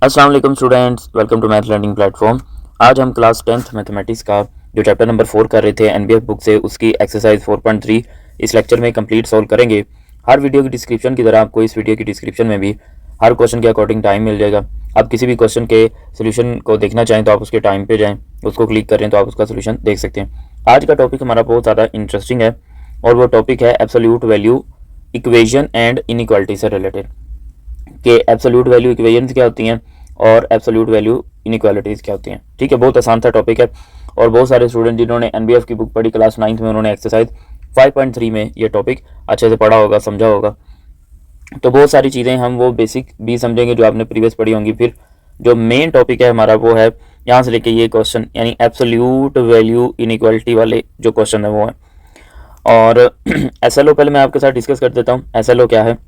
अस्सलाम वालेकुम students, welcome to math learning platform. आज हम क्लास 10th मैथमेटिक्स का जो चैप्टर नंबर 4 कर रहे थे एनबीएफ बुक से, उसकी एक्सरसाइज 4.3 इस लेक्चर में कंप्लीट सॉल्व करेंगे। हर वीडियो की डिस्क्रिप्शन की तरह आपको इस वीडियो की डिस्क्रिप्शन में भी हर क्वेश्चन के अकॉर्डिंग टाइम मिल जाएगा। आप किसी भी क्वेश्चन के सोल्यूशन को देखना चाहें तो आप उसके टाइम पे जाएँ, उसको क्लिक करें तो आप उसका सोल्यूशन देख सकते हैं। आज का टॉपिक हमारा बहुत ज़्यादा इंटरेस्टिंग है और वो टॉपिक है absolute value equation and inequality से रिलेटेड, कि एब्सोल्यूट वैल्यू इक्वेशंस क्या होती हैं और एब्सोल्यूट वैल्यू इनइक्वालिटीज़ क्या होती हैं। ठीक है, बहुत आसान सा टॉपिक है और बहुत सारे स्टूडेंट जिन्होंने एनबीएफ की बुक पढ़ी क्लास 9th में, उन्होंने एक्सरसाइज 5.3 में ये टॉपिक अच्छे से पढ़ा होगा, समझा होगा। तो बहुत सारी चीज़ें हम वो बेसिक भी समझेंगे जो आपने प्रीवियस पढ़ी होंगी। फिर जो मेन टॉपिक है हमारा वो है यहाँ से लेके ये क्वेश्चन, यानी एब्सोल्यूट वैल्यू इनइक्वालिटी वाले जो क्वेश्चन है वो है। और एसएलओ पहले मैं आपके साथ डिस्कस कर देता हूँ। एसएलओ क्या है?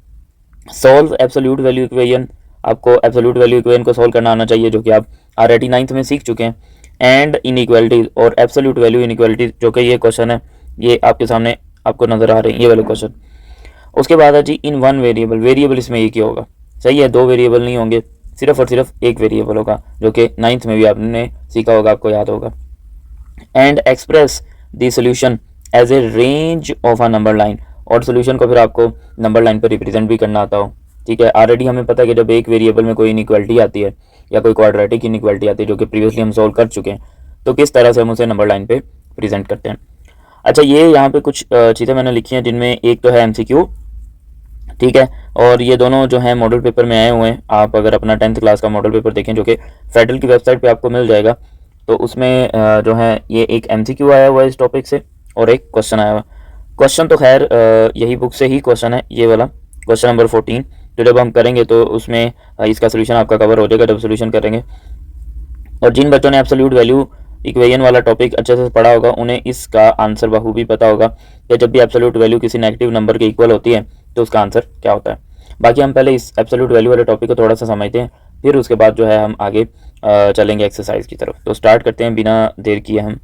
Solve absolute value equation. आपको एब्सोल्यूट वैल्यू इक्वेशन को सॉल्व करना आना चाहिए, जो कि आप ऑलरेडी 9th में सीख चुके हैं। एंड इनइक्वालिटीज और एब्सोल्यूट वैल्यू इनइक्वालिटीज, जो कि ये क्वेश्चन है, ये आपके सामने आपको नजर आ रहे हैं, ये वाले क्वेश्चन। उसके बाद है जी इन वन वेरिएबल। वेरिएबल इसमें एक ही होगा, सही है, दो वेरिएबल नहीं होंगे, सिर्फ और सिर्फ एक वेरिएबल होगा, जो कि 9th में भी आपने सीखा होगा, आपको याद होगा। And express the solution as a range of a number line, और सोल्यूशन को फिर आपको नंबर लाइन पर रिप्रेजेंट भी करना आता हो। ठीक है, ऑलरेडी हमें पता है कि जब एक वेरिएबल में कोई इनइक्वालिटी आती है या कोई क्वाड्रेटिक इनइक्वालिटी आती है, जो कि प्रीवियसली हम सॉल्व कर चुके हैं, तो किस तरह से हम उसे नंबर लाइन पे प्रेजेंट करते हैं। अच्छा, ये यहाँ पे कुछ चीज़ें मैंने लिखी हैं, जिनमें एक तो है एमसीक्यू, ठीक है, और ये दोनों जो हैं मॉडल पेपर में आए हुए हैं। आप अगर अपना 10th क्लास का मॉडल पेपर देखें, जो कि फेडरल की वेबसाइट पे आपको मिल जाएगा, तो उसमें जो है ये एक एमसीक्यू आया हुआ है इस टॉपिक से और एक क्वेश्चन आया हुआ। क्वेश्चन तो खैर यही बुक से ही क्वेश्चन है, ये वाला क्वेश्चन नंबर 14। तो जब हम करेंगे तो उसमें इसका सोल्यूशन आपका कवर हो जाएगा जब सोल्यूशन करेंगे। और जिन बच्चों ने एब्सोल्यूट वैल्यू इक्वेशन वाला टॉपिक अच्छे से पढ़ा होगा, उन्हें इसका आंसर बखूबी पता होगा कि जब भी एब्सोल्यूट वैल्यू किसी नेगेटिव नंबर के इक्वल होती है तो उसका आंसर क्या होता है। बाकी हम पहले इस एब्सोल्यूट वैल्यू वाले टॉपिक को थोड़ा सा समझते हैं, फिर उसके बाद जो है हम आगे चलेंगे एक्सरसाइज की तरफ। तो स्टार्ट करते हैं बिना देर किए हम।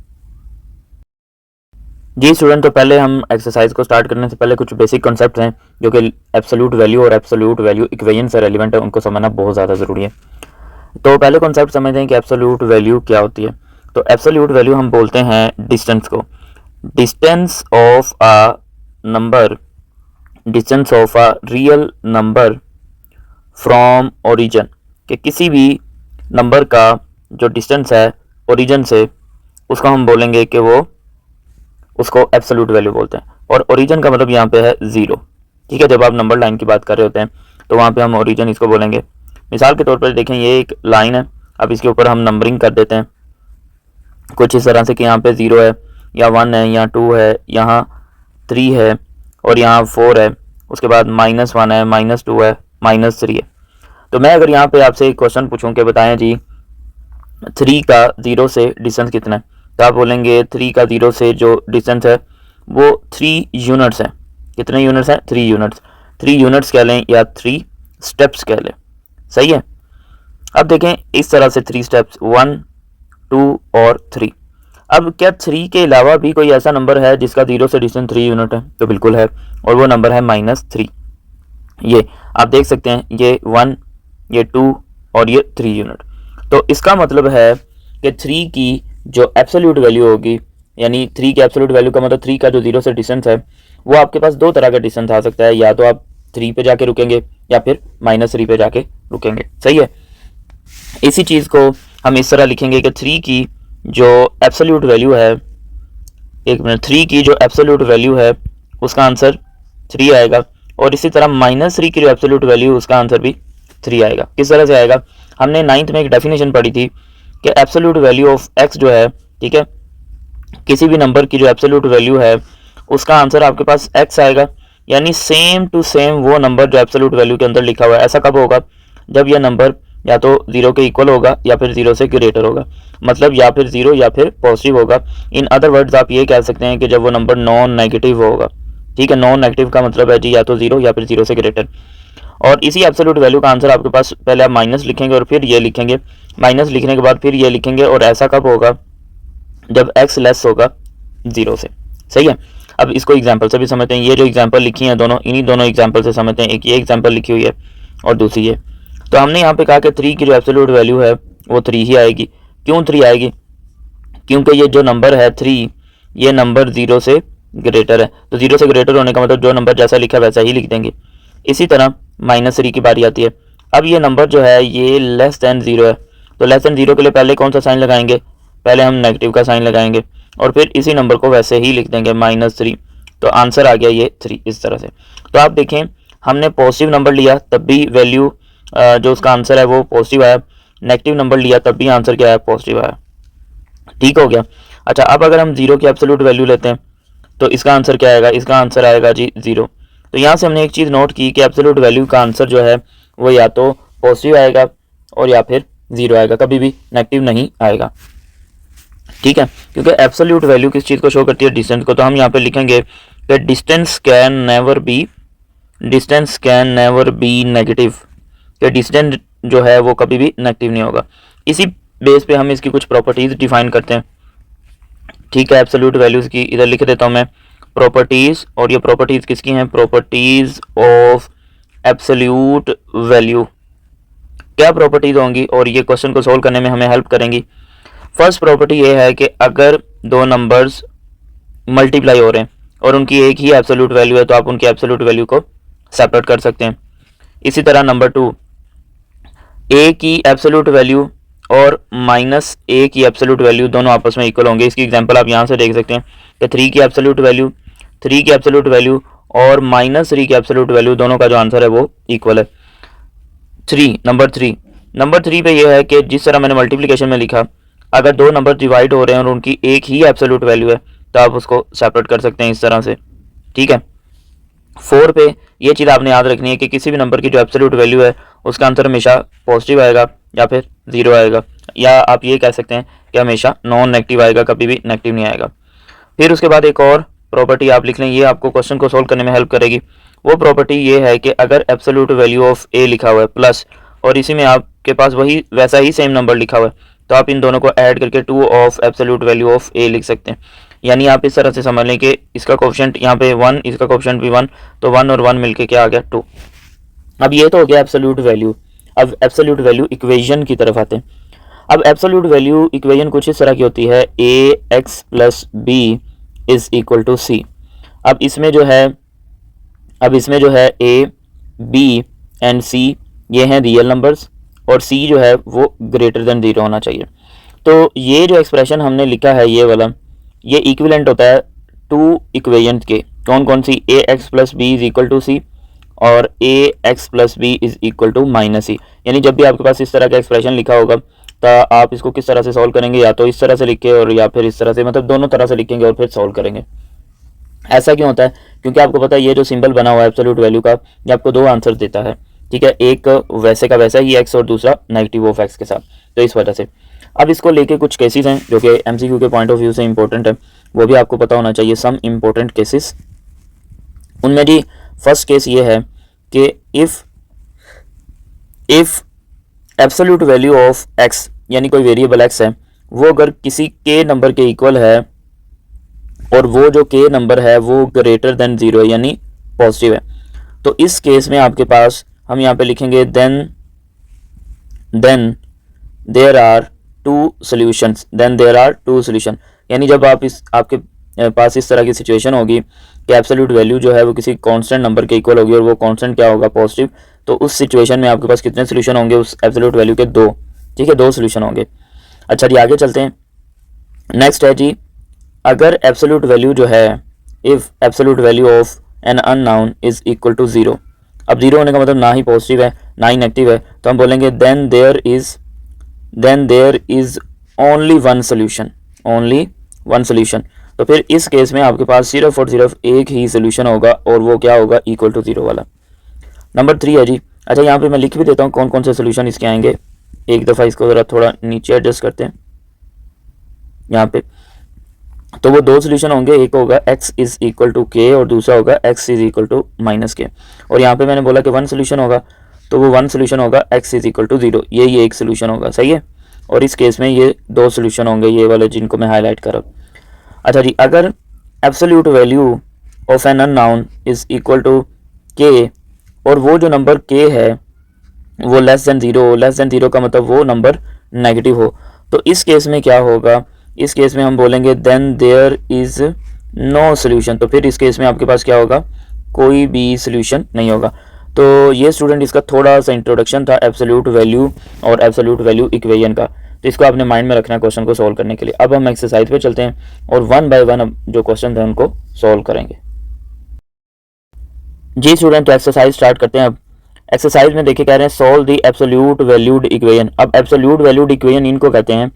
जी स्टूडेंट, तो पहले हम एक्सरसाइज को स्टार्ट करने से पहले कुछ बेसिक कॉन्सेप्ट हैं जो कि एब्सोल्यूट वैल्यू और एब्सोल्यूट वैल्यू इक्वेशन से रेलिवेंट है, उनको समझना बहुत ज़्यादा ज़रूरी है। तो पहले कॉन्सेप्ट समझते हैं कि एब्सोल्यूट वैल्यू क्या होती है। तो एब्सोल्यूट वैल्यू हम बोलते हैं डिस्टेंस को, distance of a number, distance of a real number from origin, कि किसी भी नंबर का जो डिस्टेंस है ओरिजिन से, उसको हम बोलेंगे कि वो उसको एब्सोल्यूट वैल्यू बोलते हैं। और ओरिजिन का मतलब यहाँ पे है ज़ीरो। ठीक है, जब आप नंबर लाइन की बात कर रहे होते हैं तो वहाँ पे हम ओरिजिन इसको बोलेंगे। मिसाल के तौर पर देखें, ये एक लाइन है, अब इसके ऊपर हम नंबरिंग कर देते हैं कुछ इस तरह से कि यहाँ पे 0 है या 1 है, यहाँ 2 है, यहाँ 3 है और यहाँ 4 है, उसके बाद -1 है, -2 है, -3 है। तो मैं अगर यहाँ पे आपसे एक क्वेश्चन पूछूं कि बताएं जी 3 का 0 से डिस्टेंस कितना है, तो आप बोलेंगे 3 का 0 से जो डिस्टेंस है वो 3 यूनिट्स है। कितने यूनिट्स हैं? 3 यूनिट्स। 3 यूनिट्स कह लें या 3 स्टेप्स कह लें, सही है। अब देखें इस तरह से 3 स्टेप्स, 1, 2 और 3। अब क्या 3 के अलावा भी कोई ऐसा नंबर है जिसका 0 से डिस्टेंस 3 यूनिट है? तो बिल्कुल है, और वो नंबर है -3। ये आप देख सकते हैं, ये 1, ये 2 और ये 3 यूनिट। तो इसका मतलब है कि 3 की जो एब्सोल्यूट वैल्यू होगी, यानी 3 की एब्सोल्यूट वैल्यू का मतलब 3 का जो 0 से डिस्टेंस है, वो आपके पास दो तरह का डिस्टेंस आ सकता है, या तो आप 3 पे जाके रुकेंगे या फिर -3 पे जाके रुकेंगे, सही है। इसी चीज़ को हम इस तरह लिखेंगे कि 3 की जो एब्सोल्यूट वैल्यू है, एक मिनट, 3 की जो एब्सोल्यूट वैल्यू है उसका आंसर 3 आएगा, और इसी तरह -3 की जो एब्सोल्यूट वैल्यू, उसका आंसर भी 3 आएगा। किस तरह से आएगा? हमने 9th में एक डेफिनेशन पढ़ी थी कि एब्सोल्यूट वैल्यू ऑफ x जो है, ठीक है, किसी भी नंबर की जो एब्सोल्यूट वैल्यू है उसका आंसर आपके पास x आएगा, यानी सेम टू सेम वो नंबर जो एब्सोल्यूट वैल्यू के अंदर लिखा हुआ है। ऐसा कब होगा? जब यह नंबर या तो 0 के इक्वल होगा या फिर 0 से ग्रेटर होगा, मतलब या फिर 0 या फिर पॉजिटिव होगा। इन अदर वर्ड्स आप ये कह सकते हैं कि जब वो नंबर नॉन नेगेटिव होगा। ठीक है, नॉन नेगेटिव का मतलब है जी या तो 0 या फिर 0 से ग्रेटर। और इसी एब्सोल्यूट वैल्यू का आंसर आपके पास, पहले आप माइनस लिखेंगे और फिर ये लिखेंगे, माइनस लिखने के बाद फिर ये लिखेंगे, और ऐसा कब होगा? जब x लेस होगा 0 से, सही है। अब इसको एग्जांपल से भी समझते हैं। ये जो एग्जांपल लिखी है दोनों, इन्हीं दोनों एग्जांपल से समझते हैं। एक ये एग्जांपल लिखी हुई है और दूसरी ये। तो हमने यहाँ पे कहा कि 3 की जो एब्सोल्यूट वैल्यू है वो 3 ही आएगी। क्यों 3 आएगी? क्योंकि ये जो नंबर है 3, ये नंबर 0 से ग्रेटर है। तो 0 से ग्रेटर होने का मतलब जो नंबर जैसा लिखा वैसा ही लिख देंगे। इसी तरह -3 की बारी आती है। अब ये नंबर जो है ये लेस दैन 0 है, तो लेस दैन 0 के लिए पहले कौन सा साइन लगाएंगे? पहले हम नेगेटिव का साइन लगाएंगे और फिर इसी नंबर को वैसे ही लिख देंगे -3। तो आंसर आ गया ये 3 इस तरह से। तो आप देखें हमने पॉजिटिव नंबर लिया तब भी वैल्यू जो उसका आंसर है वो पॉजिटिव आया, नेगेटिव नंबर लिया तब भी आंसर क्या है? पॉजिटिव आया। ठीक हो गया। अच्छा, अब अगर हम 0 की एब्सोल्यूट वैल्यू लेते हैं तो इसका आंसर क्या आएगा? इसका आंसर आएगा जी 0। तो यहाँ से हमने एक चीज़ नोट की कि एब्सोल्यूट वैल्यू का आंसर जो है वो या तो पॉजिटिव आएगा और या फिर 0 आएगा, कभी भी नेगेटिव नहीं आएगा। ठीक है, क्योंकि एब्सोल्यूट वैल्यू किस चीज़ को शो करती है? डिस्टेंस को। तो हम यहाँ पे लिखेंगे कि distance can never be negative, कि डिस्टेंस जो है वो कभी भी नेगेटिव नहीं होगा। इसी बेस पे हम इसकी कुछ प्रॉपर्टीज डिफाइन करते हैं। ठीक है, एब्सोल्यूट वैल्यूज की इधर लिख देता हूँ मैं प्रॉपर्टीज, और ये प्रॉपर्टीज किसकी हैं? Properties of absolute value. क्या प्रॉपर्टीज होंगी और ये क्वेश्चन को सोल्व करने में हमें हेल्प करेंगी? फर्स्ट प्रॉपर्टी ये है कि अगर दो नंबर्स मल्टीप्लाई हो रहे हैं और उनकी एक ही एब्सोल्यूट वैल्यू है तो आप उनकी एब्सोल्यूट वैल्यू को सेपरेट कर सकते हैं। इसी तरह नंबर 2, ए की एब्सोल्यूट वैल्यू और -a की एब्सोल्यूट वैल्यू दोनों आपस में इक्वल होंगे। इसकी एग्जांपल आप यहाँ से देख सकते हैं कि 3 की एब्सोल्यूट वैल्यू और -3 की एब्सोल्यूट वैल्यू दोनों का जो आंसर है वो इक्वल है। नंबर 3 पे ये है कि जिस तरह मैंने मल्टीप्लिकेशन में लिखा, अगर दो नंबर डिवाइड हो रहे हैं और उनकी एक ही एब्सोल्यूट वैल्यू है तो आप उसको सेपरेट कर सकते हैं इस तरह से। ठीक है, 4 पे ये चीज़ आपने याद रखनी है कि किसी भी नंबर की जो एब्सोल्यूट वैल्यू है उसका आंसर हमेशा पॉजिटिव आएगा या फिर 0 आएगा, या आप ये कह सकते हैं कि हमेशा नॉन नेगेटिव आएगा, कभी भी नेगेटिव नहीं आएगा। फिर उसके बाद एक और प्रॉपर्टी आप लिख लें, ये आपको क्वेश्चन को सोल्व करने में हेल्प करेगी। वो प्रॉपर्टी ये है कि अगर एब्सोल्यूट वैल्यू ऑफ ए लिखा हुआ है प्लस और इसी में आपके पास वही वैसा ही सेम नंबर लिखा हुआ है तो आप इन दोनों को ऐड करके 2 ऑफ एब्सोल्यूट वैल्यू ऑफ ए लिख सकते हैं। यानी आप इस तरह से समझ लें कि इसका कोएफिशिएंट यहाँ पे 1, इसका कोएफिशिएंट भी 1, तो 1 और 1 मिलके क्या आ गया? 2। अब ये तो हो गया एब्सोल्यूट वैल्यू। अब एब्सोल्यूट वैल्यू इक्वेशन की तरफ आते हैं। अब एब्सोल्यूट वैल्यू इक्वेशन कुछ इस तरह की होती है, ax + b = c। अब इसमें जो है a, b एंड c ये हैं रियल नंबर्स और c जो है वो ग्रेटर देन 0 होना चाहिए। तो ये जो एक्सप्रेशन हमने लिखा है ये वाला, ये इक्विवेलेंट होता है 2 इक्वेशन के। कौन कौन सी? ax + b = c और ax + b = -c। यानी जब भी आपके पास इस तरह का एक्सप्रेशन लिखा होगा तो आप इसको किस तरह से सॉल्व करेंगे? या तो इस तरह से लिख के और या फिर इस तरह से, मतलब दोनों तरह से लिखेंगे और फिर सॉल्व करेंगे। ऐसा क्यों होता है? क्योंकि आपको पता है ये जो सिंबल बना हुआ है एब्सोल्यूट वैल्यू का, ये आपको 2 आंसर देता है। ठीक है, एक वैसे का वैसा ही x और दूसरा नेगेटिव ऑफ x के साथ, तो इस वजह से। अब इसको लेके कुछ केसेस हैं जो कि MCQ के पॉइंट ऑफ व्यू से इंपॉर्टेंट है, वो भी आपको पता होना चाहिए। सम इंपॉर्टेंट केसेस, उनमें जी फर्स्ट केस ये है कि if absolute value of x यानी कोई वेरिएबल x है वो अगर किसी k नंबर के इक्वल है और वो जो k नंबर है वो ग्रेटर देन 0 है यानी पॉजिटिव है, तो इस केस में आपके पास हम यहाँ पे लिखेंगे देन देयर आर 2 सॉल्यूशंस। यानी जब आप आपके पास इस तरह की सिचुएशन होगी कि एब्सोल्यूट वैल्यू जो है वो किसी कांस्टेंट नंबर के इक्वल होगी और वो कांस्टेंट क्या होगा? पॉजिटिव। तो उस सिचुएशन में आपके पास कितने सोल्यूशन होंगे उस एब्सोल्यूट वैल्यू के? 2। ठीक है, 2 सोल्यूशन होंगे। अच्छा जी, आगे चलते हैं। नेक्स्ट है जी, अगर एब्सोल्यूट वैल्यू जो है, if absolute value of an unknown = 0। अब 0 होने का मतलब ना ही पॉजिटिव है ना ही नेगेटिव है, तो हम बोलेंगे then there is only one solution. तो फिर इस केस में आपके पास सिर्फ और सिर्फ एक ही सोल्यूशन होगा और वो क्या होगा? =0 वाला। नंबर 3 है जी। अच्छा, यहाँ पे मैं लिख भी देता हूँ कौन कौन से सोल्यूशन इसके आएंगे। एक दफ़ा इसको ज़रा थोड़ा नीचे एडजस्ट करते हैं यहाँ पे। तो वो 2 सोल्यूशन होंगे, एक होगा x = k और दूसरा होगा x = -k। और यहाँ पे मैंने बोला कि 1 सोल्यूशन होगा, तो वो 1 सोल्यूशन होगा x = 0, ये एक सोल्यूशन होगा। सही है, और इस केस में ये 2 सोल्यूशन होंगे, ये वाले जिनको मैं हाईलाइट कर रहा हूँ। अच्छा जी, अगर absolute value of an unknown = k और वो जो नंबर k है वो less than zero, less than zero का मतलब वो नंबर नेगेटिव हो। तो इस केस में क्या होगा, इस केस में हम बोलेंगे then there is no solution. तो फिर इस केस में आपके पास क्या होगा, कोई भी सोल्यूशन नहीं होगा। तो ये स्टूडेंट इसका थोड़ा सा इंट्रोडक्शन था एब्सोल्यूट वैल्यू और एब्सोल्यूट वैल्यू इक्वेशन का। तो इसको आपने माइंड में रखना है क्वेश्चन को सॉल्व करने के लिए। अब हम एक्सरसाइज पे चलते हैं और वन बाय वन अब जो क्वेश्चन हैं उनको सॉल्व करेंगे। जी स्टूडेंट, तो एक्सरसाइज स्टार्ट करते हैं। अब एक्सरसाइज में देखिए कह रहे हैं solve the absolute valued equation. अब एब्सोल्यूट वैल्यूड इक्वेशन इनको कहते हैं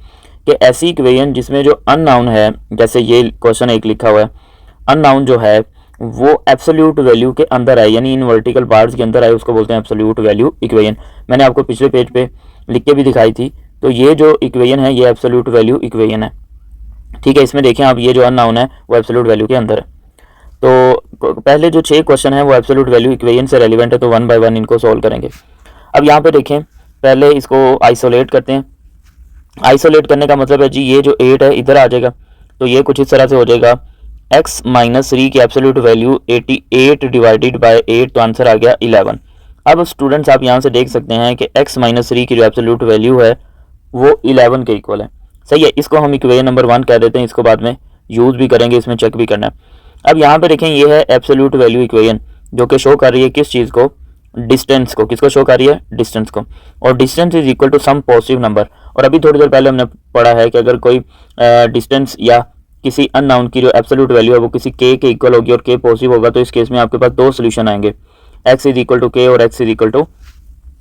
कि ऐसी इक्वेशन जिसमें जो अननाउन है, जैसे ये क्वेश्चन एक लिखा हुआ है, अननाउन जो है वो एब्सोल्यूट वैल्यू के अंदर आए, यानी इन वर्टिकल बार्स के अंदर आए, उसको बोलते हैं एब्सोल्यूट वैल्यू इक्वेशन। मैंने आपको पिछले पेज पे लिख के भी दिखाई थी। तो ये जो इक्वेशन है ये एब्सोल्यूट वैल्यू इक्वेशन है, ठीक है। इसमें देखें आप, ये जो अननाउन है वो एब्सोल्यूट वैल्यू के अंदर है। तो पहले जो 6 क्वेश्चन है वो एब्सोल्यूट वैल्यू इक्वेशन से रेलिवेंट है, तो वन बाय वन इनको सॉल्व करेंगे। अब यहाँ पे देखें, पहले इसको आइसोलेट करते हैं। आइसोलेट करने का मतलब है जी, ये जो 8 है इधर आ जाएगा, तो ये कुछ इस तरह से हो जाएगा x माइनस 3 की एब्सोल्यूट वैल्यू 88 डिवाइडेड बाय 8, तो आंसर आ गया 11। अब स्टूडेंट्स आप यहाँ से देख सकते हैं कि x माइनस 3 की जो एब्सोल्यूट वैल्यू है वो 11 के इक्वल है, सही है। इसको हम इक्वेशन नंबर 1 कह देते हैं, इसको बाद में यूज़ भी करेंगे, इसमें चेक भी करना है। अब यहाँ पे देखें, ये है एब्सोल्यूट वैल्यू इक्वेशन जो कि शो कर रही है किस चीज़ को, डिस्टेंस को। किसको शो कर रही है, डिस्टेंस को। और distance is equal to some positive number. और अभी थोड़ी देर पहले हमने पढ़ा है कि अगर कोई डिस्टेंस या किसी अननाउन की जो एब्सोल्यूट वैल्यू है वो किसी के इक्वल होगी और के पॉजिटिव होगा, तो इस केस में आपके पास 2 सोल्यूशन आएंगे, x is equal to k और x is equal to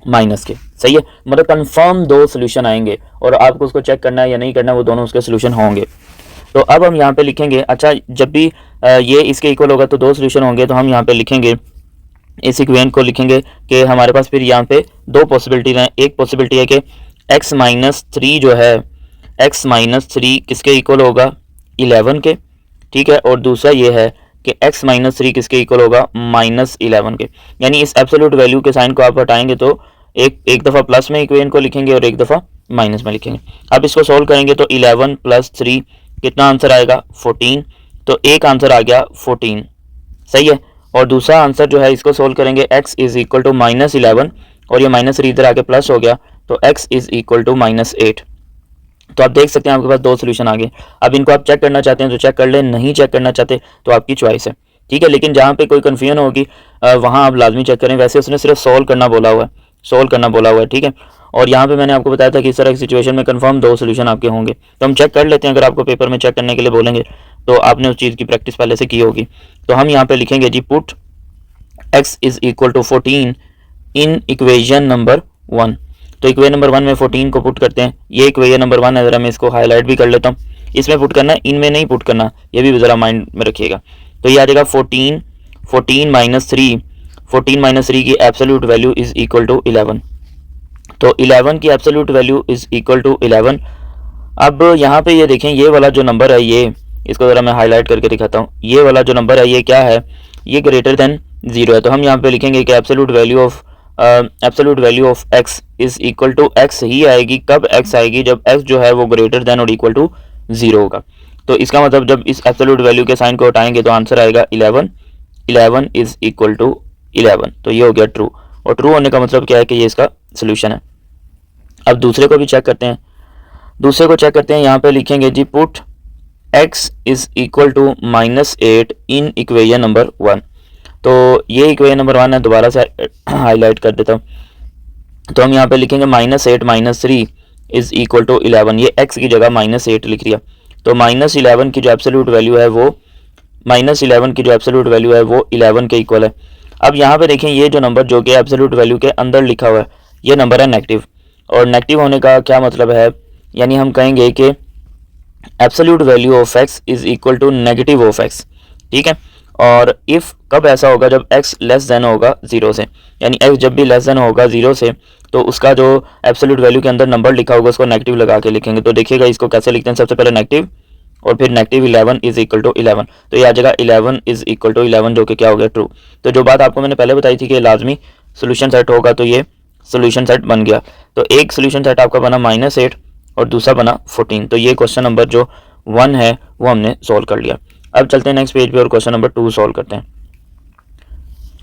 minus k, सही है। मतलब कंफर्म 2 सोल्यूशन आएंगे और आपको उसको चेक करना है या नहीं करना, वो दोनों उसके सोल्यूशन होंगे। तो अब हम यहाँ पे लिखेंगे, अच्छा जब भी ये इसके इक्वल होगा तो 2 सोल्यूशन होंगे, तो हम यहाँ पे लिखेंगे, इस इक्वेशन को लिखेंगे कि हमारे पास फिर यहाँ पे 2 पॉसिबिलिटी हैं। एक पॉसिबिलिटी है कि x माइनस 3 जो है, x माइनस 3 किसके इक्वल होगा, 11 के, ठीक है। और दूसरा ये है कि x माइनस 3 किसके इक्वल होगा, माइनस 11 के। यानी इस एब्सोल्यूट वैल्यू के साइन को आप हटाएंगे तो एक दफ़ा प्लस में इक्वेशन को लिखेंगे और एक दफ़ा माइनस में लिखेंगे। अब इसको सोल्व करेंगे तो 11 प्लस 3 कितना आंसर आएगा, 14। तो एक आंसर आ गया 14, सही है। और दूसरा आंसर जो है इसको सोल्व करेंगे, x is equal to minus 11 और ये माइनस 3 इधर आके प्लस हो गया, तो x is equal to minus 8। तो आप देख सकते हैं आपके पास 2 सोल्यूशन आ गए। अब इनको आप चेक करना चाहते हैं तो चेक कर लें, नहीं चेक करना चाहते तो आपकी चॉइस है, ठीक है। लेकिन जहाँ पे कोई कन्फ्यूजन होगी वहाँ आप लाजमी चेक करें। वैसे उसने सिर्फ सॉल्व करना बोला हुआ है, सॉल्व करना बोला हुआ है, ठीक है। और यहाँ पे मैंने आपको बताया था कि इस तरह की सिचुएशन में कंफर्म 2 सोल्यूशन आपके होंगे। तो हम चेक कर लेते हैं, अगर आपको पेपर में चेक करने के लिए बोलेंगे तो आपने उस चीज़ की प्रैक्टिस पहले से की होगी। तो हम यहाँ पे लिखेंगे जी, put x is equal to 14 in equation number 1। तो इक्वेशन नंबर 1 में 14 को पुट करते हैं। ये इक्वेशन नंबर 1 है, ज़रा मैं इसको हाईलाइट भी कर लेता हूँ। इसमें पुट करना है, इनमें नहीं पुट करना, ये भी ज़रा माइंड में रखिएगा। तो ये आ जाएगा 14 माइनस 3, 14 माइनस 3 की absolute value is equal to 11। तो 11 की absolute value is equal to 11। अब यहाँ पे ये देखें, ये वाला जो नंबर है, ये इसको ज़रा मैं हाईलाइट करके दिखाता हूँ। ये वाला जो नंबर है ये क्या है, ये ग्रेटर देन 0 है। तो हम यहाँ पे लिखेंगे कि absolute value of x is equal to x ही आएगी। कब x आएगी, जब x जो है वो ग्रेटर देन और इक्वल टू 0 होगा। तो इसका मतलब जब इस एब्सोल्यूट वैल्यू के साइन को हटाएंगे तो आंसर आएगा 11, 11 इज इक्वल टू 11। तो ये हो गया ट्रू, और ट्रू होने का मतलब क्या है कि ये इसका सोल्यूशन है। अब दूसरे को भी चेक करते हैं, दूसरे को चेक करते हैं। यहाँ पे लिखेंगे जी, put x is equal to minus 8 in equation number 1। तो ये इक्वेशन नंबर 1 है, दोबारा से हाईलाइट कर देता हूँ। तो हम यहाँ पे लिखेंगे minus 8 minus 3 is equal to 11। ये x की जगह माइनस 8 लिख दिया। तो माइनस 11 की जो एब्सोल्यूट वैल्यू है वो, माइनस 11 की जो एब्सोल्यूट वैल्यू है वो 11 के इक्वल है। अब यहाँ पे देखें, ये जो नंबर जो कि एब्सोल्यूट वैल्यू के अंदर लिखा हुआ है, ये नंबर है नेगेटिव। और नेगेटिव होने का क्या मतलब है, यानी हम कहेंगे कि absolute value of x is equal to negative of x, ठीक है। और इफ़ कब ऐसा होगा, जब x लेस देन होगा 0 से, यानी x जब भी लेस देन होगा 0 से, तो उसका जो एब्सोल्यूट वैल्यू के अंदर नंबर लिखा होगा उसको नेगेटिव लगा के लिखेंगे। तो देखिएगा इसको कैसे लिखते हैं, सबसे पहले नेगेटिव और फिर नेगेटिव 11 इज इक्वल टू 11। तो ये आ जाएगा 11 इज इक्वल टू 11, जो कि क्या हो गया, ट्रू। तो जो बात आपको मैंने पहले बताई थी कि लाजमी सोल्यूशन सेट होगा, तो ये सोल्यूशन सेट बन गया। तो एक सोल्यूशन सेट आपका बना -8 और दूसरा बना 14। तो ये क्वेश्चन नंबर जो 1 है वो हमने सॉल्व कर लिया। अब चलते हैं नेक्स्ट पेज पे और क्वेश्चन नंबर 2 सॉल्व करते हैं।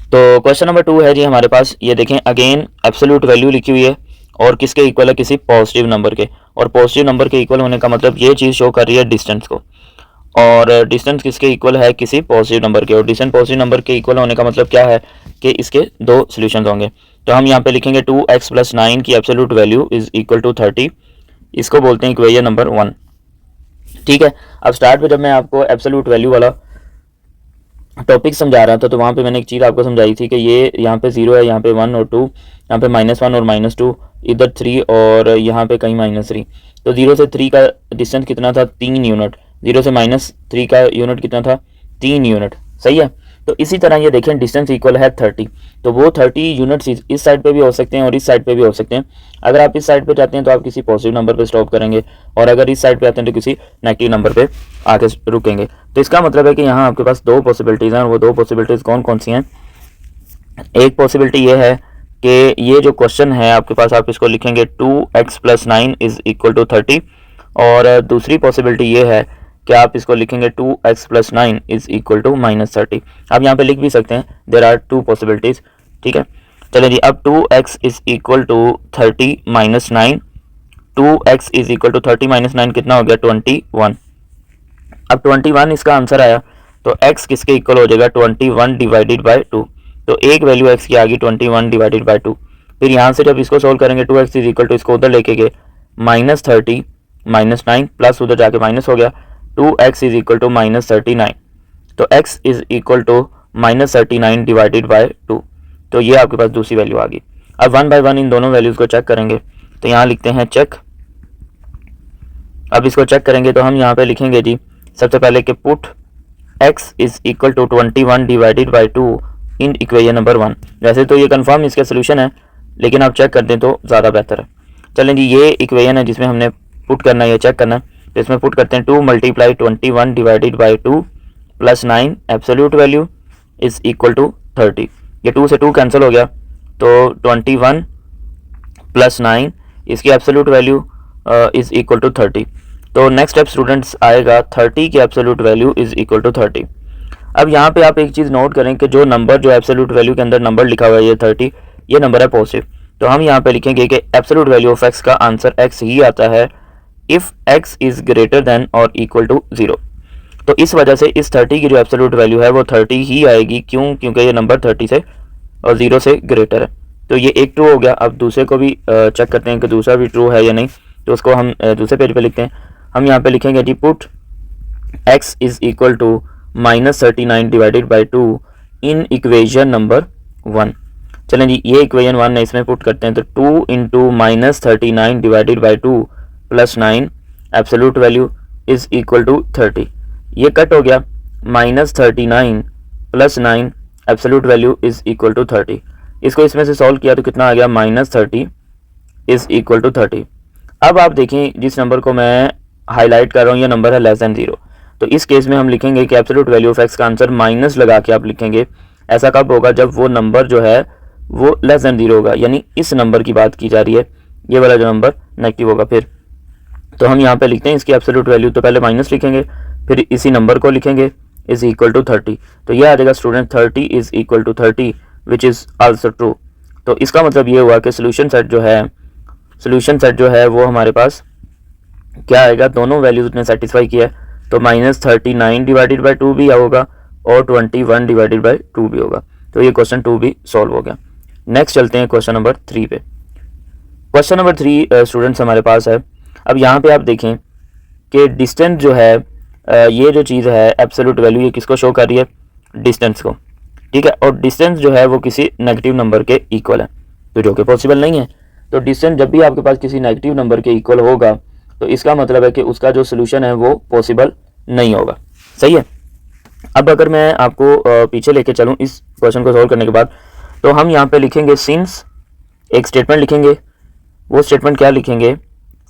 तो क्वेश्चन नंबर 2 है जी हमारे पास, ये देखें अगेन एब्सोल्यूट वैल्यू लिखी हुई है और किसके इक्वल है, किसी पॉजिटिव नंबर के, और पॉजिटिव नंबर के इक्वल होने का मतलब ये चीज़ शो कर रही है डिस्टेंस को, और डिस्टेंस किसके इक्वल है, किसी पॉजिटिव नंबर के, और डिस्टेंस पॉजिटिव नंबर के इक्वल होने का मतलब क्या है कि इसके दो सॉल्यूशंस होंगे। तो हम यहाँ पे लिखेंगे 2x + 9 की absolute value is equal to 30, इसको बोलते हैं इक्वेशन नंबर 1। ठीक है, अब स्टार्ट पे जब मैं आपको एब्सोल्यूट वैल्यू वाला टॉपिक समझा रहा था तो वहाँ पे मैंने एक चीज़ आपको समझाई थी कि ये यहाँ पे 0 है, यहाँ पे 1 और 2, यहाँ पे -1 और -2, इधर 3 और यहाँ पे कहीं -3। तो 0 से 3 का डिस्टेंस कितना था, 3 यूनिट। 0 से -3 का यूनिट कितना था, 3 यूनिट। सही है। तो इसी तरह ये देखें डिस्टेंस इक्वल है 30, तो वो 30 यूनिट्स इस साइड पे भी हो सकते हैं और इस साइड पे भी हो सकते हैं। अगर आप इस साइड पे जाते हैं तो आप किसी पॉजिटिव नंबर पे स्टॉप करेंगे, और अगर इस साइड पे आते हैं तो किसी नेगेटिव नंबर पे आके रुकेंगे। तो इसका मतलब है कि यहाँ आपके पास दो पॉसिबिलिटीज़ हैं, और वो दो पॉसिबिलिटीज़ कौन कौन सी हैं। एक पॉसिबिलिटी ये है कि ये जो क्वेश्चन है आपके पास, आप इसको लिखेंगे 2x + 9 इज इक्वल टू 30, और दूसरी पॉसिबिलिटी ये है कि आप इसको लिखेंगे 2x + 9 इज इक्वल टू -30। आप यहाँ पे लिख भी सकते हैं, देर आर टू पॉसिबिलिटीज़। ठीक है, चलिए जी, अब 2x is equal to 30 - 9, 2x is equal to 30 - 9 कितना हो गया, 21। अब 21 इसका आंसर आया, तो x किसके इक्वल हो जाएगा, 21 डिवाइडेड बाय 2। तो एक वैल्यू x की आ गई 21 डिवाइडेड बाय 2। फिर यहाँ से जब इसको सोल्व करेंगे 2x इज इक्वल टू, इसको उधर लेके गए -30 - 9 प्लस उधर जाके माइनस हो गया, 2x इज इक्वल टू -39। तो x is equal to -39 divided by 2। तो ये आपके पास दूसरी वैल्यू आ गई। अब 1 बाय 1 इन दोनों वैल्यूज़ को चेक करेंगे, तो यहाँ लिखते हैं चेक। अब इसको चेक करेंगे तो हम यहाँ पे लिखेंगे जी सबसे पहले कि put x is equal to 21 divided by 2 in equation number 1। वैसे तो ये कंफर्म इसका सोल्यूशन है, लेकिन आप चेक कर दें तो ज़्यादा बेहतर है। चलें जी, ये इक्वेशन है जिसमें हमने पुट करना है, ये चेक करना है। तो इसमें पुट करते हैं 2 × 21 divided by 2 + 9 absolute value is equal to 30। ये 2 से 2 कैंसिल हो गया, तो 21 + 9 इसकी absolute value is equal to 30। तो नेक्स्ट स्टेप स्टूडेंट्स आएगा 30 की absolute value is equal to 30। अब यहाँ पे आप एक चीज़ नोट करें कि जो नंबर, जो एब्सोल्यूट वैल्यू के अंदर नंबर लिखा हुआ है ये 30, ये नंबर है पॉजिटिव। तो हम यहाँ पे लिखेंगे कि एब्सोल्यूट वैल्यू ऑफ x का आंसर x ही आता है if x is greater than और इक्वल टू 0। तो इस वजह से इस 30 की जो एब्सोल्यूट वैल्यू है वो 30 ही आएगी। क्यों? क्योंकि ये नंबर 30 से और 0 से ग्रेटर है। तो ये एक ट्रू हो गया। अब दूसरे को भी चेक करते हैं कि दूसरा भी ट्रू है या नहीं। तो उसको हम दूसरे पेज पे लिखते हैं। हम यहाँ पे लिखेंगे जी put x is equal to -39 divided by 2 in equation number 1। चलें जी, ये इक्वेशन 1 है, इसमें पुट करते हैं। तो 2 into -39 divided by 2 + 9 absolute value is equal to 30। ये कट हो गया, -39 + 9 absolute value is equal to 30। इसको इसमें से सॉल्व किया तो कितना आ गया, -30 इज इक्वल टू 30। अब आप देखें जिस नंबर को मैं हाईलाइट कर रहा हूँ ये नंबर है लेस देन 0। तो इस केस में हम लिखेंगे कि एब्सोल्यूट वैल्यू ऑफ x का आंसर माइनस लगा के आप लिखेंगे। ऐसा कब होगा, जब वो नंबर जो है वो लेस देन 0 होगा, यानी इस नंबर की बात की जा रही है, ये वाला जो नंबर नेगेटिव होगा। फिर तो हम यहाँ पे लिखते हैं इसकी एब्सोल्यूट वैल्यू, तो पहले माइनस लिखेंगे फिर इसी नंबर को लिखेंगे इज इक्वल टू 30। तो ये आ जाएगा student 30 is equal to 30 which is also true. तो इसका मतलब ये हुआ कि सोल्यूशन सेट जो है वो हमारे पास क्या आएगा, दोनों वैल्यूज ने सेटिस्फाई किया। तो -39 डिवाइडेड बाई 2 भी होगा और 21 डिवाइडेड बाई 2 भी होगा। तो ये क्वेश्चन 2 भी सॉल्व हो गया। नेक्स्ट चलते हैं क्वेश्चन नंबर 3 पे। क्वेश्चन नंबर 3 स्टूडेंट्स हमारे पास है। अब यहाँ पे आप देखें कि डिस्टेंस जो है ये जो चीज़ है एब्सोल्यूट वैल्यू, ये किसको शो कर रही है, डिस्टेंस को। ठीक है, और डिस्टेंस जो है वो किसी नेगेटिव नंबर के इक्वल है, तो जो कि पॉसिबल नहीं है। तो डिस्टेंस जब भी आपके पास किसी नेगेटिव नंबर के इक्वल होगा तो इसका मतलब है कि उसका जो सोल्यूशन है वो पॉसिबल नहीं होगा। सही है। अब अगर मैं आपको पीछे लेके चलूँ इस क्वेश्चन को सॉल्व करने के बाद, तो हम यहाँ पे लिखेंगे सिंस, एक स्टेटमेंट लिखेंगे। वो स्टेटमेंट क्या लिखेंगे,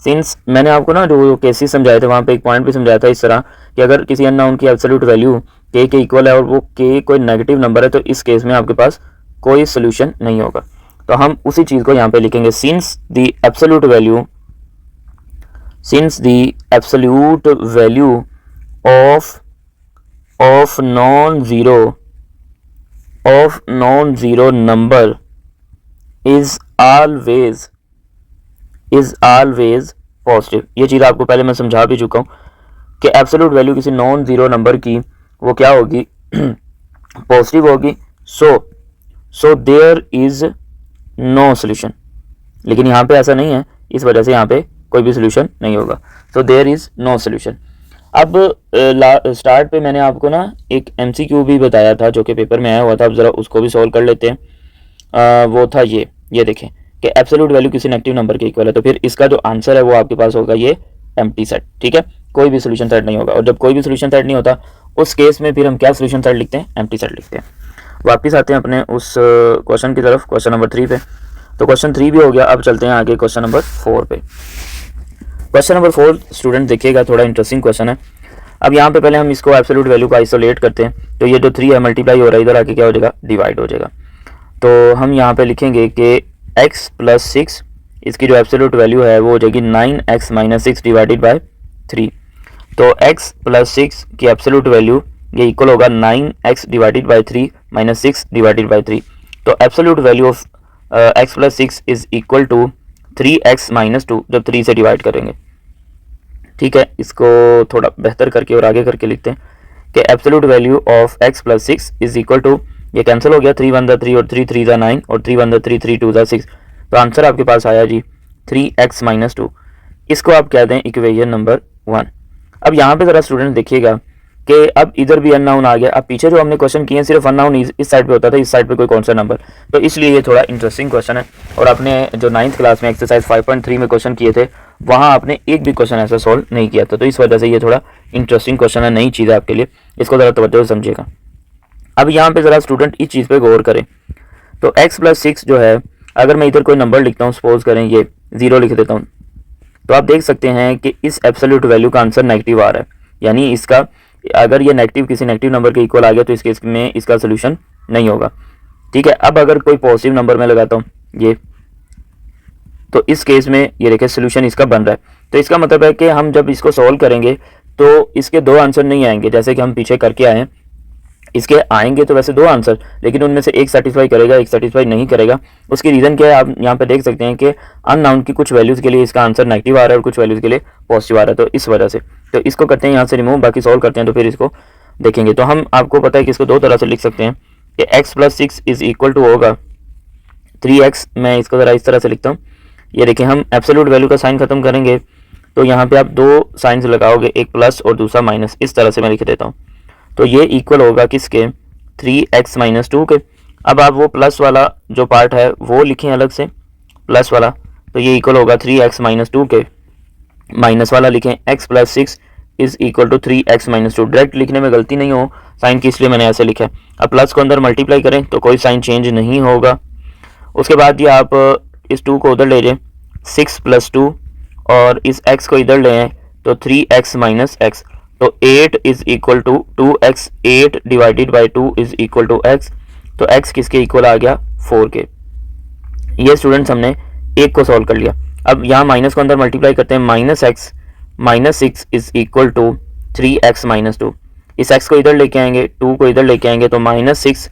सिंस मैंने आपको ना जो केसेस समझाए थे वहाँ पे एक पॉइंट भी समझाया था इस तरह कि अगर किसी अननोन की एब्सोल्यूट वैल्यू के इक्वल है और वो के कोई नेगेटिव नंबर है, तो इस केस में आपके पास कोई सोल्यूशन नहीं होगा। तो हम उसी चीज़ को यहाँ पे लिखेंगे, since the absolute value of non zero of non zero number is always positive. ये चीज़ आपको पहले मैं समझा भी चुका हूँ कि एब्सोल्यूट वैल्यू किसी नॉन ज़ीरो नंबर की वो क्या होगी, पॉजिटिव होगी। So there is no solution. लेकिन यहाँ पे ऐसा नहीं है, इस वजह से यहाँ पे कोई भी सोल्यूशन नहीं होगा। So there is no solution. अब स्टार्ट पे मैंने आपको ना एक MCQ भी बताया था जो कि पेपर में आया हुआ था। अब ज़रा उसको भी सॉल्व कर लेते हैं। वो था ये देखें कि एब्सोल्यूट वैल्यू किसी नेगेटिव नंबर के इक्वल है, तो फिर इसका जो आंसर है वो आपके पास होगा ये एम्प्टी सेट। ठीक है, कोई भी सोल्यूशन सेट नहीं होगा। और जब कोई भी सोल्यूशन सेट नहीं होता उस केस में फिर हम क्या सोल्यूशन सेट लिखते हैं, एम्प्टी सेट लिखते हैं। वापिस आते हैं अपने उस क्वेश्चन की तरफ, क्वेश्चन नंबर 3 पे। तो क्वेश्चन 3 भी हो गया। अब चलते हैं आगे क्वेश्चन नंबर 4 पे। क्वेश्चन नंबर 4 स्टूडेंट देखिएगा, थोड़ा इंटरेस्टिंग क्वेश्चन है। अब यहाँ पे पहले हम इसको एब्सोल्यूट वैल्यू को आइसोलेट करते हैं। तो ये जो 3 है मल्टीप्लाई हो रहा है, इधर आके क्या हो जाएगा, डिवाइड हो जाएगा। तो हम यहाँ पे लिखेंगे कि x + 6 इसकी जो एब्सोल्यूट वैल्यू है वो हो जाएगी 9x - 6 डिवाइडेड बाय 3। तो x + 6 की एब्सोल्यूट वैल्यू ये इक्वल होगा 9x divided by 3 - 6 divided by 3। तो absolute value of x + 6 is equal to 3x - 2 जब 3 से डिवाइड करेंगे। ठीक है, इसको थोड़ा बेहतर करके और आगे करके लिखते हैं कि absolute value of x + 6 is equal to, ये कैंसिल हो गया, 3 × 1 = 3 और 3 × 3 = 9 और 3 × 1 = 3 3 × 2 = 6। तो आंसर आपके पास आया जी 3x - 2। इसको आप कह दें इक्वेशन नंबर 1। अब यहाँ पे ज़रा स्टूडेंट देखिएगा कि अब इधर भी अननाउन आ गया। अब पीछे जो हमने क्वेश्चन किए सिर्फ अननाउन इस साइड पे होता था, इस साइड पे कोई कौन सा नंबर, तो इसलिए ये थोड़ा इंटरेस्टिंग क्वेश्चन है। और आपने जो 9th क्लास में एक्सरसाइज 5.3 में क्वेश्चन किए थे वहाँ आपने एक भी क्वेश्चन ऐसा सॉल्व नहीं किया था, तो इस वजह से ये थोड़ा इंटरेस्टिंग क्वेश्चन है, नई चीज़ है आपके लिए, इसको ज़रा तवज्जो से समझिएगा। अब यहाँ पे ज़रा स्टूडेंट इस चीज़ पे गौर करें। तो x + 6 जो है, अगर मैं इधर कोई नंबर लिखता हूँ, सपोज करें ये 0 लिख देता हूँ, तो आप देख सकते हैं कि इस एब्सोल्यूट वैल्यू का आंसर नेगेटिव आ रहा है। यानी इसका अगर ये नेगेटिव किसी नेगेटिव नंबर के इक्वल आ गया तो इस केस में इसका सोल्यूशन नहीं होगा। ठीक है, अब अगर कोई पॉजिटिव नंबर में लगाता हूँ ये, तो इस केस में ये देखिए सोल्यूशन इसका बन रहा है। तो इसका मतलब है कि हम जब इसको सॉल्व करेंगे तो इसके 2 आंसर नहीं आएंगे, जैसे कि हम पीछे करके आए हैं। इसके आएंगे तो वैसे 2 आंसर, लेकिन उनमें से एक सेटिस्फाई करेगा, एक सेटिस्फाई नहीं करेगा। उसकी रीज़न क्या है, आप यहाँ पे देख सकते हैं कि अननाउन की कुछ वैल्यूज़ के लिए इसका आंसर नेगेटिव आ रहा है और कुछ वैल्यूज़ के लिए पॉजिटिव आ रहा है। तो इस वजह से तो इसको करते हैं यहाँ से रिमूव, बाकी सॉल्व करते हैं तो फिर इसको देखेंगे। तो हम आपको पता है कि इसको 2 तरह से लिख सकते हैं कि x + 6 इज इक्वल टू होगा 3x। मैं इसको ज़रा इस तरह से लिखता हूँ। ये देखिए, हम एब्सोल्यूट वैल्यू का साइन खत्म करेंगे तो यहाँ पे आप 2 साइंस लगाओगे, एक प्लस और दूसरा माइनस, इस तरह से मैं लिख देता हूँ। तो ये इक्वल होगा किसके, 3x - 2 के। अब आप वो प्लस वाला जो पार्ट है वो लिखें अलग से, प्लस वाला, तो ये इक्वल होगा 3x - 2 के। माइनस वाला लिखें x + 6 is equal to 3x - 2। Direct लिखने में गलती नहीं हो साइन की, इसलिए मैंने ऐसे लिखा है। अब प्लस को अंदर मल्टीप्लाई करें तो कोई साइन चेंज नहीं होगा। उसके बाद ये आप इस 2 को उधर ले जाएं, 6 + 2, और इस x को इधर ले आए तो 3x - x। तो 8 is equal to 2x। 8 divided by 2 is equal to x। तो x किसके इक्वल आ गया, 4 के। ये स्टूडेंट्स हमने एक को सॉल्व कर लिया। अब यहाँ माइनस को अंदर मल्टीप्लाई करते हैं, -x - 6 is equal to 3x - 2। इस x को इधर लेके आएंगे, 2 को इधर लेके आएंगे तो -6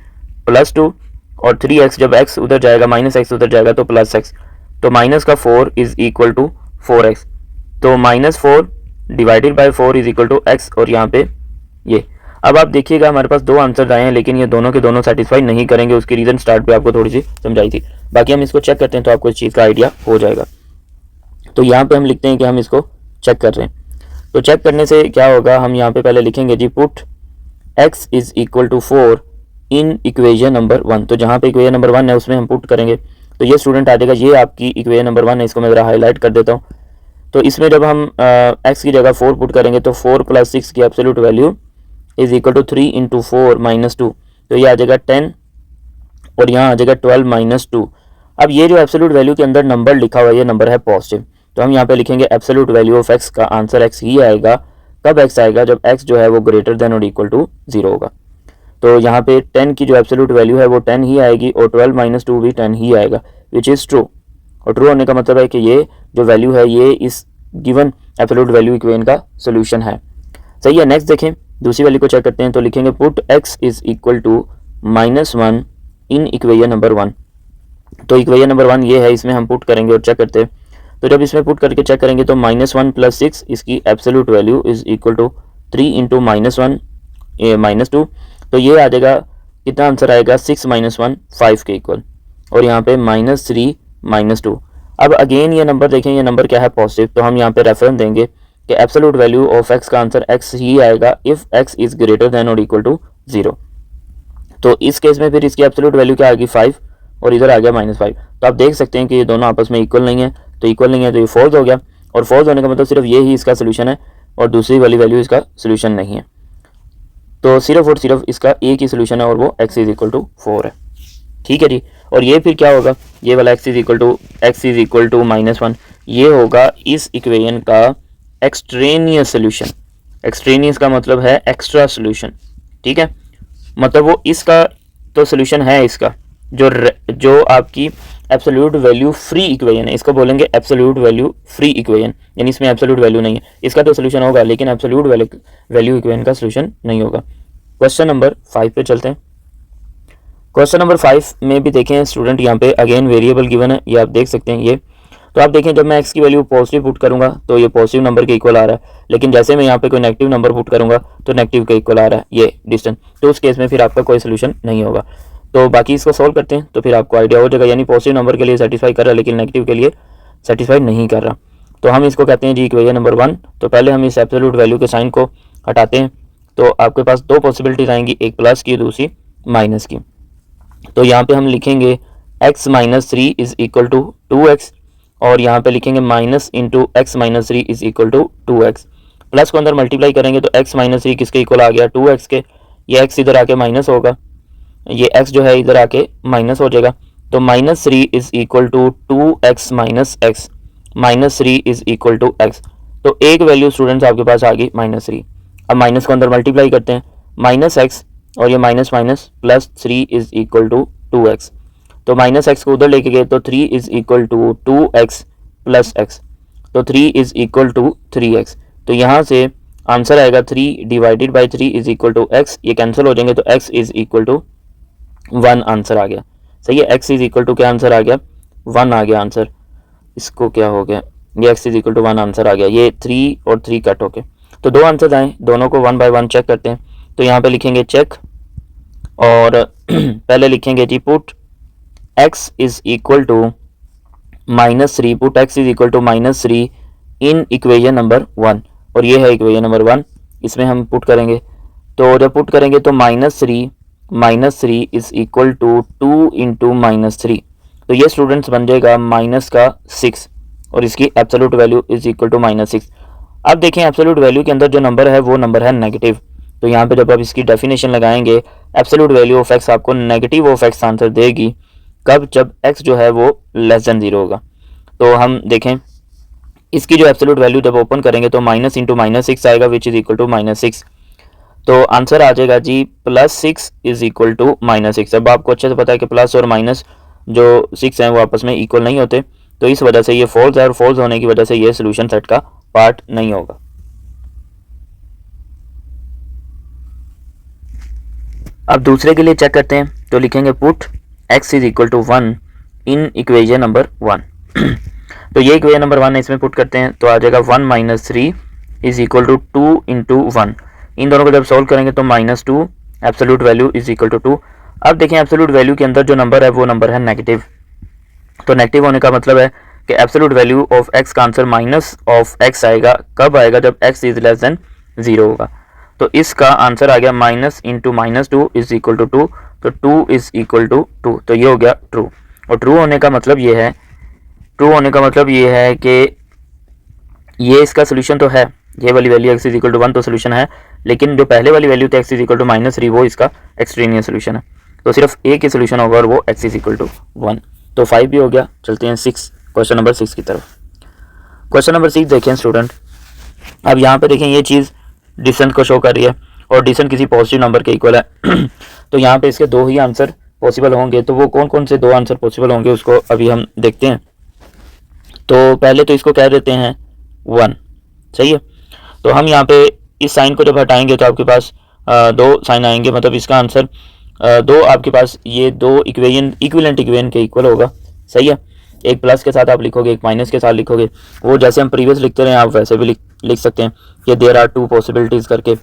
+ 2 और 3x, जब x उधर जाएगा -x उधर जाएगा तो +x। तो माइनस का 4 इज इक्वल टू 4x। तो -4 divided by 4 is equal to x। और यहाँ पे ये, अब आप देखिएगा हमारे पास 2 आंसर आए हैं, लेकिन ये दोनों के दोनों सेटिस्फाई नहीं करेंगे। उसकी रीज़न स्टार्ट पे आपको थोड़ी सी समझाई थी, बाकी हम इसको चेक करते हैं तो आपको इस चीज़ का आइडिया हो जाएगा। तो यहाँ पे हम लिखते हैं कि हम इसको चेक कर रहे हैं। तो चेक करने से क्या होगा, हम यहाँ पे पहले लिखेंगे जी put x is equal to 4 in equation number 1। तो जहाँ पे इक्वेशन नंबर 1 है उसमें हम पुट करेंगे तो ये स्टूडेंट आ जाएगा, ये आपकी इक्वेशन नंबर 1 है। इसको मैं ज़रा हाईलाइट कर देता हूँ। तो इसमें जब हम x की जगह 4 पुट करेंगे तो 4 + 6 की absolute value is equal to 3 × 4 - 2। तो ये आ जाएगा 10 और यहाँ आ जाएगा 12 - 2। अब ये जो एब्सोल्यूट वैल्यू के अंदर नंबर लिखा हुआ है ये नंबर है पॉजिटिव। तो हम यहाँ पे लिखेंगे एब्सोल्यूट वैल्यू ऑफ x का आंसर x ही आएगा। कब x आएगा, जब x जो है वो ग्रेटर देन और इक्वल टू 0 होगा। तो यहाँ पे 10 की जो एब्सोल्यूट वैल्यू है वो 10 ही आएगी और 12 - 2 भी 10 ही आएगा, विच इज़ ट्रू। और ट्रू होने का मतलब है कि ये जो वैल्यू है ये इस गिवन एब्सोल्यूट वैल्यू इक्वेशन का सोल्यूशन है। सही है। नेक्स्ट देखें, दूसरी वैल्यू को चेक करते हैं। तो लिखेंगे put x is equal to -1 in equation number 1। तो इक्वेशन नंबर 1 ये है, इसमें हम पुट करेंगे और चेक करते हैं। तो जब इसमें पुट करके चेक करेंगे तो -1 + 6 इसकी absolute value is equal to 3 × -1 -2। तो ये आ जाएगा, कितना आंसर आएगा, 6 - 1 5 के इक्वल, और यहाँ पे -3 -2। अब अगेन ये नंबर देखें, ये नंबर क्या है, पॉजिटिव, तो हम यहाँ पे रेफरेंस देंगे कि एब्सोल्यूट वैल्यू ऑफ x का आंसर x ही आएगा if x is greater than और इक्वल टू 0। तो इस केस में फिर इसकी एब्सोल्यूट वैल्यू क्या आ गई, 5, और इधर आ गया -5। तो आप देख सकते हैं कि ये दोनों आपस में इक्वल नहीं है, तो इक्वल नहीं है तो ये फॉल्स हो गया, और फॉल्स होने का मतलब सिर्फ ये ही इसका सोल्यूशन है और दूसरी वाली वैल्यू इसका सोल्यूशन नहीं है। तो सिर्फ और सिर्फ इसका एक ही सोल्यूशन है और वो x इज इक्वल टू 4 है। ठीक है जी। और ये फिर क्या होगा, ये वाला x इज इक्वल टू -1, ये होगा इस इक्वेशन का एक्सट्रेनियस सोल्यूशन। एक्सट्रेनियस का मतलब है एक्स्ट्रा सोल्यूशन। ठीक है, मतलब वो इसका तो सोल्यूशन है, इसका जो आपकी एब्सोल्यूट वैल्यू फ्री इक्वेशन है, इसको बोलेंगे एब्सोल्यूट वैल्यू फ्री इक्वेशन, यानी इसमें एब्सोल्यूट वैल्यू नहीं है। इसका तो सोल्यूशन होगा लेकिन एब्सोल्यूट वैल्यू इक्वेशन का सोल्यूशन नहीं होगा। क्वेश्चन नंबर 5 पे चलते हैं। क्वेश्चन नंबर 5 में भी देखें स्टूडेंट, यहाँ पे अगेन वेरिएबल गिवन है, ये आप देख सकते हैं। ये तो आप देखें, जब मैं x की वैल्यू पॉजिटिव पुट करूंगा तो ये पॉजिटिव नंबर के इक्वल आ रहा है, लेकिन जैसे मैं यहाँ पे कोई नेगेटिव नंबर पुट करूंगा तो नेगेटिव के इक्वल आ रहा है ये डिस्टेंस, तो उस केस में फिर आपका कोई सोल्यूशन नहीं होगा। तो बाकी इसको सॉल्व करते हैं तो फिर आपको आइडिया हो जाएगा, यानी पॉजिटिव नंबर के लिए सेटिस्फाई कर रहा है लेकिन नेगेटिव के लिए सेटिस्फाई नहीं कर रहा। तो हम इसको कहते हैं जी इक्वेशन नंबर 1। तो पहले हम इस एब्सोल्यूट वैल्यू के साइन को हटाते हैं, तो आपके पास दो पॉसिबिलिटीज आएंगी, एक प्लस की दूसरी माइनस की। तो यहाँ पे हम लिखेंगे x - 3 is equal to 2x, और यहाँ पे लिखेंगे minus into x - 3 is equal to 2x। Plus को अंदर मल्टीप्लाई करेंगे तो x - 3 किसके इक्वल आ गया, 2x के। ये x इधर आके माइनस होगा, ये x जो है इधर आके माइनस हो जाएगा। तो -3 is equal to 2x - x, -3 is equal to x। तो एक वैल्यू स्टूडेंट्स आपके पास आ गई -3। अब माइनस को अंदर मल्टीप्लाई करते हैं, -x और ये minus plus 3 is equal to 2x। तो -x को उधर लेके गए तो 3 is equal to 2x plus x, तो 3 इज इक्वल टू 3x। तो यहाँ से आंसर आएगा 3 divided by 3 is equal to x, ये कैंसिल हो जाएंगे तो x is equal to 1 answer आ गया। सही है, x इज इक्वल टू क्या आंसर आ गया, 1 आ गया आंसर। इसको क्या हो गया, ये x is equal to 1 answer आ गया, ये 3 और 3 कट हो गए। तो दो आंसर आए, दोनों को 1 बाय 1 चेक करते हैं। तो यहाँ पे लिखेंगे चेक, और पहले लिखेंगे जी put x is equal to -3, put x is equal to -3 in equation number 1, और ये है इक्वेशन नंबर 1, इसमें हम पुट करेंगे। तो जब पुट करेंगे तो -3 इज इक्वल टू 2 इंटू -3, तो ये स्टूडेंट्स बन जाएगा -6, और इसकी absolute value is equal to -6। अब देखें एब्सोल्यूट वैल्यू के अंदर जो नंबर है वो नंबर है नेगेटिव, तो यहाँ पे जब आप इसकी डेफिनेशन लगाएंगे एब्सोल्यूट वैल्यू ऑफ x आपको नेगेटिव ऑफ x आंसर देगी, कब, जब x जो है वो लेस देन 0 होगा। तो हम देखें इसकी जो एब्सोल्यूट वैल्यू जब ओपन करेंगे तो माइनस इंटू -6 आएगा विच इज इक्वल टू -6। तो आंसर आ जाएगा जी +6 इज इक्वल टू -6। अब आपको अच्छे से पता है कि प्लस और माइनस जो 6 हैं वो आपस में इक्वल नहीं होते, तो इस वजह से ये फॉल्स है, और फॉल्स होने की वजह से ये सोल्यूशन सेट का पार्ट नहीं होगा। अब दूसरे के लिए चेक करते हैं, तो लिखेंगे put x is equal to 1 in equation number 1। तो ये इक्वेशन नंबर 1 है, इसमें पुट करते हैं तो आ जाएगा 1 - 3 इज इक्वल टू 2 इंटू 1। इन दोनों को जब सॉल्व करेंगे तो -2, absolute value is equal to 2। अब देखें एब्सोल्यूट वैल्यू के अंदर जो नंबर है वो नंबर है नेगेटिव, तो नेगेटिव होने का मतलब है कि एब्सोल्यूट वैल्यू ऑफ x का आंसर माइनस ऑफ x आएगा, कब आएगा, जब x इज लेस देन 0 होगा। तो इसका आंसर आ गया minus into -2 is equal to 2, तो 2 इज इक्वल टू 2, तो ये हो गया ट्रू। और ट्रू होने का मतलब ये है, कि ये इसका सोल्यूशन तो है, ये वाली value x is equal to 1 तो सोल्यूशन है, लेकिन जो पहले वाली वैल्यू थी x इज इक्वल टू -3 वो इसका एक्सट्रेनियस सोल्यूशन है, तो सिर्फ एक ही सोल्यूशन होगा और वो x इज इक्वल टू 1। तो 5 भी हो गया। चलते हैं 6, क्वेश्चन नंबर 6 की तरफ। क्वेश्चन नंबर 6 देखें स्टूडेंट, अब यहाँ पे देखें ये चीज़ डिस्टेंस को शो कर रही है और डिस्टेंस किसी पॉजिटिव नंबर के इक्वल है। तो यहाँ पे इसके दो ही आंसर पॉसिबल होंगे, तो वो कौन कौन से दो आंसर पॉसिबल होंगे उसको अभी हम देखते हैं। तो पहले तो इसको कह देते हैं 1, सही है। तो हम यहाँ पे इस साइन को जब हटाएंगे तो आपके पास दो साइन आएंगे, मतलब इसका आंसर दो आपके पास ये दो इक्वेशन इक्विवेलेंट इक्वेशन के इक्वल होगा, सही है। एक प्लस के साथ आप लिखोगे, एक माइनस के साथ लिखोगे, वो जैसे हम प्रीवियस लिखते रहे आप वैसे भी लिख सकते हैं कि देयर आर टू पॉसिबिलिटीज़ करके।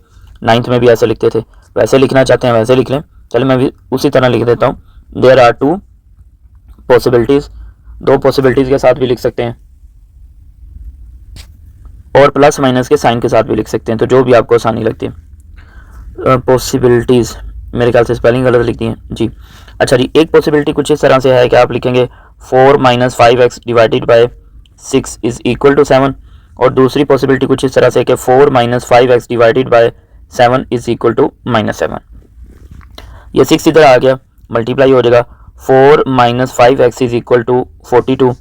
9th में भी ऐसे लिखते थे, वैसे लिखना चाहते हैं वैसे लिख लें। चलो मैं भी उसी तरह लिख देता हूँ, देयर आर टू पॉसिबिलिटीज़, दो पॉसिबिलिटीज़ के साथ भी लिख सकते हैं और प्लस माइनस के साइन के साथ भी लिख सकते हैं, तो जो भी आपको आसानी लगती है। पॉसिबिलिटीज़ मेरे ख्याल से स्पेलिंग गलत लिखती हैं जी। अच्छा जी, एक पॉसिबिलिटी कुछ इस तरह से है कि आप लिखेंगे 4 - 5x divided by 6 is equal to 7, और दूसरी पॉसिबिलिटी कुछ इस तरह से कि 4 - 5x divided by 7 is equal to -7। ये 6 इधर आ गया, मल्टीप्लाई हो जाएगा, 4 - 5x is equal to 42,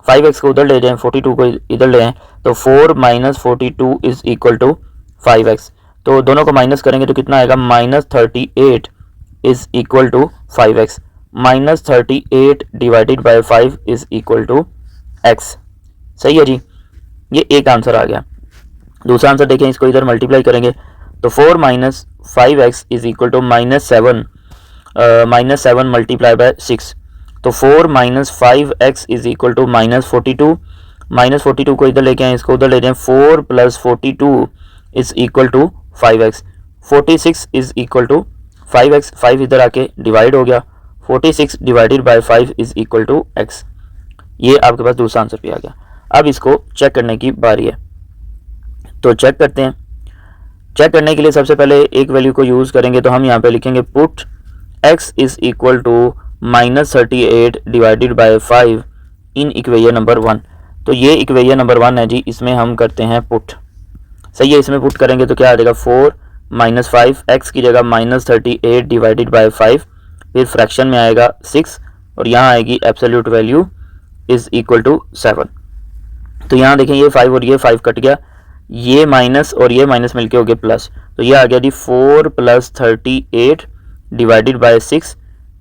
5x को उधर ले जाएं, 42 को इधर ले आएं, तो 4 - 42 इज इक्वल टू 5x। तो दोनों को माइनस करेंगे तो कितना आएगा, -38 is equal to 5x, -38 divided by 5 is equal to x। सही है जी, ये एक आंसर आ गया। दूसरा आंसर देखें, इसको इधर मल्टीप्लाई करेंगे तो 4 - 5x is equal to -7 multiply by 6, तो 4 - 5x इज इक्वल टू -42, -42 को इधर लेके आए, इसको उधर ले जाएं, 4 + 42 is equal to 5x, 46 is equal to 5x, 5 इधर आके डिवाइड हो गया, 46 divided by 5 is equal to x। ये आपके पास दूसरा आंसर भी आ गया। अब इसको चेक करने की बारी है, तो चेक करते हैं। चेक करने के लिए सबसे पहले एक वैल्यू को यूज़ करेंगे, तो हम यहाँ पे लिखेंगे put x is equal to -38 divided by 5 in equation number 1। तो ये इक्वेशन नंबर 1 है जी, इसमें हम करते हैं पुट। सही है, इसमें पुट करेंगे तो क्या आ जाएगा, 4 - 5 x की जगह -38 डिवाइडेड बाय 5, फिर फ्रैक्शन में आएगा 6 और यहाँ आएगी absolute value is equal to 7। तो यहाँ देखें, ये 5 और ये 5 कट गया, ये माइनस और ये माइनस मिलके हो गया प्लस, तो ये आ गया जी 4 + 38 divided by 6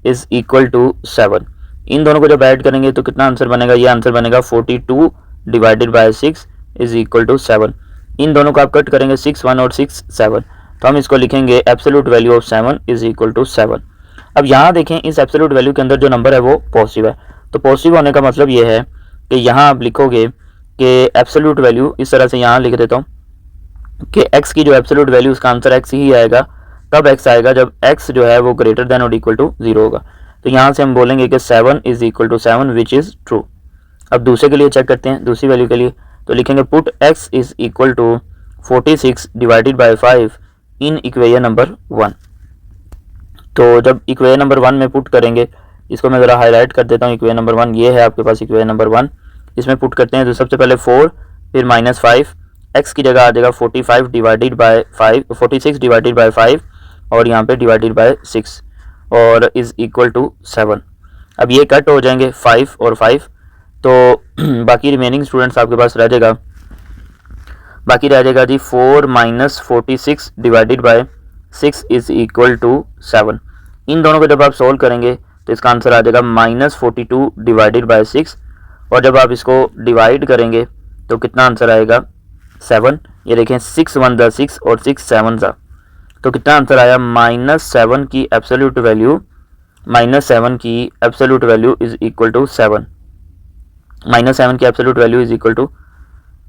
is equal to 7। इन दोनों को जब ऐड करेंगे तो कितना आंसर बनेगा, ये आंसर बनेगा 42 divided by 6 is equal to 7। इन दोनों को आप कट करेंगे, 6 1 और 6 7, तो हम इसको लिखेंगे absolute value of 7 is equal to 7। अब यहाँ देखें, इस एब्सोल्यूट वैल्यू के अंदर जो नंबर है वो पॉजिटिव है, तो पॉजिटिव होने का मतलब ये है कि यहाँ आप लिखोगे कि एब्सोल्यूट वैल्यू, इस तरह से यहाँ लिख देता हूँ कि x की जो एब्सोल्यूट वैल्यू, उसका आंसर x ही आएगा। तब x आएगा जब x जो है वो ग्रेटर देन और इक्वल टू 0 होगा। तो यहाँ से हम बोलेंगे कि 7 is equal to 7 which is true. अब दूसरे के लिए चेक करते हैं, दूसरी वैल्यू के लिए, तो लिखेंगे put x is equal to 46 divided by 5 in equation number 1। तो जब इक्वेशन नंबर 1 में पुट करेंगे, इसको मैं ज़रा हाईलाइट कर देता हूँ, इक्वेशन नंबर 1 ये है आपके पास इक्वेशन नंबर 1। इसमें पुट करते हैं तो सबसे पहले 4 फिर -5, x की जगह आ जाएगा 45 डिवाइडेड बाय 5, 46 डिवाइडेड बाय 5 और यहाँ पे डिवाइडेड बाय 6 और इज़ इक्वल टू 7। अब ये कट हो जाएंगे 5 और 5, तो बाकी रिमेनिंग स्टूडेंट्स आपके पास रह जाएगा, बाकी रह जाएगा जी 4 - 46 divided by 6 is equal to 7। इन दोनों को जब आप सोल्व करेंगे तो इसका आंसर आ जाएगा -42 डिवाइडेड बाय 6, और जब आप इसको डिवाइड करेंगे तो कितना आंसर आएगा 7। ये देखें 6 1 ज़ा 6 और 6 7 ज़ा, तो कितना आंसर आया, -7 की एब्सोल्यूट वैल्यू, -7 की absolute value is equal to 7, -7 की absolute value is equal to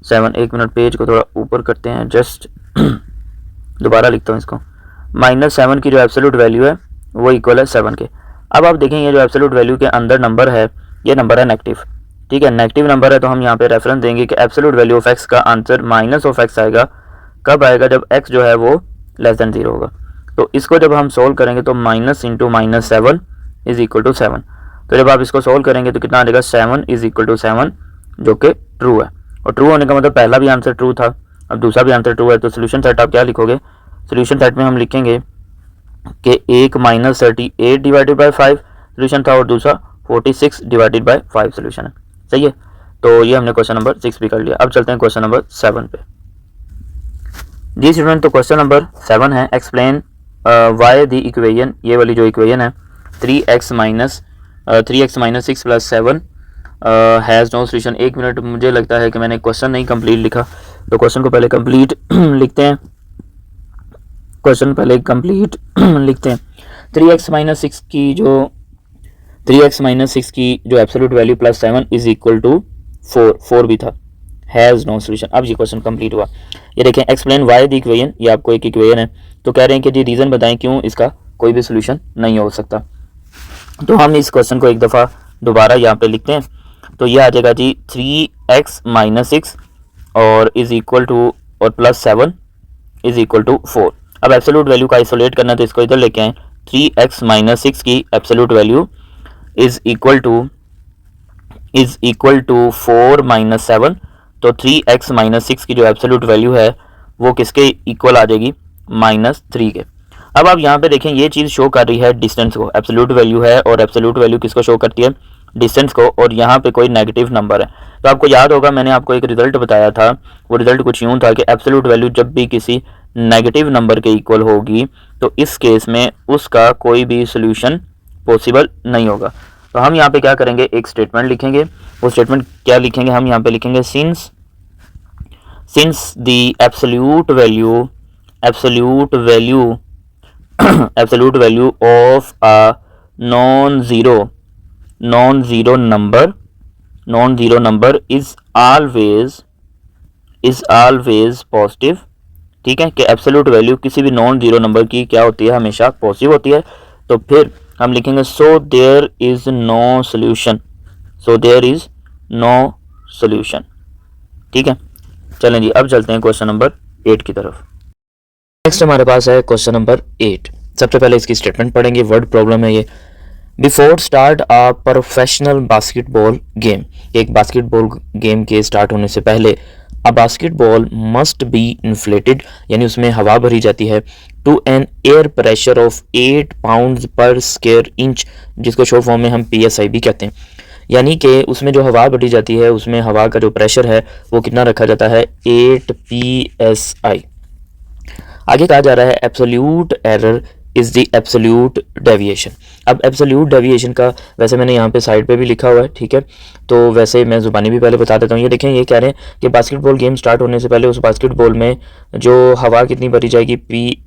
7। एक मिनट, पेज को थोड़ा ऊपर करते हैं, जस्ट दोबारा लिखता हूँ इसको। -7 की जो एब्सोल्यूट वैल्यू है वो इक्वल है 7 के। अब आप देखें, ये जो एब्सोल्यूट वैल्यू के अंदर नंबर है, ये नंबर है नेगेटिव, ठीक है, नेगेटिव नंबर है, तो हम यहाँ पे रेफरेंस देंगे कि एब्सोल्यूट वैल्यू ऑफ x का आंसर माइनस ऑफ x आएगा। कब आएगा, जब x जो है वो लेस देन 0 होगा। तो इसको जब हम सोल्व करेंगे तो minus into -7 is equal to 7। तो जब आप इसको सोल्व करेंगे तो कितना आ जाएगा, 7 इज इक्वल टू 7, जो कि ट्रू है। और ट्रू होने का मतलब पहला भी आंसर ट्रू था, अब दूसरा भी आंसर ट्रू है। तो सोल्यूशन सेट आप क्या लिखोगे, सोल्यूशन सेट में हम लिखेंगे कि एक -38 डिवाइडेड बाय 5 सोल्यूशन था और दूसरा 46 डिवाइडेड बाय 5 सोल्यूशन है। सही है, तो ये हमने क्वेश्चन नंबर 6 भी कर लिया। अब चलते हैं क्वेश्चन नंबर 7 पे। जी स्टूडेंट, तो क्वेश्चन नंबर 7 है, एक्सप्लेन वाई द इक्वेशन, ये वाली जो इक्वेशन है 3x - 6 + 7 हैज़ नो सोल्यूशन। एक मिनट, मुझे लगता है कि मैंने क्वेश्चन नहीं कंप्लीट लिखा, तो क्वेश्चन को पहले कंप्लीट लिखते हैं, क्वेश्चन पहले कंप्लीट लिखते हैं। 3x माइनस सिक्स की जो absolute value +7 is equal to 4 भी था, हैज़ नो सोल्यूशन। अब ये क्वेश्चन कंप्लीट हुआ। ये देखें, एक्सप्लेन वाई द इक्वेशन, ये आपको एक इक्वेशन है, तो कह रहे हैं कि जी रीज़न बताएं क्यों इसका कोई भी सोल्यूशन नहीं हो सकता। तो हम इस क्वेश्चन को एक दफ़ा दोबारा यहाँ पे लिखते हैं। तो ये आ जाएगा जी 3x माइनस 6 और इज इक्वल टू और +7 इज इक्वल टू 4। अब एब्सोल्यूट वैल्यू का आइसोलेट करना, तो इसको इधर लेके आए। 3x माइनस 6 की absolute value is equal to 4 minus 7। तो 3x माइनस 6 की जो एब्सोल्यूट वैल्यू है वो किसके इक्वल आ जाएगी, -3 के। अब आप यहाँ पे देखें, ये चीज़ शो कर रही है डिस्टेंस को, एब्सोल्यूट वैल्यू है और एब्सोल्यूट वैल्यू किसको शो करती है, डिस्टेंस को, और यहाँ पे कोई नेगेटिव नंबर है। तो आपको याद होगा मैंने आपको एक रिजल्ट बताया था, वो रिजल्ट कुछ यूँ था कि एब्सोल्यूट वैल्यू जब भी किसी नेगेटिव नंबर के इक्वल होगी तो इस केस में उसका कोई भी सोल्यूशन पॉसिबल नहीं होगा। तो हम यहाँ पे क्या करेंगे, एक स्टेटमेंट लिखेंगे। वो स्टेटमेंट क्या लिखेंगे, हम यहाँ पे लिखेंगे since the absolute value of a non zero number is always positive. ठीक है, कि एब्सोल्यूट वैल्यू किसी भी नॉन जीरो नंबर की क्या होती है, हमेशा पॉजिटिव होती है। तो फिर हम लिखेंगे so there is no solution. ठीक है, चलें जी, अब चलते हैं क्वेश्चन नंबर 8 की तरफ। नेक्स्ट हमारे पास है क्वेश्चन नंबर 8। सबसे पहले इसकी स्टेटमेंट पढ़ेंगे, वर्ड प्रॉब्लम है ये। Before start a professional basketball game, एक बास्केटबॉल गेम के स्टार्ट होने से पहले a basketball must be inflated, यानी उसमें हवा भरी जाती है, to an air pressure of 8 pounds per square inch, जिसको शॉर्ट फॉर्म में हम PSI भी कहते हैं। यानी कि उसमें जो हवा भरी जाती है उसमें हवा का जो प्रेशर है वो कितना रखा जाता है, 8 PSI। आगे कहा जा रहा है absolute error is the absolute deviation. अब एब्सोल्यूट डेविएशन का वैसे मैंने यहाँ पे साइड पे भी लिखा हुआ है, ठीक है, तो वैसे मैं ज़ुबानी भी पहले बता देता हूँ। ये देखें, ये कह रहे हैं कि बास्केटबॉल गेम स्टार्ट होने से पहले उस बास्केटबॉल में जो हवा कितनी भरी जाएगी,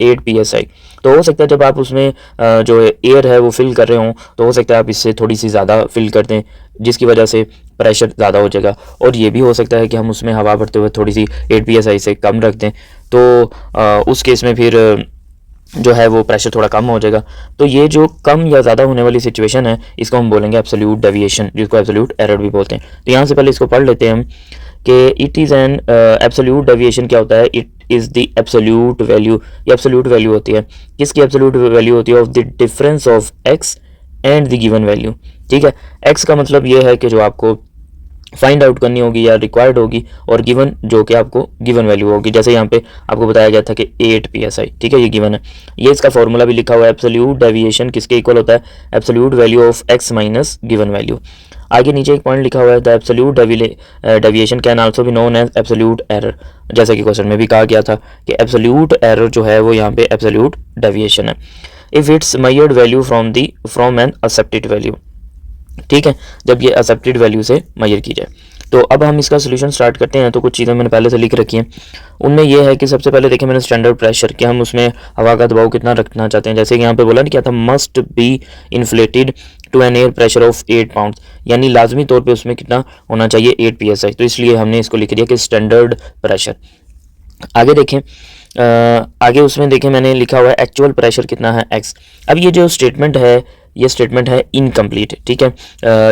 8 PSI। तो हो सकता है जब आप उसमें जो एयर है वो फिल कर रहे हों तो हो सकता है आप इससे थोड़ी सी ज़्यादा फिल कर दें, जिसकी वजह से प्रेशर ज़्यादा हो जाएगा। और ये भी हो सकता है कि हम उसमें हवा भरते हुए थोड़ी सी 8 PSI से कम रख दें, तो उस केस में फिर जो है वो प्रेशर थोड़ा कम हो जाएगा। तो ये जो कम या ज़्यादा होने वाली सिचुएशन है इसको हम बोलेंगे एब्सोल्यूट डेविएशन, जिसको एब्सोल्यूट एरर भी बोलते हैं। तो यहाँ से पहले इसको पढ़ लेते हैं हम कि it is an absolute deviation क्या होता है, it is the absolute value. ये एब्सोल्यूट वैल्यू होती है, किसकी एब्सोल्यूट वैल्यू होती है, of the difference of x and the given value. ठीक है, एक्स का मतलब ये है कि जो आपको फाइंड आउट करनी होगी या रिक्वायर्ड होगी, और गिवन जो कि आपको गिवन वैल्यू होगी। जैसे यहाँ पे आपको बताया गया था कि 8 PSI, ठीक है, ये गिवन है। ये इसका फॉर्मूला भी लिखा हुआ है, एब्सोल्यूट डेविएशन किसके इक्वल होता है, absolute value of x minus given value. आगे नीचे एक पॉइंट लिखा हुआ है, the absolute deviation can also be known as absolute error. जैसा कि क्वेश्चन में भी कहा गया था कि एब्सोल्यूट एरर जो है वो यहाँ पे एब्सोल्यूट डेविएशन है, if it's measured value from an accepted value. ठीक है, जब ये एक्सेप्टेड वैल्यू से मेजर की जाए। तो अब हम इसका सोल्यूशन स्टार्ट करते हैं। तो कुछ चीज़ें मैंने पहले से लिख रखी हैं, उनमें यह है कि सबसे पहले देखिए मैंने स्टैंडर्ड प्रेशर कि हम उसमें हवा का दबाव कितना रखना चाहते हैं। जैसे कि यहाँ पे बोला क्या था, must be inflated to an air pressure of 8 pound, यानी लाजमी तौर पे उसमें कितना होना चाहिए, 8 PSI। तो इसलिए हमने इसको लिख दिया कि स्टैंडर्ड प्रेशर। आगे देखें, आगे उसमें देखें मैंने लिखा हुआ है एक्चुअल प्रेशर कितना है, x। अब ये जो स्टेटमेंट है ये स्टेटमेंट है इनकम्प्लीट। ठीक है,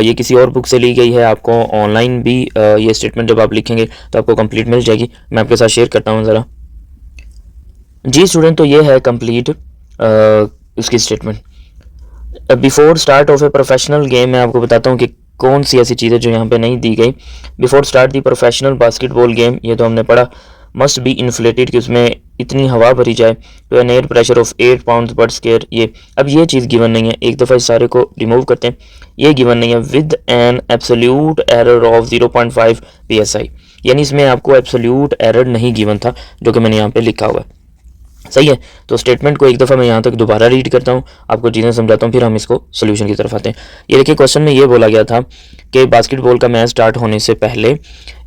ये किसी और बुक से ली गई है, आपको ऑनलाइन भी ये स्टेटमेंट जब आप लिखेंगे तो आपको कंप्लीट मिल जाएगी। मैं आपके साथ शेयर करता हूँ ज़रा जी स्टूडेंट। तो ये है कंप्लीट उसकी statement. Before start of a professional game मैं आपको बताता हूँ कि कौन सी ऐसी चीज़ें जो यहाँ पे नहीं दी गई। Before start the professional basketball game, ये तो हमने पढ़ा। मस्ट बी इन्फ्लेटेड कि उसमें इतनी हवा भरी जाए, तो an air pressure of 8 pound per square. ये अब ये चीज़ गिवन नहीं है, एक दफ़ा इस सारे को रिमूव करते हैं, ये गिवन नहीं है। With an absolute error of 0.5 PSI, यानी इसमें आपको एब्सोल्यूट एरर नहीं गिवन था जो कि मैंने यहाँ पे लिखा हुआ है। सही है, तो स्टेटमेंट को एक दफ़ा मैं यहाँ तक दोबारा रीड करता हूँ, आपको चीज़ें समझाता हूँ, फिर हम इसको सोल्यूशन की तरफ आते हैं। ये देखिए क्वेश्चन में ये बोला गया था कि बास्केटबॉल का मैच स्टार्ट होने से पहले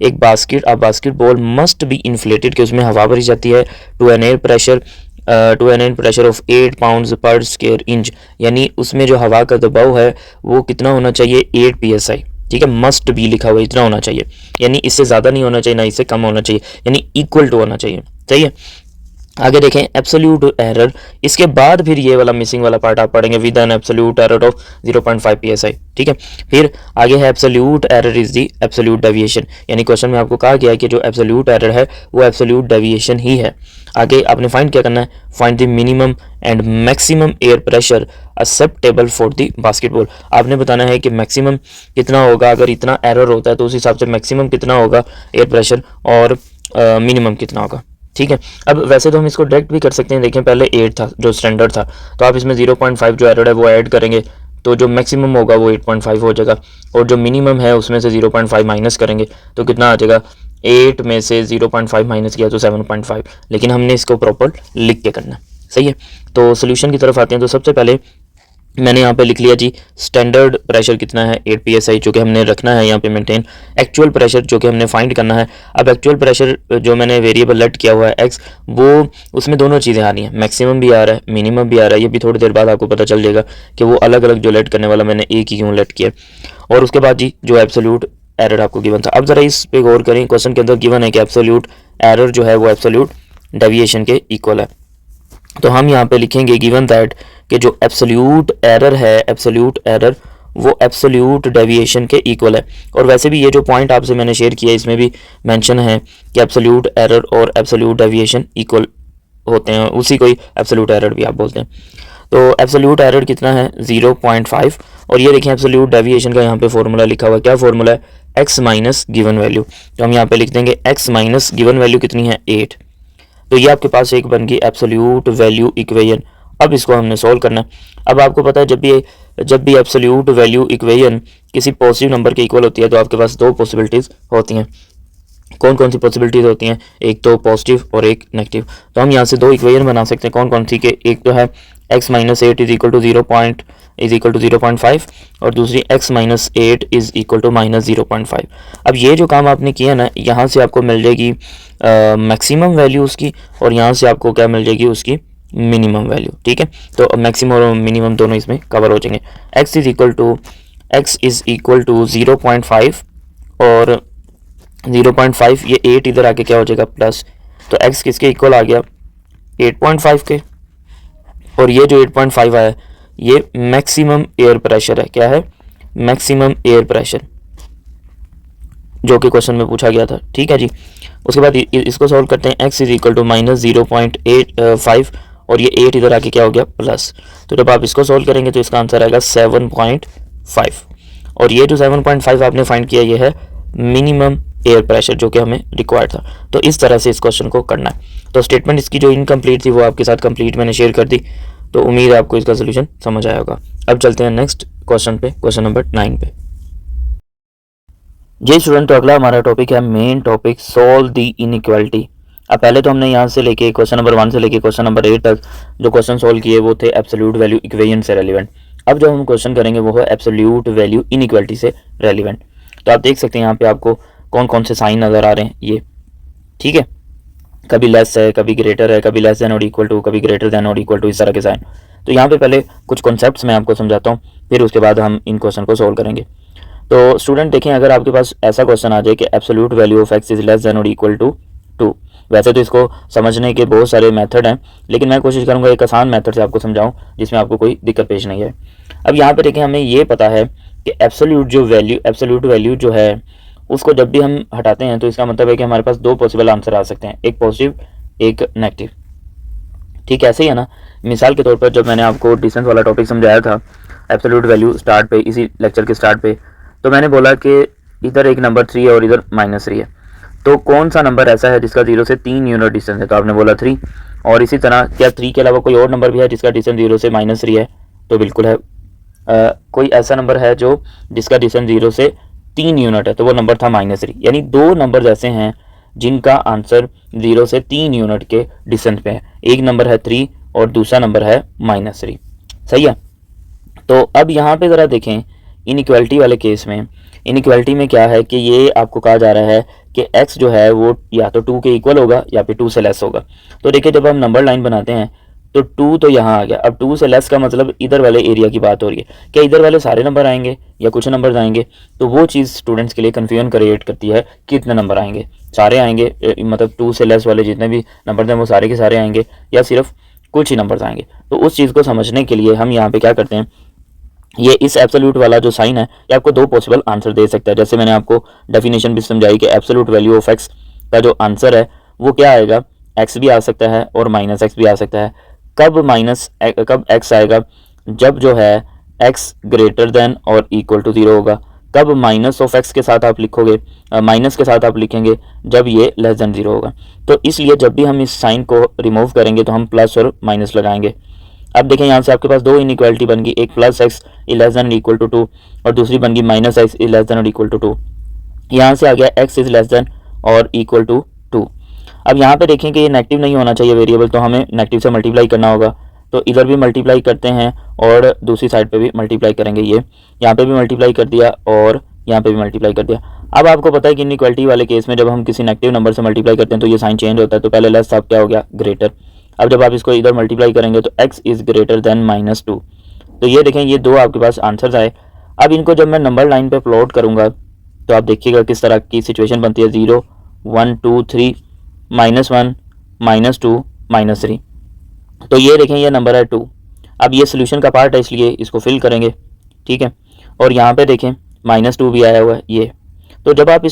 एक बास्केटबॉल मस्ट बी इन्फ्लेटेड कि उसमें हवा भरी जाती है, to an air pressure to an an pressure of 8 pounds per square inch, यानी उसमें जो हवा का दबाव है वो कितना होना चाहिए 8 psi। ठीक है, मस्ट बी लिखा हुआ इतना होना चाहिए, यानी इससे ज़्यादा नहीं होना चाहिए ना इससे कम होना चाहिए, यानी इक्वल टू होना चाहिए। सही है, आगे देखें एब्सोल्यूट एरर, इसके बाद फिर ये वाला मिसिंग वाला पार्ट आप पढ़ेंगे with an absolute error of 0.5 psi। ठीक है, फिर आगे है absolute error is the absolute deviation, यानी क्वेश्चन में आपको कहा गया है कि जो एब्सोल्यूट एरर है वो एब्सोल्यूट डेविएशन ही है। आगे आपने फाइंड क्या करना है, find the minimum and maximum air pressure acceptable for the basketball. आपने बताना है कि मैक्सिमम कितना होगा, अगर इतना एरर होता है तो उस हिसाब से मैक्सिमम कितना होगा एयर प्रेशर और मिनिमम कितना होगा। ठीक है, अब वैसे तो हम इसको डायरेक्ट भी कर सकते हैं, देखें पहले 8 था जो स्टैंडर्ड था, तो आप इसमें 0.5 जो एरर है वो ऐड करेंगे तो जो मैक्सिमम होगा वो 8.5 हो जाएगा, और जो मिनिमम है उसमें से 0.5 माइनस करेंगे तो कितना आ जाएगा, 8 में से 0.5 माइनस किया तो 7.5, लेकिन हमने इसको प्रॉपर लिख के करना। सही है, तो सोल्यूशन की तरफ आते हैं। तो सबसे पहले मैंने यहाँ पे लिख लिया जी स्टैंडर्ड प्रेशर कितना है 8 psi, जो कि हमने रखना है यहाँ पे मेंटेन। एक्चुअल प्रेशर जो कि हमने फाइंड करना है। अब एक्चुअल प्रेशर जो मैंने वेरिएबल लेट किया हुआ है x, वो उसमें दोनों चीज़ें आ रही हैं, मैक्सिमम भी आ रहा है मिनिमम भी आ रहा है, ये भी थोड़ी देर बाद आपको पता चल जाएगा कि वो अलग अलग जो लेट करने वाला मैंने एक ही क्यों लेट किया। और उसके बाद जी जो एब्सोल्यूट एरर आपको गिवन था, अब ज़रा इस पे गौर करें, क्वेश्चन के अंदर गिवन है कि एब्सोल्यूट एरर जो है वो एब्सोल्यूट डेविएशन के इक्वल है। तो हम यहाँ पे लिखेंगे गिवन दैट कि जो एब्सोल्यूट एरर है, एब्सोल्यूट एरर वो एब्सोल्यूट डेविएशन के इक्वल है। और वैसे भी ये जो पॉइंट आपसे मैंने शेयर किया इसमें भी मेंशन है कि एब्सोल्यूट एरर और एब्सोल्यूट डेविएशन इक्वल होते हैं, उसी को ही एब्सोल्यूट एरर भी आप बोलते हैं। तो एब्सोल्यूट एरर कितना है 0.5, और ये देखें एब्सोल्यूट डेविएशन का यहाँ पे फॉर्मूला लिखा हुआ है, क्या फॉर्मूला है x माइनस गिवन वैल्यू। तो हम यहाँ पे लिख देंगे x माइनस गिवन वैल्यू कितनी है 8, तो ये आपके पास एक बन गई एब्सोल्यूट वैल्यू इक्वेशन। अब इसको हमने सॉल्व करना है। अब आपको पता है जब भी एब्सोल्यूट वैल्यू इक्वेशन किसी पॉजिटिव नंबर के इक्वल होती है तो आपके पास दो पॉसिबिलिटीज़ होती हैं। कौन कौन सी पॉसिबिलिटीज़ होती हैं, एक तो पॉजिटिव और एक नेगेटिव। तो हम यहाँ से दो इक्वेशन बना सकते हैं, कौन कौन सी के, एक तो है x minus 8 is equal to 0.5 और दूसरी x minus 8 is equal to minus 0.5। अब ये जो काम आपने किया ना, यहाँ से आपको मिल जाएगी मैक्सिमम वैल्यू उसकी, और यहाँ से आपको क्या मिल जाएगी उसकी मिनिमम वैल्यू। ठीक है, तो मैक्सिमम और मिनिमम दोनों इसमें कवर हो जाएंगे। x इज इक्वल टू 0.5 और 0.5, ये 8 इधर आके क्या हो जाएगा प्लस, तो x किसके इक्वल आ गया 8.5 के, और ये जो 8.5 आया ये मैक्सिमम एयर प्रेशर है। क्या है, मैक्सिमम एयर प्रेशर, जो कि क्वेश्चन में पूछा गया था। ठीक है जी, उसके बाद इसको सॉल्व करते हैं। x is equal to minus 0.85 और ये 8 इधर आके क्या हो गया प्लस, तो जब आप इसको सॉल्व करेंगे तो इसका आंसर आएगा 7.5, और ये जो 7.5 आपने फाइंड किया ये है मिनिमम एयर प्रेशर जो कि हमें रिक्वायर्ड था। तो इस तरह से इस क्वेश्चन को करना है। तो स्टेटमेंट इसकी जो इनकम्प्लीट थी वो आपके साथ कंप्लीट मैंने शेयर कर दी, तो उम्मीद है आपको इसका सोल्यूशन समझ आया होगा। अब चलते हैं नेक्स्ट क्वेश्चन पे, क्वेश्चन नंबर 9 पे। जी स्टूडेंट, तो अगला हमारा टॉपिक है main topic solve the inequality. अब पहले तो हमने यहाँ से लेके क्वेश्चन नंबर 1 से लेके क्वेश्चन नंबर 8 तक जो क्वेश्चन सॉल्व किए वो थे एब्सोल्यूट वैल्यू इक्वेशन से रेलिवेंट। अब जो हम क्वेश्चन करेंगे वो है एब्सोल्यूट वैल्यू इनइक्वालिटी से रेलिवेंट। तो आप देख सकते हैं यहाँ पे आपको कौन कौन से साइन नज़र आ रहे हैं ये। ठीक है, कभी लेस है, कभी ग्रेटर है, कभी लेस देन और इक्वल टू, कभी ग्रेटर देन और इक्वल टू, इस तरह के साइन। तो यहाँ पे पहले कुछ कॉन्सेप्ट्स मैं आपको समझाता हूँ, फिर उसके बाद हम इन क्वेश्चन को सॉल्व करेंगे। तो स्टूडेंट देखें, अगर आपके पास ऐसा क्वेश्चन आ जाए कि absolute value of x is less than और इक्वल टू 2, वैसे तो इसको समझने के बहुत सारे मेथड हैं, लेकिन मैं कोशिश करूंगा एक आसान मेथड से आपको समझाऊं जिसमें आपको कोई दिक्कत पेश नहीं है। अब यहाँ पे देखें, हमें ये पता है कि एब्सोल्यूट वैल्यू जो है उसको जब भी हम हटाते हैं तो इसका मतलब है कि हमारे पास दो पॉसिबल आंसर आ सकते हैं, एक पॉजिटिव एक नेगेटिव। ठीक ऐसे ही है ना। मिसाल के तौर पर जब मैंने आपको डिस्टेंस वाला टॉपिक समझाया था एब्सोल्यूट वैल्यू स्टार्ट पे, इसी लेक्चर के स्टार्ट पे, तो मैंने बोला कि इधर एक नंबर 3 है और इधर -3 है, तो कौन सा नंबर ऐसा है जिसका 0 से 3 यूनिट डिस्टेंस है, तो आपने बोला 3। और इसी तरह क्या 3 के अलावा कोई और नंबर भी है जिसका डिस्टेंस 0 से -3 है, तो बिल्कुल है। कोई ऐसा नंबर है जो जिसका डिस्टेंस 0 से 3 यूनिट है, तो वो नंबर था -3। यानी दो नंबर ऐसे हैं जिनका आंसर 0 से 3 यूनिट के डिस्टेंस पे है। एक नंबर है 3 और दूसरा नंबर है -3। सही है। तो अब यहाँ पे ज़रा देखें इनइक्वालिटी वाले केस में, इनइक्वालिटी में क्या है कि ये आपको कहा जा रहा है कि x जो है वो या तो 2 के इक्वल होगा या फिर 2 से लेस होगा। तो देखिए जब हम नंबर लाइन बनाते हैं तो 2 तो यहाँ आ गया, अब 2 से लेस का मतलब इधर वाले एरिया की बात हो रही है, क्या इधर वाले सारे नंबर आएंगे या कुछ नंबर आएंगे? तो वो चीज़ स्टूडेंट्स के लिए कन्फ्यूजन क्रिएट करती है, कितने नंबर आएंगे, सारे आएंगे, मतलब 2 से लेस वाले जितने भी नंबर हैं वो सारे के सारे आएंगे या सिर्फ कुछ ही नंबर्स आएंगे। तो उस चीज़ को समझने के लिए हम यहाँ पे क्या करते हैं, ये इस एब्सोल्यूट वाला जो साइन है ये आपको दो पॉसिबल आंसर दे सकता है। जैसे मैंने आपको डेफिनेशन भी समझाई कि एब्सोल्यूट वैल्यू ऑफ एक्स का जो आंसर है वो क्या आएगा, एक्स भी आ सकता है और माइनस एक्स भी आ सकता है। कब एक्स आएगा, जब जो है एक्स ग्रेटर देन और इक्वल टू 0 होगा। कब माइनस ऑफ एक्स के साथ आप लिखोगे, माइनस के साथ आप लिखेंगे जब ये लेस देन 0 होगा। तो इसलिए जब भी हम इस साइन को रिमूव करेंगे तो हम प्लस और माइनस लगाएंगे। अब देखें यहाँ से आपके पास दो इनइक्वालिटी बन गई, एक plus x is less than equal to 2 और दूसरी बन गई minus x is less than और इक्वल टू 2। यहाँ से आ गया एक्स इज लेस देन और इक्वल टू 2। अब यहाँ पे देखें कि ये नेगेटिव नहीं होना चाहिए वेरिएबल, तो हमें नेगेटिव से मल्टीप्लाई करना होगा। तो इधर भी मल्टीप्लाई करते हैं और दूसरी साइड पे भी मल्टीप्लाई करेंगे। ये यहाँ पे भी मल्टीप्लाई कर दिया और यहाँ पे भी मल्टीप्लाई कर दिया। अब आपको पता है कि इनइक्वालिटी वाले केस में जब हम किसी नेगेटिव नंबर से मल्टीप्लाई करते हैं तो ये साइन चेंज होता है। तो पहले लेस था, अब क्या हो गया, ग्रेटर। अब जब आप इसको इधर मल्टीप्लाई करेंगे तो x इज ग्रेटर देन -2। तो ये देखें ये दो आपके पास आंसर्स आए। अब इनको जब मैं नंबर लाइन पे प्लॉट करूंगा तो आप देखिएगा किस तरह की सिचुएशन बनती है, 0 1 2 3 -1 -2 -3। तो ये देखें ये नंबर है 2। अब ये सोल्यूशन का पार्ट है इसलिए इसको फिल करेंगे, ठीक है। और यहाँ पे देखें -2 भी आया हुआ है ये। तो जब आप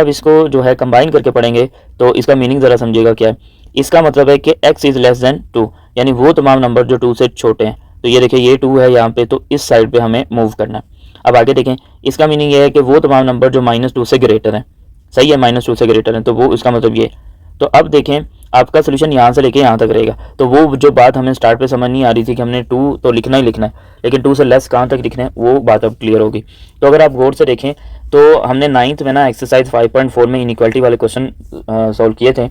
इसको जो है कंबाइन करके पढ़ेंगे तो इसका मीनिंग ज़रा समझिएगा क्या है। इसका मतलब है कि x इज़ लेस देन 2, यानी वो तमाम नंबर जो 2 से छोटे हैं। तो ये देखिए ये 2 है यहाँ पे, तो इस साइड पे हमें मूव करना है। अब आगे देखें, इसका मीनिंग ये है कि वो तमाम नंबर जो -2 से ग्रेटर हैं, सही है, -2 से ग्रेटर हैं, तो वो इसका मतलब ये। तो अब देखें आपका सोल्यूशन यहाँ से लेके यहाँ तक रहेगा। तो वो जो बात हमें स्टार्ट पे समझ नहीं आ रही थी कि हमने 2 तो लिखना ही लिखना है, लेकिन 2 से लेस कहाँ तक लिखना है, वो बात अब क्लियर होगी। तो अगर आप गौर से देखें तो हमने 9th में ना एक्सरसाइज 5.4 में इनइक्वालिटी वाले क्वेश्चन सॉल्व किए थे।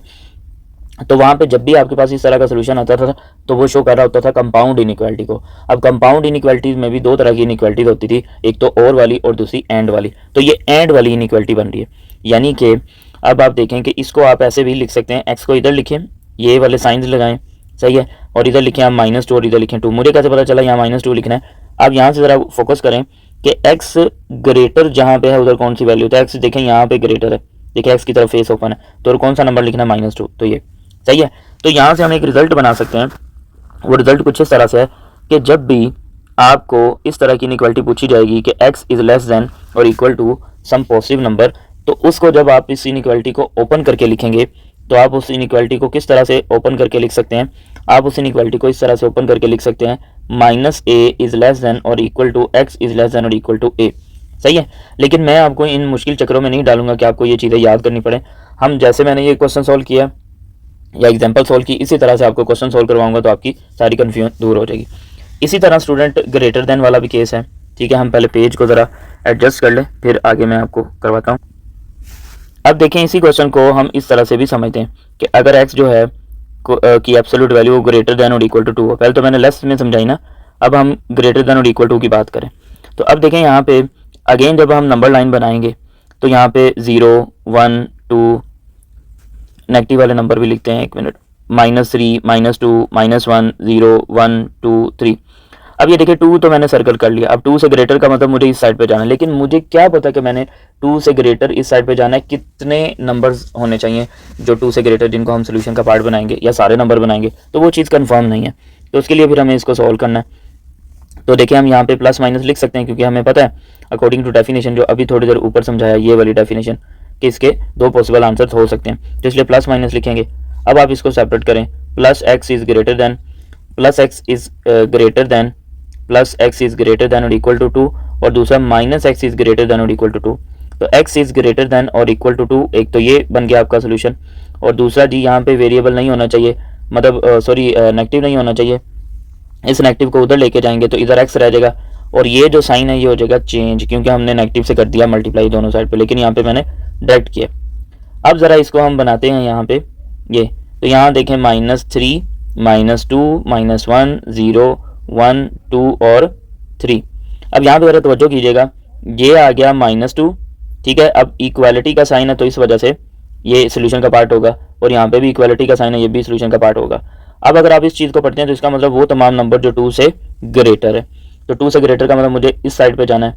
तो वहाँ पे जब भी आपके पास इस तरह का सोल्यूशन आता था तो वो शो कर रहा होता था कंपाउंड इनइक्वालिटी को। अब कंपाउंड इनइक्वालिटीज में भी दो तरह की इनइक्वालिटीज होती थी, एक तो और वाली और दूसरी एंड वाली। तो ये एंड वाली इनइक्वालिटी बन रही है, यानी कि अब आप देखें कि इसको आप ऐसे भी लिख सकते हैं, एक्स को इधर लिखें, ये वाले साइंस लगाएं, सही है, और इधर लिखें आप -2 और इधर लिखें 2। मुझे कैसे पता चला यहाँ -2 लिखना है? अब यहाँ से ज़रा फोकस करें कि एक्स ग्रेटर जहाँ पे है उधर कौन सी वैल्यू, तो एक्स देखें यहाँ पे ग्रेटर है, देखिए एक्स की तरफ फेस ओपन है, तो कौन सा नंबर लिखना है, -2। तो ये सही है। तो यहाँ से हम एक रिजल्ट बना सकते हैं। वो रिजल्ट कुछ इस तरह से है कि जब भी आपको इस तरह की इनइक्वालिटी पूछी जाएगी कि x इज लेस देन और equal to some positive number, तो उसको जब आप इस इनइक्वालिटी को ओपन करके लिखेंगे तो आप उस इनइक्वालिटी को किस तरह से ओपन करके लिख सकते हैं, आप उस इनइक्वालिटी को इस तरह से ओपन करके लिख सकते हैं, -a इज लेस देन और equal to x is less than और इक्वल टू a। सही है, लेकिन मैं आपको इन मुश्किल चक्रों में नहीं डालूंगा कि आपको ये चीज़ें याद करनी पड़े। हम जैसे मैंने ये क्वेश्चन सॉल्व किया या एग्जाम्पल सॉल्व की, इसी तरह से आपको क्वेश्चन सॉल्व करवाऊंगा तो आपकी सारी कन्फ्यूजन दूर हो जाएगी। इसी तरह स्टूडेंट ग्रेटर देन वाला भी केस है, ठीक है। हम पहले पेज को ज़रा एडजस्ट कर लें, फिर आगे मैं आपको करवाता हूँ। अब देखें इसी क्वेश्चन को हम इस तरह से भी समझते हैं कि अगर x जो है की एब्सोल्यूट वैल्यू ग्रेटर देन और इक्वल टू 2 हो। पहले तो मैंने लेस में समझाई ना, अब हम ग्रेटर देन और इक्वल टू की बात करें। तो अब देखें यहाँ पे अगेन जब हम नंबर लाइन बनाएंगे तो यहाँ पे 0 1 2 नेगेटिव वाले नंबर भी लिखते हैं, 1 मिनट, -3 -2 -1 0 1 2 3। अब ये देखिए 2 तो मैंने सर्कल कर लिया। अब 2 से ग्रेटर का मतलब मुझे इस साइड पे जाना है, लेकिन मुझे क्या पता कि मैंने 2 से ग्रेटर इस साइड पे जाना है, कितने नंबर्स होने चाहिए जो 2 से ग्रेटर जिनको हम सोल्यूशन का पार्ट बनाएंगे या सारे नंबर बनाएंगे, तो वो चीज़ कंफर्म नहीं है। तो उसके लिए फिर हमें इसको सॉल्व करना है। तो देखिए हम यहाँ पे प्लस माइनस लिख सकते हैं क्योंकि हमें पता है अकॉर्डिंग टू डेफिनेशन जो अभी थोड़ी देर ऊपर समझाया, ये वाली डेफिनेशन कि इसके दो पॉसिबल आंसर हो सकते हैं, तो इसलिए प्लस माइनस लिखेंगे। अब आप इसको सेपरेट करें, plus x is greater then plus x is greater then plus x is greater than और इक्वल टू 2, और दूसरा minus x is greater than और इक्वल टू 2। तो एक्स इज ग्रेटर देन और इक्वल टू 2, एक तो ये बन गया आपका सोल्यूशन, और दूसरा जी यहाँ पे वेरिएबल नहीं होना चाहिए, मतलब सॉरी नेगेटिव नहीं होना चाहिए। इस नेगेटिव को उधर लेके जाएंगे तो इधर एक्स रह जाएगा, और ये जो साइन है ये हो जाएगा चेंज, क्योंकि हमने नेगेटिव से कर दिया मल्टीप्लाई दोनों साइड पे, लेकिन यहाँ पे मैंने डायरेक्ट किया। अब ज़रा इसको हम बनाते हैं यहाँ पे ये, तो यहाँ देखें -3 -2 -1 0 1 2 और 3। अब यहाँ पे ज़रा तवज्जो कीजिएगा, ये आ गया -2 ठीक है। अब इक्वालिटी का साइन है तो इस वजह से ये सोल्यूशन का पार्ट होगा, और यहाँ पे भी इक्वालिटी का साइन है, ये भी सोल्यूशन का पार्ट होगा। अब अगर आप इस चीज़ को पढ़ते हैं तो इसका मतलब वो तमाम नंबर जो 2 से ग्रेटर है, तो 2 से ग्रेटर का मतलब मुझे इस साइड पे जाना है,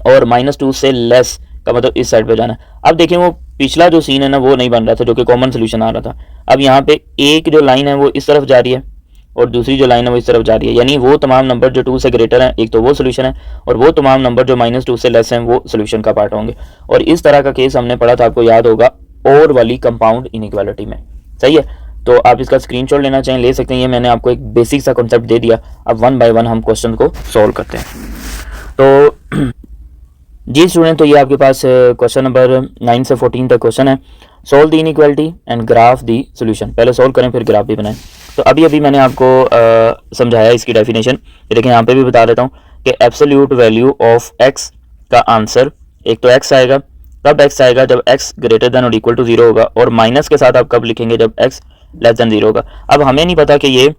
और -2 से लेस का मतलब इस साइड पे जाना है। अब देखिए वो पिछला जो सीन है ना वो नहीं बन रहा था, जो कि कॉमन सोल्यूशन आ रहा था। अब यहाँ पे एक जो लाइन है वो इस तरफ जा रही है और दूसरी जो लाइन है वो इस तरफ जा रही है, यानी वो तमाम नंबर जो 2 से ग्रेटर हैं, एक तो वो सोल्यूशन है, और वो तमाम नंबर जो -2 से लेस हैं वो सोल्यूशन का पार्ट होंगे। और इस तरह का केस हमने पढ़ा था, आपको याद होगा, और वाली कंपाउंड इनइक्वालिटी में। सही है, तो आप इसका स्क्रीनशॉट लेना चाहें ले सकते हैं। ये मैंने आपको एक बेसिक सा कॉन्सेप्ट दे दिया। अब 1 बाय 1 हम क्वेश्चन को सॉल्व करते हैं। तो जी स्टूडेंट, तो ये आपके पास क्वेश्चन नंबर 9 से 14 तक क्वेश्चन है। Solve the inequality and graph the solution. पहले सॉल्व करें फिर ग्राफ भी बनाएं। तो अभी मैंने आपको समझाया इसकी डेफिनेशन। देखिए यहाँ पे भी बता देता हूँ कि एब्सोल्यूट वैल्यू ऑफ x का आंसर, एक तो x आएगा, कब x आएगा जब x ग्रेटर देन और इक्वल टू 0 होगा, और माइनस के साथ आप कब लिखेंगे जब x लेस देन 0 होगा। अब हमें नहीं पता कि ये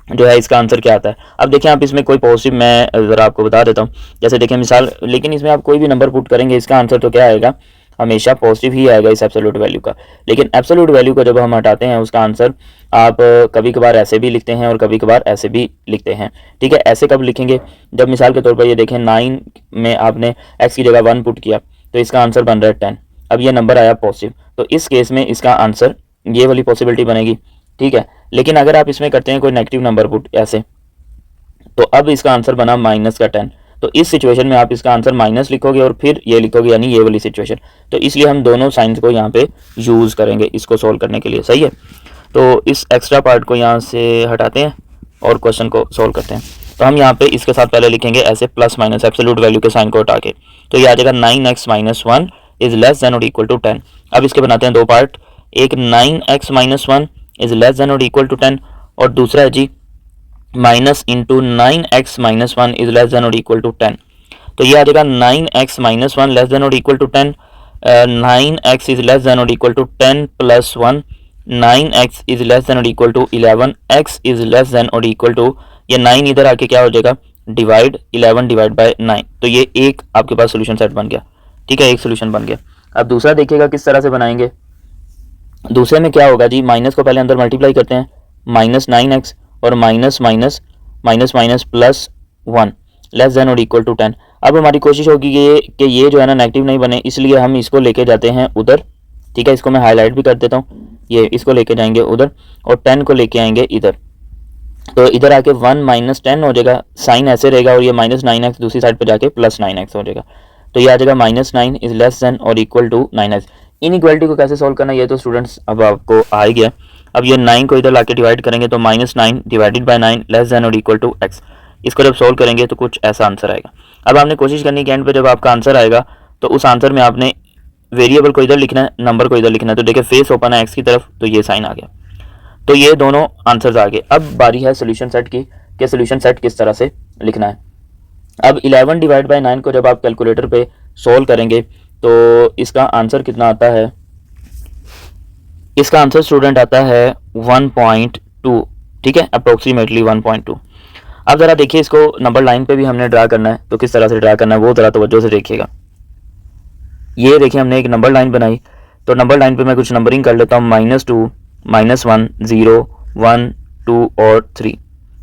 जो है इसका आंसर क्या आता है। अब देखिए आप इसमें कोई पॉजिटिव, मैं ज़रा आपको बता देता हूँ, जैसे देखिए मिसाल, लेकिन इसमें आप कोई भी नंबर पुट करेंगे इसका आंसर तो क्या आएगा, हमेशा पॉजिटिव ही आएगा इस एब्सोल्यूट वैल्यू का। लेकिन एब्सोल्यूट वैल्यू को जब हम हटाते हैं उसका आंसर आप कभी कभार ऐसे भी लिखते हैं और कभी कभार ऐसे भी लिखते हैं। ठीक है, ऐसे कब लिखेंगे, जब मिसाल के तौर पर ये देखें 9 में आपने x की जगह 1 पुट किया तो इसका आंसर बन रहा है 10। अब ये नंबर आया पॉजिटिव, तो इस केस में इसका आंसर ये वाली पॉसिबिलिटी बनेगी। ठीक है, लेकिन अगर आप इसमें करते हैं कोई नेगेटिव नंबर पुट ऐसे, तो अब इसका आंसर बना -10। तो इस सिचुएशन में आप इसका आंसर माइनस लिखोगे और फिर ये लिखोगे, यानी ये वाली सिचुएशन। तो इसलिए हम दोनों साइंस को यहाँ पे यूज़ करेंगे इसको सॉल्व करने के लिए। सही है, तो इस एक्स्ट्रा पार्ट को यहाँ से हटाते हैं और क्वेश्चन को सॉल्व करते हैं। तो हम यहाँ पे इसके साथ पहले लिखेंगे ऐसे प्लस माइनस एब्सोल्यूट वैल्यू के साइन को हटा के, तो ये आ जाएगा 9x - 1 इज लेस देन और इक्वल टू 10। अब इसके बनाते हैं दो पार्ट, एक 9x - 1 इज लेस देन और इक्वल टू 10, और दूसरा है जी minus into 9x - 1 is less than और इक्वल टू 10। तो ये आ जाएगा 9x - 1 लेस देन और equal to 10, 9x is less than और equal to 10 plus 1, 9x is less than और equal to 11, x is less than और इक्वल टू, ये 9 इधर आके क्या हो जाएगा, डिवाइड 11 डिवाइड बाय 9। तो ये एक आपके पास सोल्यूशन सेट बन गया। ठीक है, एक सोल्यूशन बन गया। अब दूसरा देखिएगा किस तरह से बनाएंगे। दूसरे में क्या होगा जी, माइनस को पहले अंदर मल्टीप्लाई करते हैं, -9x और minus minus minus minus plus 1 less than और इक्वल टू 10। अब हमारी कोशिश होगी कि ये जो है ना नेगेटिव नहीं बने, इसलिए हम इसको लेके जाते हैं उधर। ठीक है, इसको मैं हाईलाइट भी कर देता हूँ, ये इसको लेके जाएंगे उधर और 10 को लेके आएंगे इधर। तो इधर आके 1 - 10 हो जाएगा, साइन ऐसे रहेगा, और ये -9x दूसरी साइड पे जाके +9x हो जाएगा। तो ये आ जाएगा -9 इज लेस देन और इक्वल टू 9x। इनइक्वालिटी को कैसे सॉल्व करना ये तो स्टूडेंट्स अब आपको आ ही गया। अब ये 9 को इधर लाके डिवाइड करेंगे तो -9 डिवाइडेड बाय 9 लेस देन और इक्वल टू x। इसको जब सॉल्व करेंगे तो कुछ ऐसा आंसर आएगा। अब आपने कोशिश करनी है कि एंड पे जब आपका आंसर आएगा तो उस आंसर में आपने वेरिएबल को इधर लिखना है, नंबर को इधर लिखना है। तो देखिए फेस ओपन है x की तरफ, तो ये साइन आ गया। तो ये दोनों आंसर्स आ गए। अब बारी है सोल्यूशन सेट की, कि सोल्यूशन सेट किस तरह से लिखना है। अब 11 डिवाइड बाय 9 को जब आप कैलकुलेटर पे सॉल्व करेंगे तो इसका आंसर कितना आता है, इसका आंसर स्टूडेंट आता है 1.2। ठीक है, अप्रोक्सीमेटली 1.2। अब ज़रा देखिए इसको नंबर लाइन पे भी हमने ड्रा करना है, तो किस तरह से ड्रा करना है वो ज़रा तवज्जो से देखिएगा। ये देखिए हमने एक नंबर लाइन बनाई, तो नंबर लाइन पे मैं कुछ नंबरिंग कर लेता हूँ, -2 -1 0 1 2 और 3,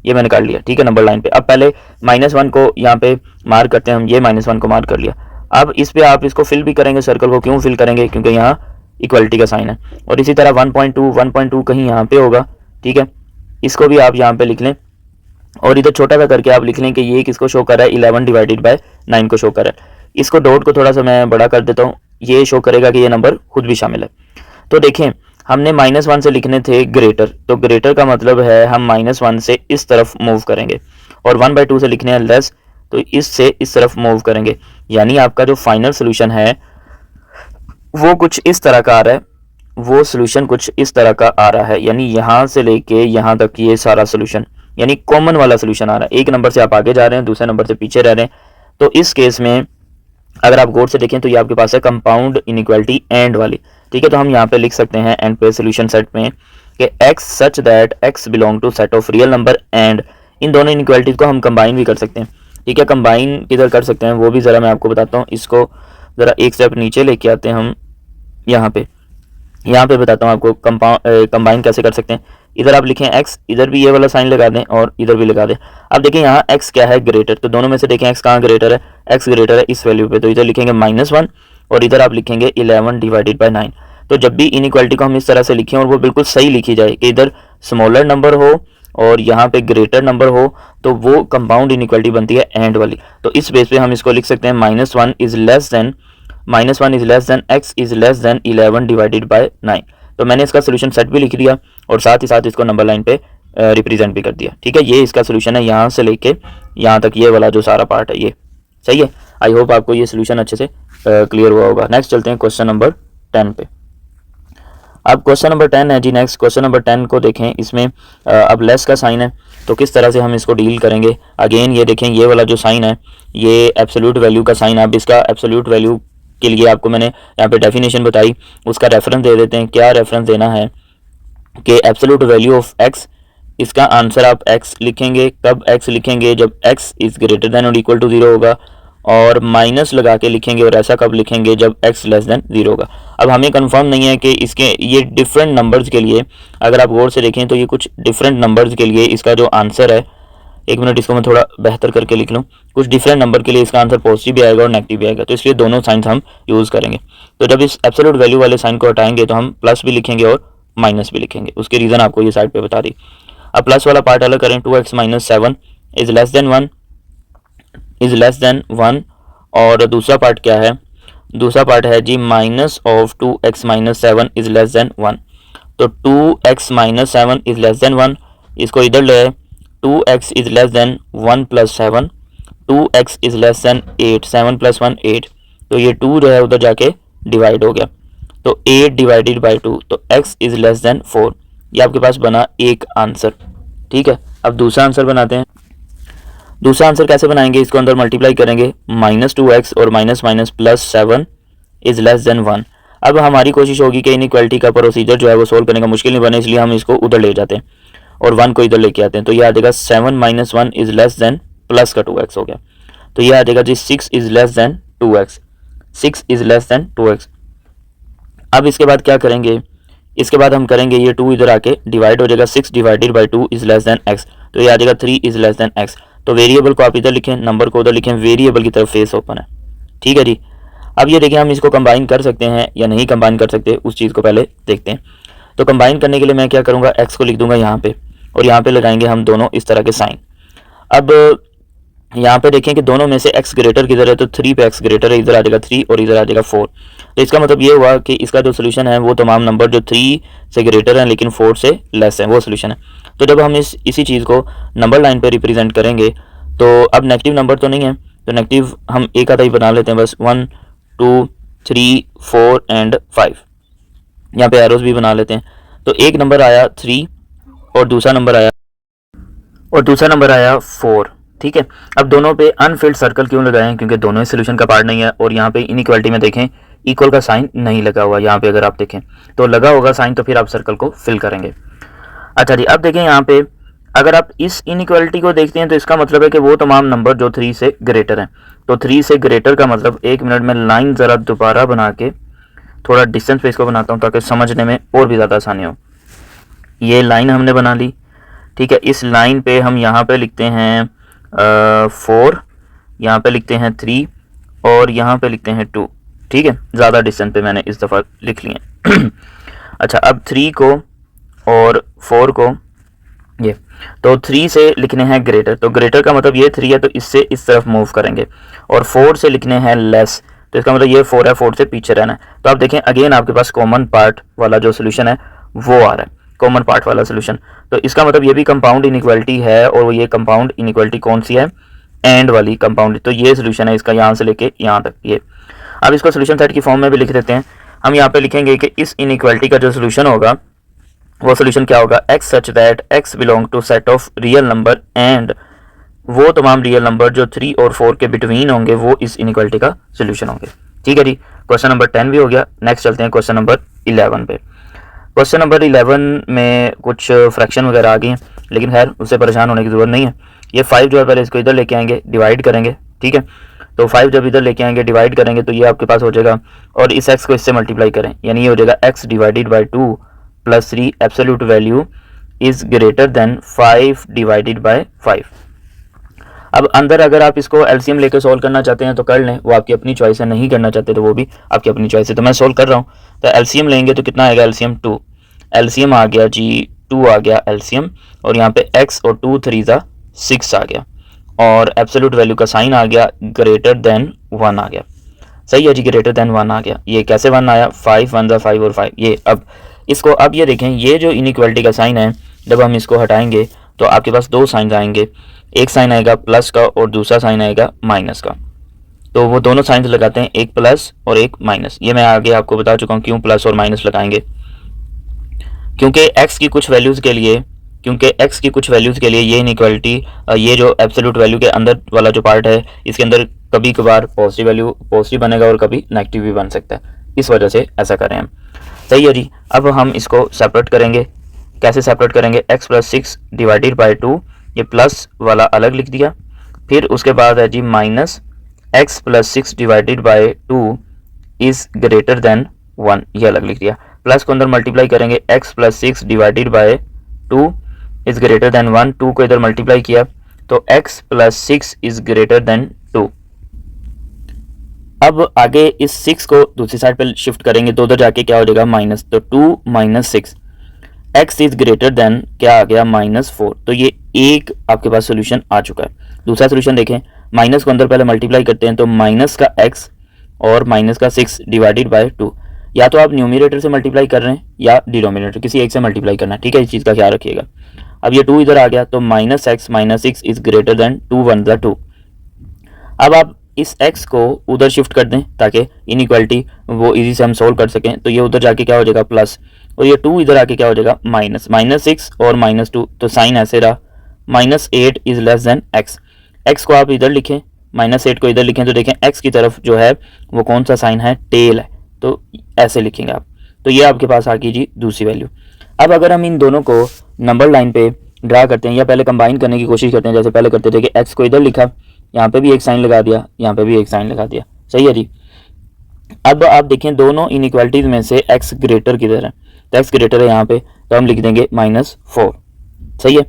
ये मैंने कर लिया। ठीक है, नंबर लाइन पे। अब पहले -1 को यहाँ पे मार्क करते हैं हम, ये -1 को मार्क कर लिया। अब इस पे आप इसको फिल भी करेंगे, सर्कल को क्यों फिल करेंगे, क्योंकि यहाँ इक्वलिटी का साइन है। और इसी तरह 1.2 कहीं यहाँ पे होगा। ठीक है, इसको भी आप यहाँ पे लिख लें, और इधर छोटा सा करके आप लिख लें कि ये किसको शो कर रहा है, 11 डिवाइडेड बाय 9 को शो कर रहा है। इसको डॉट को थोड़ा सा मैं बड़ा कर देता हूँ, ये शो करेगा कि ये नंबर खुद भी शामिल है। तो देखें हमने -1 से लिखने थे ग्रेटर, तो ग्रेटर का मतलब है हम -1 से इस तरफ मूव करेंगे, और 1/2 से लिखने हैं लेस, तो इससे इस तरफ मूव करेंगे। यानी आपका जो फाइनल सोल्यूशन है वो कुछ इस तरह का आ रहा है, वो सोल्यूशन कुछ इस तरह का आ रहा है। यानी यहाँ से लेके यहाँ तक ये सारा सोल्यूशन, यानी कॉमन वाला सोल्यूशन आ रहा है। एक नंबर से आप आगे जा रहे हैं, दूसरे नंबर से पीछे रह रहे हैं। तो इस केस में अगर आप गौर से देखें तो ये आपके पास है कंपाउंड इनइक्वालिटी एंड वाली। ठीक है, तो हम यहाँ पे लिख सकते हैं एंड पे सोल्यूशन सेट में कि x such that x belong to set of real number and, इन दोनों इनइक्वालिटीज को हम कंबाइन भी कर सकते हैं। ठीक है, कंबाइन किधर कर सकते हैं वो भी ज़रा मैं आपको बताता हूँ। इसको ज़रा एक स्टेप नीचे लेके आते हैं हम यहाँ पे बताता हूँ आपको कंबाइन कैसे कर सकते हैं। इधर आप लिखें x, इधर भी ये वाला साइन लगा दें और इधर भी लगा दें। अब देखिए यहाँ x क्या है, ग्रेटर, तो दोनों में से देखें x कहाँ ग्रेटर है, x ग्रेटर है इस वैल्यू पे, तो इधर लिखेंगे -1 और इधर आप लिखेंगे 11 डिवाइडेड बाई 9। तो जब भी इनइक्वालिटी को हम इस तरह से लिखें और वो बिल्कुल सही लिखी जाए कि इधर स्मॉलर नंबर हो और यहाँ पे ग्रेटर नंबर हो, तो वो कंपाउंड इनइक्वालिटी बनती है एंड वाली। तो इस बेस पे हम इसको लिख सकते हैं -1 is less then x is less then 11 divided by 9। तो मैंने इसका सोल्यूशन सेट भी लिख दिया और साथ ही साथ इसको नंबर लाइन पे रिप्रेजेंट भी कर दिया। ठीक है, ये इसका सोल्यूशन है, यहाँ से लेके यहाँ तक ये वाला जो सारा पार्ट है ये सही है। आई होप आपको ये सोल्यूशन अच्छे से क्लियर हुआ होगा। नेक्स्ट चलते हैं क्वेश्चन नंबर 10 पे। अब क्वेश्चन नंबर 10 है जी। नेक्स्ट क्वेश्चन नंबर 10 को देखें, इसमें अब लेस का साइन है, तो किस तरह से हम इसको डील करेंगे। अगेन ये देखें, ये वाला जो साइन है ये एब्सोल्यूट वैल्यू का साइन। अब इसका एब्सोल्यूट वैल्यू के लिए आपको मैंने यहाँ पे डेफिनेशन बताई, उसका रेफरेंस दे देते हैं। क्या रेफरेंस देना है कि एब्सोल्यूट वैल्यू ऑफ x, इसका आंसर आप x लिखेंगे। कब x लिखेंगे, जब x इज ग्रेटर देन और इक्वल टू 0 होगा, और माइनस लगा के लिखेंगे। और ऐसा कब लिखेंगे, जब x लेस देन 0 होगा। अब हमें कंफर्म नहीं है कि इसके ये डिफरेंट नंबर्स के लिए, अगर आप गौर से देखें तो ये कुछ डिफरेंट नंबर्स के लिए इसका जो आंसर है, एक मिनट इसको मैं थोड़ा बेहतर करके लिख लूँ, कुछ डिफरेंट नंबर के लिए इसका आंसर पॉजिटिव भी आएगा और नेगेटिव भी आएगा, तो इसलिए दोनों साइंस हम यूज़ करेंगे। तो जब इस एब्सोल्यूट वैल्यू वाले साइन को हटाएंगे तो हम प्लस भी लिखेंगे और माइनस भी लिखेंगे। उसके रीज़न आपको ये साइड पे बता दी। अब प्लस वाला पार्ट अलग करें, 2x - 7 इज लेस देन 1, और दूसरा पार्ट क्या है, दूसरा पार्ट है जी minus of 2x - 7 is less than 1। तो 2x - 7 इज लेस देन 1, इसको इधर ले, 2x is less than 1 + 7, 2x is less than 8, 7 + 1 8, तो ये 2 जो है उधर जाके डिवाइड हो गया, तो 8 डिवाइडेड बाई 2, तो x इज लेस देन 4। ये आपके पास बना एक आंसर। ठीक है, अब दूसरा आंसर बनाते हैं। दूसरा आंसर कैसे बनाएंगे, इसको अंदर मल्टीप्लाई करेंगे, -2x और -7 इज लेस देन 1। अब हमारी कोशिश होगी कि इनइक्वालिटी का प्रोसीजर जो है वो सोल्व करने का मुश्किल नहीं बने, इसलिए हम इसको उधर ले जाते हैं और 1 को इधर लेके आते हैं। तो ये आ जाएगा 7 - 1 इज लेस देन प्लस का 2x हो गया, तो ये आ जाएगा जी 6 is less then 2x, 6 is less then 2x। अब इसके बाद क्या करेंगे, इसके बाद हम करेंगे ये 2 इधर आके डिवाइड हो जाएगा, 6 divided by 2 is less then x, तो ये आ जाएगा 3 इज लेस देन x। तो वेरिएबल को आप इधर लिखें, नंबर को उधर लिखें, वेरिएबल की तरफ फेस ओपन है। ठीक है जी। अब ये देखिए हम इसको कंबाइन कर सकते हैं या नहीं कंबाइन कर सकते, उस चीज़ को पहले देखते हैं। तो कंबाइन करने के लिए मैं क्या करूँगा, x को लिख दूंगा यहाँ पे और यहाँ पे लगाएंगे हम दोनों इस तरह के साइन। अब यहाँ पे देखें कि दोनों में से x ग्रेटर किधर है, तो 3 पे x ग्रेटर है, इधर आ जाएगा 3 और इधर आ जाएगा 4। तो इसका मतलब ये हुआ कि इसका जो सोल्यूशन है वो तमाम नंबर जो 3 से ग्रेटर हैं लेकिन 4 से लेस हैं, वो सोल्यूशन है। तो जब हम इसी चीज़ को नंबर लाइन पे रिप्रेजेंट करेंगे, तो अब नेगेटिव नंबर तो नहीं है, तो नेगेटिव हम एक आधा ही बना लेते हैं बस, 1 2 3 4 एंड 5, यहाँ पे एरोज भी बना लेते हैं। तो एक नंबर आया 3 और दूसरा नंबर आया 4। ठीक है, अब दोनों पे अनफिल्ड सर्कल क्यों लगाए हैं, क्योंकि दोनों ही सोल्यूशन का पार्ट नहीं है। और यहाँ पे इनइक्वालिटी में देखें इक्वल का साइन नहीं लगा हुआ, यहाँ पे अगर आप देखें तो लगा होगा साइन, तो फिर आप सर्कल को फिल करेंगे। अच्छा जी, अब देखें यहाँ पे अगर आप इस इनइक्वालिटी को देखते हैं तो इसका मतलब है कि वो तमाम नंबर जो 3 से ग्रेटर हैं। तो 3 से ग्रेटर का मतलब, एक मिनट में लाइन ज़रा दोबारा बना के थोड़ा डिस्टेंस पे इसको बनाता हूँ ताकि समझने में और भी ज़्यादा आसानी हो। ये लाइन हमने बना ली, ठीक है। इस लाइन पे हम यहाँ पे लिखते हैं 4, यहाँ पे लिखते हैं 3 और यहाँ पे लिखते हैं 2। ठीक है, ज़्यादा डिस्टेंस पे मैंने इस दफ़ा लिख लिए। अच्छा, अब 3 को और 4 को, ये तो 3 से लिखने हैं ग्रेटर, तो ग्रेटर का मतलब ये 3 है तो इससे इस तरफ मूव करेंगे, और 4 से लिखने हैं लेस, तो इसका मतलब ये 4 है, 4 से पीछे रहना है। तो आप देखें अगेन आपके पास कॉमन पार्ट वाला जो सोल्यूशन है वो आ रहा है, कॉमन पार्ट वाला सोल्यूशन। तो इसका मतलब ये भी कंपाउंड इनइक्वालिटी है, और ये कंपाउंड इनइक्वालिटी कौन सी है, एंड वाली कंपाउंड। तो ये सोल्यूशन है इसका, यहाँ से लेके यहाँ तक ये। अब इसको सोल्यूशन सेट की फॉर्म में भी लिख देते हैं। हम यहाँ पे लिखेंगे कि इस इनइक्वालिटी का जो सोल्यूशन होगा वो सोल्यूशन क्या होगा, x such that x belong to set of real number, and वो तमाम रियल नंबर जो 3 और 4 के बिटवीन होंगे वो इस इनइक्वालिटी का सोल्यूशन होंगे। ठीक है जी, क्वेश्चन नंबर 10 भी हो गया। नेक्स्ट चलते हैं क्वेश्चन नंबर 11 पे। क्वेश्चन नंबर 11 में कुछ फ्रैक्शन वगैरह आ गई हैं, लेकिन खैर उससे परेशान होने की ज़रूरत नहीं है। ये 5 जो है पहले इसको इधर लेके आएंगे, डिवाइड करेंगे। ठीक है, तो 5 जब इधर लेके आएंगे डिवाइड करेंगे तो ये आपके पास हो जाएगा, और इस x को इससे मल्टीप्लाई करें, यानी ये हो जाएगा x divided by 2 plus 3 absolute value is greater then 5 divided by 5। अब अंदर अगर आप इसको एलसीएम लेकर सॉल्व करना चाहते हैं तो कर लें, वो आपकी अपनी चॉइस है, नहीं करना चाहते तो वो भी आपकी अपनी चॉइस है। तो मैं सॉल्व कर रहा हूँ, तो एलसीएम लेंगे तो कितना आएगा, एलसीएम 2, एलसीएम आ गया जी 2 आ गया एलसीएम, और यहाँ पे x और 2 3 ज़ा 6 आ गया, और एब्सोल्यूट वैल्यू का साइन आ गया ग्रेटर देन 1 आ गया। सही है जी, ग्रेटर देन 1 आ गया। ये कैसे 1 आया, 5 1 ज़ा 5 और 5 ये। अब इसको अब ये देखें, ये जो इनइक्वालिटी का साइन है जब हम इसको हटाएंगे तो आपके पास दो साइन आएंगे, एक साइन आएगा प्लस का और दूसरा साइन आएगा माइनस का। तो वो दोनों साइन लगाते हैं, एक प्लस और एक माइनस। ये मैं आगे आपको बता चुका हूँ क्यों प्लस और माइनस लगाएंगे, क्योंकि x की कुछ वैल्यूज़ के लिए ये इनइक्वालिटी, ये जो एब्सोल्यूट वैल्यू के अंदर वाला जो पार्ट है इसके अंदर कभी कभार पॉजिटिव वैल्यू पॉजिटिव बनेगा और कभी नेगेटिव भी बन सकता है, इस वजह से ऐसा करें हम। सही है जी। अब हम इसको सेपरेट करेंगे, कैसे सेपरेट करेंगे, x प्लस 6 डिवाइडेड बाई 2, ये प्लस वाला अलग लिख दिया, फिर उसके बाद है जी minus x plus 6 divided by 2 is greater than 1, ये अलग लिख दिया। प्लस को अंदर मल्टीप्लाई करेंगे, x plus 6 divided by 2 is greater than 1, 2 को इधर मल्टीप्लाई किया तो x plus 6 is greater then 2। अब आगे इस 6 को दूसरी साइड पर शिफ्ट करेंगे तो उधर जाके क्या हो जाएगा, माइनस, तो 2 minus 6 x is greater then क्या आ गया, -4। तो ये एक आपके पास सोल्यूशन आ चुका है। दूसरा सोल्यूशन देखें, माइनस को अंदर पहले मल्टीप्लाई करते हैं तो माइनस का x और माइनस का 6 डिवाइडेड बाय 2, या तो आप न्यूमरेटर से मल्टीप्लाई कर रहे हैं या डिनोमिनेटर किसी एक से मल्टीप्लाई करना है, ठीक है, इस चीज़ का ख्याल रखिएगा। अब ये 2 इधर आ गया तो minus x minus 6 is greater then 2 1 ज़ा 2। अब आप इस x को उधर शिफ्ट कर दें ताकि इनइक्वालिटी वो इजी से हम सोल्व कर सकें, तो ये उधर जाके क्या हो जाएगा प्लस, और ये 2 इधर आके क्या हो जाएगा माइनस, -6 और -2, तो साइन ऐसे रहा, -8 is less then x। x को आप इधर लिखें, -8 को इधर लिखें तो देखें x की तरफ जो है वो कौन सा साइन है, टेल है, तो ऐसे लिखेंगे आप। तो ये आपके पास आ गई जी दूसरी वैल्यू। अब अगर हम इन दोनों को नंबर लाइन पे ड्रा करते हैं या पहले कंबाइन करने की कोशिश करते हैं, जैसे पहले करते थे कि x को इधर लिखा, यहाँ पे भी एक साइन लगा दिया, यहाँ पे भी एक साइन लगा दिया, सही है जी। अब आप देखें दोनों इनइक्वालिटीज में से x ग्रेटर किधर है, तो x ग्रेटर है यहाँ पे, तो हम लिख देंगे -4, सही है,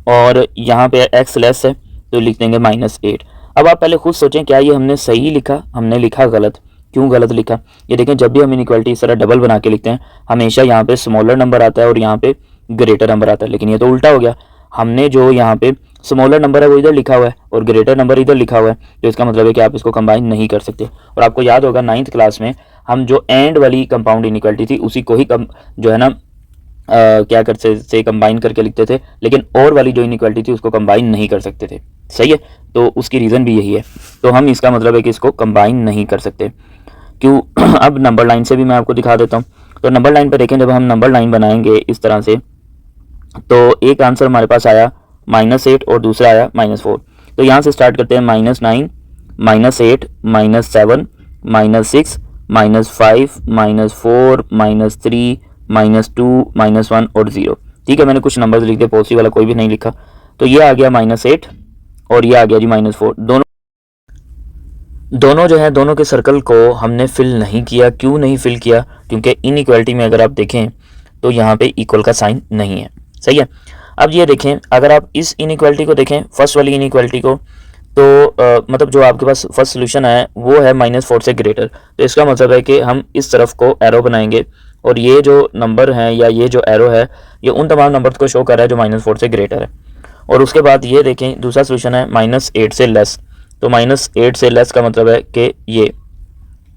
और यहाँ पे x लेस है तो लिख देंगे -8। अब आप पहले खुद सोचें क्या ये हमने सही लिखा, हमने लिखा गलत, क्यों गलत लिखा। ये देखें जब भी हम इनइक्वालिटी इस तरह डबल बना के लिखते हैं हमेशा यहाँ पे स्मॉलर नंबर आता है और यहाँ पे ग्रेटर नंबर आता है, लेकिन ये तो उल्टा हो गया, हमने जो यहाँ पे स्मॉलर नंबर है वो इधर लिखा हुआ है और ग्रेटर नंबर इधर लिखा हुआ है, तो इसका मतलब है कि आप इसको कंबाइन नहीं कर सकते। और आपको याद होगा 9th क्लास में हम जो एंड वाली कंपाउंड इनइक्वालिटी थी उसी को ही जो है ना क्या करते से कंबाइन करके लिखते थे, लेकिन और वाली जो इनइक्वालिटी थी उसको कंबाइन नहीं कर सकते थे, सही है, तो उसकी रीज़न भी यही है। तो हम इसका मतलब है कि इसको कंबाइन नहीं कर सकते, क्यों। अब नंबर लाइन से भी मैं आपको दिखा देता हूँ। तो नंबर लाइन पर देखें, जब हम नंबर लाइन बनाएंगे इस तरह से तो एक आंसर हमारे पास आया -8 और दूसरा आया -4। तो यहाँ से स्टार्ट करते हैं, -9 -8 -7 -6 -5 -4 -3 -2 -1 और 0, ठीक है। मैंने कुछ नंबर्स लिख दिए, पॉजिटिव वाला कोई भी नहीं लिखा, तो ये आ गया -8 और ये आ गया जी -4। दोनों जो है दोनों के सर्कल को हमने फिल नहीं किया। क्यों नहीं फिल किया, क्योंकि इनइक्वालिटी में अगर आप देखें तो यहाँ पे इक्वल का साइन नहीं है, सही है। अब ये देखें, अगर आप इस इनइक्वालिटी को देखें, फर्स्ट वाली इनइक्वालिटी को, तो मतलब जो आपके पास फर्स्ट सोल्यूशन है वो है -4 से ग्रेटर, तो इसका मतलब है कि हम इस तरफ को एरो बनाएंगे और ये जो नंबर है या ये जो एरो है ये उन तमाम नंबर्स को शो कर रहा है जो -4 से ग्रेटर है। और उसके बाद ये देखें दूसरा सोल्यूशन है -8 से लेस, तो -8 से लेस का मतलब है कि ये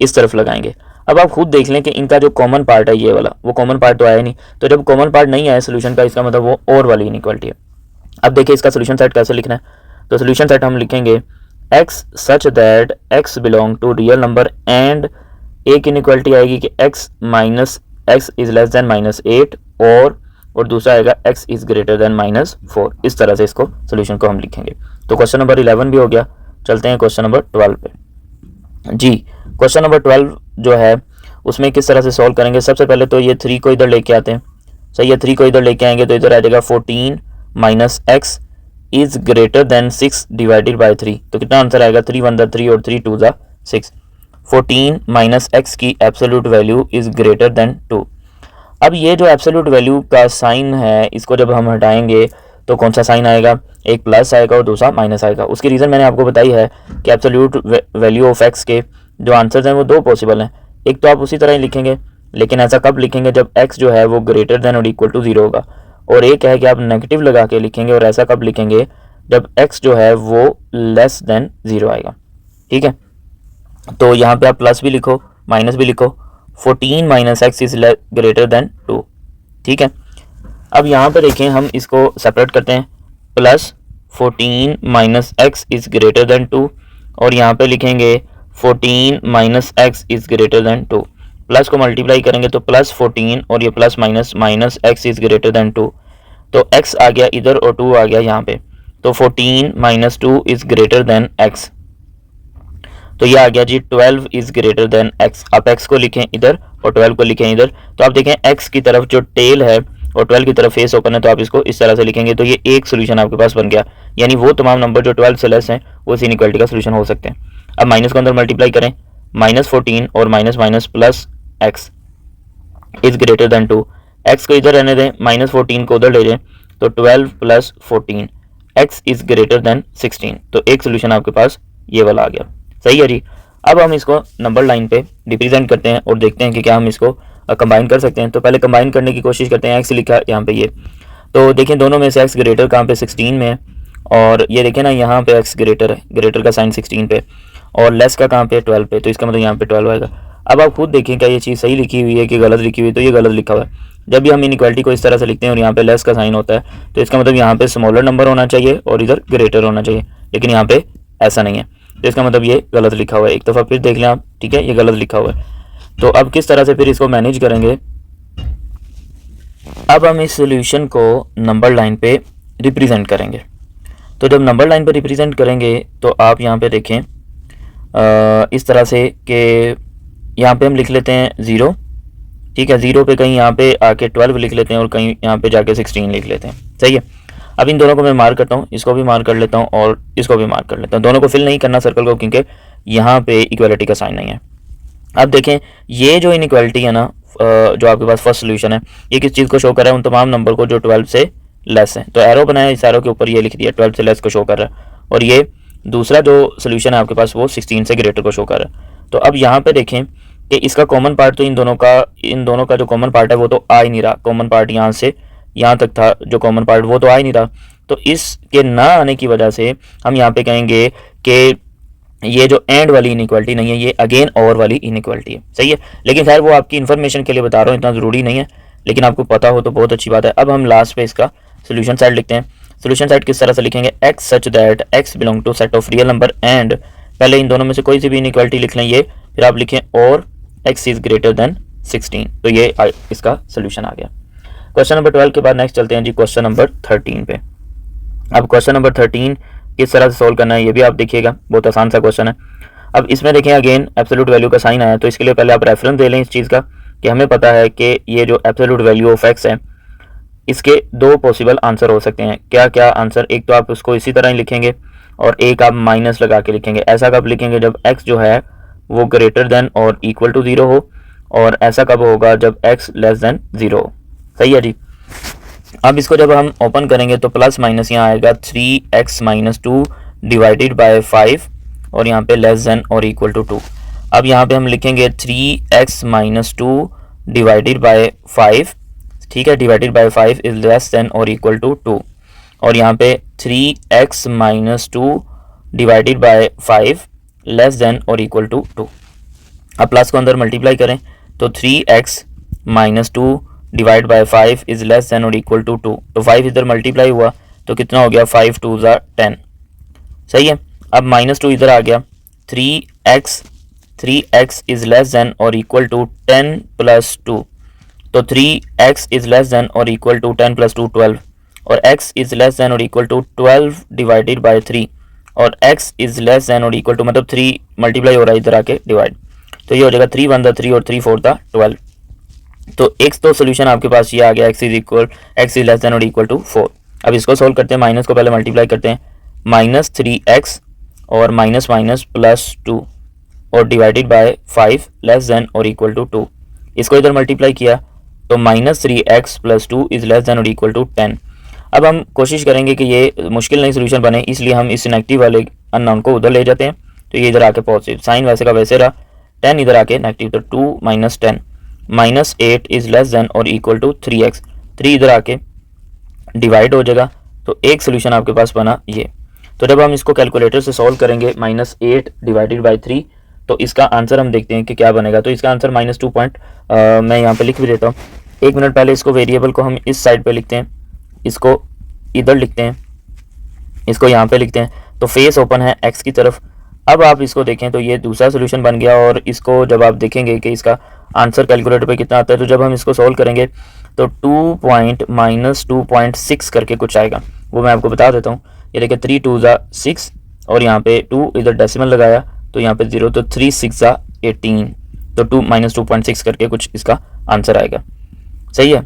इस तरफ लगाएंगे। अब आप खुद देख लें कि इनका जो कॉमन पार्ट है ये वाला, वो कॉमन पार्ट तो आया नहीं, तो जब कॉमन पार्ट नहीं आया सोल्यूशन का इसका मतलब वो और वाली इनइक्वालिटी है। अब देखिए इसका सोल्यूशन सेट कैसे लिखना है, तो सोल्यूशन सेट हम लिखेंगे x such that x belong to real number and एक इनइक्वालिटी आएगी कि x minus x is less than -8 और दूसरा आएगा x इज ग्रेटर देन -4। इस तरह से इसको सोल्यूशन को हम लिखेंगे। तो क्वेश्चन नंबर 11 भी हो गया। चलते हैं क्वेश्चन नंबर 12 पे जी। क्वेश्चन नंबर 12 जो है उसमें किस तरह से सॉल्व करेंगे, सबसे पहले तो ये 3 को इधर लेके आते हैं, सही है। 3 को इधर लेके आएंगे तो इधर आ जाएगा 14 -x is greater then 6 divided by 3, तो कितना आंसर आएगा, 3 1 3 और 3 2 6। 14 माइनस एक्स की absolute value is greater then 2। अब ये जो एब्सोल्यूट वैल्यू का साइन है इसको जब हम हटाएंगे तो कौन सा साइन आएगा, एक प्लस आएगा और दूसरा माइनस आएगा। उसकी रीज़न मैंने आपको बताई है कि एब्सोल्यूट वैल्यू ऑफ एक्स के जो आंसर्स हैं वो दो पॉसिबल हैं। एक तो आप उसी तरह ही लिखेंगे, लेकिन ऐसा कब लिखेंगे जब एक्स जो है वो ग्रेटर देन और इक्वल टू 0 होगा, और एक है कि आप नेगेटिव लगा के लिखेंगे, और ऐसा कब लिखेंगे जब एक्स जो है वो लेस देन 0 आएगा। ठीक है, तो यहाँ पे आप प्लस भी लिखो माइनस भी लिखो, 14 minus x is greater then 2। ठीक है, अब यहाँ पे देखें हम इसको सेपरेट करते हैं, plus 14 minus x is greater then 2, और यहाँ पे लिखेंगे 14 minus x is greater then 2। Plus को मल्टीप्लाई करेंगे तो प्लस 14 और ये plus minus minus x is greater then 2, तो x आ गया इधर और 2 आ गया यहाँ पे, तो 14 minus 2 is greater then x, तो ये आ गया जी 12 इज ग्रेटर देन x। आप x को लिखें इधर और 12 को लिखें इधर, तो आप देखें x की तरफ जो टेल है और 12 की तरफ फेस ओपन है, तो आप इसको इस तरह से लिखेंगे, तो ये एक सोल्यूशन आपके पास बन गया, यानी वो तमाम नंबर जो 12 से लेस हैं वो इस इनइक्वालिटी का सोल्यूशन हो सकते हैं। अब माइनस को अंदर मल्टीप्लाई करें, माइनस 14 और minus minus plus x is greater then 2, x को इधर रहने दें, माइनस 14 को उधर ले जाएं, तो 12 plus 14 x is greater then 16, तो एक सोल्यूशन आपके पास ये वाला आ गया। सही है जी। अब हम इसको नंबर लाइन पे रिप्रेजेंट करते हैं और देखते हैं कि क्या हम इसको कंबाइन कर सकते हैं। तो पहले कंबाइन करने की कोशिश करते हैं, एक्स लिखा यहाँ पे ये, तो देखें दोनों में से एक्स ग्रेटर कहाँ पे 16 में है, और ये देखें ना यहाँ पे एक्स ग्रेटर है, ग्रेटर का साइन 16 पे, और लेस का कहाँ पे 12 पे, तो इसका मतलब यहाँ पे 12 आएगा। अब आप खुद देखें क्या ये चीज़ सही लिखी हुई है कि गलत लिखी हुई है, तो ये गलत लिखा हुआ है। जब भी हम इनइक्वालिटी को इस तरह से लिखते हैं और यहाँ पे लेस का साइन होता है, तो इसका मतलब यहाँ पे स्मॉलर नंबर होना चाहिए और इधर ग्रेटर होना चाहिए, लेकिन यहाँ पे ऐसा नहीं है, तो इसका मतलब ये गलत लिखा हुआ है। एक दफ़ा फिर देख लें आप, ठीक है, ये गलत लिखा हुआ है। तो अब किस तरह से फिर इसको मैनेज करेंगे, अब हम इस सोल्यूशन को नंबर लाइन पे रिप्रेजेंट करेंगे। तो जब नंबर लाइन पे रिप्रेजेंट करेंगे तो आप यहाँ पे देखें इस तरह से कि यहाँ पे हम लिख लेते हैं 0, ठीक है, 0 पे कहीं यहाँ पे आके 12 लिख लेते हैं और कहीं यहाँ पे जाके 16 लिख लेते हैं। सही है, अब इन दोनों को मैं मार्क करता हूँ, इसको भी मार्क कर लेता हूँ और इसको भी मार्क कर लेता हूँ। दोनों को फिल नहीं करना सर्कल को, क्योंकि यहाँ पे इक्वालिटी का साइन नहीं है। अब देखें ये जो इनइक्वालिटी है ना, जो आपके पास फर्स्ट सोल्यूशन है, ये किस चीज़ को शो कर रहा है, उन तमाम नंबर को जो 12 से लेस है। तो एरो बनाया, इस एरो के ऊपर ये लिख दिया 12 से लेस को शो कर रहा है, और ये दूसरा जो सोल्यूशन है आपके पास वो 16 से ग्रेटर को शो कर रहा है। तो अब यहाँ पे देखें कि इसका कॉमन पार्ट तो इन दोनों का जो कॉमन पार्ट है वो तो आ ही नहीं रहा। कॉमन पार्ट यहाँ से यहाँ तक था जो कॉमन पार्ट, वो तो आ ही नहीं रहा। तो इसके ना आने की वजह से हम यहाँ पे कहेंगे कि ये जो एंड वाली इनइक्वालिटी नहीं है, ये अगेन और वाली इनइक्वालिटी है। सही है, लेकिन खैर वो आपकी इन्फॉर्मेशन के लिए बता रहा हूँ, इतना ज़रूरी नहीं है, लेकिन आपको पता हो तो बहुत अच्छी बात है। अब हम लास्ट पे इसका सोल्यूशन साइड लिखते हैं। सोल्यूशन साइड किस तरह से लिखेंगे, x such that x belong to set of real number and, पहले इन दोनों में से कोई सी भी इनइक्वालिटी लिख लें ये, फिर आप लिखें और एक्स इज ग्रेटर देन 16, तो ये इसका सोल्यूशन आ गया। क्वेश्चन नंबर 12 के बाद नेक्स्ट चलते हैं जी क्वेश्चन नंबर 13 पे। अब क्वेश्चन नंबर 13 किस तरह से सोल्व करना है ये भी आप देखिएगा, बहुत आसान सा क्वेश्चन है। अब इसमें देखें अगेन एब्सोल्यूट वैल्यू का साइन आया, तो इसके लिए पहले आप रेफरेंस दे लें इस चीज़ का कि हमें पता है कि ये जो एब्सोल्यूट वैल्यू ऑफ एक्स है इसके दो पॉसिबल आंसर हो सकते हैं। क्या क्या आंसर, एक तो आप उसको इसी तरह ही लिखेंगे और एक आप माइनस लगा के लिखेंगे। ऐसा कब लिखेंगे, जब एक्स जो है वो ग्रेटर देन और इक्वल टू 0 हो, और ऐसा कब होगा, जब एक्स लेस देन 0 हो। सही है जी। अब इसको जब हम ओपन करेंगे तो प्लस माइनस यहाँ आएगा 3x माइनस 2 डिवाइडेड बाय 5, और यहाँ पे लेस देन और इक्वल टू 2। अब यहाँ पे हम लिखेंगे 3x माइनस 2 डिवाइडेड बाय 5, ठीक है, divided by 5 is less than और इक्वल टू 2, और यहाँ पे 3x minus 2 divided by 5 less than और इक्वल टू 2। अब प्लस को अंदर मल्टीप्लाई करें तो 3x minus 2 divide by 5 is less than और इक्वल टू 2, तो 5 इधर मल्टीप्लाई हुआ तो कितना हो गया, 5 2 10। सही है, अब माइनस 2 इधर आ गया, 3x इज लेस देन और इक्वल टू 10 प्लस 2, तो 3x इज लेस देन और इक्वल टू 10 प्लस 2 12, और x इज लेस देन और इक्वल टू 12 डिवाइडेड बाय 3, और x इज लेस देन और इक्वल टू मतलब 3 मल्टीप्लाई हो रहा है इधर आके डिवाइड, तो ये हो जाएगा 3 1 3 और 3 4 12। तो एक तो सोल्यूशन आपके पास ये आ गया, x इज लेस देन और इक्वल टू 4। अब इसको सोल्व करते हैं, माइनस को पहले मल्टीप्लाई करते हैं, -3x और माइनस माइनस +2 और डिवाइडेड बाय 5 लेस देन और इक्वल टू 2। इसको इधर मल्टीप्लाई किया तो -3x + 2 इज लेस देन और इक्वल टू 10। अब हम कोशिश करेंगे कि ये मुश्किल नहीं सोल्यूशन बने, इसलिए हम इस नेगेटिव वाले अननोन को उधर ले जाते हैं, तो ये इधर आके पॉजिटिव, साइन वैसे का वैसे रहा, 10 इधर आके नेगेटिव, तो 2 - 10 -8 इज लेस देन और इक्वल टू 3x, 3 इधर आके डिवाइड हो जाएगा, तो एक सोल्यूशन आपके पास बना ये। तो जब हम इसको कैलकुलेटर से सॉल्व करेंगे -8 डिवाइडेड बाई 3, तो इसका आंसर हम देखते हैं कि क्या बनेगा। तो इसका आंसर -2 पॉइंट मैं यहाँ पे लिख भी देता हूँ। 1 मिनट पहले इसको वेरिएबल को हम इस साइड पे लिखते हैं, इसको इधर लिखते हैं, इसको यहाँ पे लिखते हैं, तो फेस ओपन है x की तरफ। अब आप इसको देखें तो ये दूसरा सोल्यूशन बन गया, और इसको जब आप देखेंगे कि इसका आंसर कैलकुलेटर पे कितना आता है, तो जब हम इसको सॉल्व करेंगे तो 2.-2.6 करके कुछ आएगा, वो मैं आपको बता देता हूँ। ये देखिए 3 2 6 और यहाँ पे 2 इधर डेसिमल लगाया तो यहाँ पे 0, तो 3 6 18, तो 2 -2.6 करके कुछ इसका आंसर आएगा। सही है,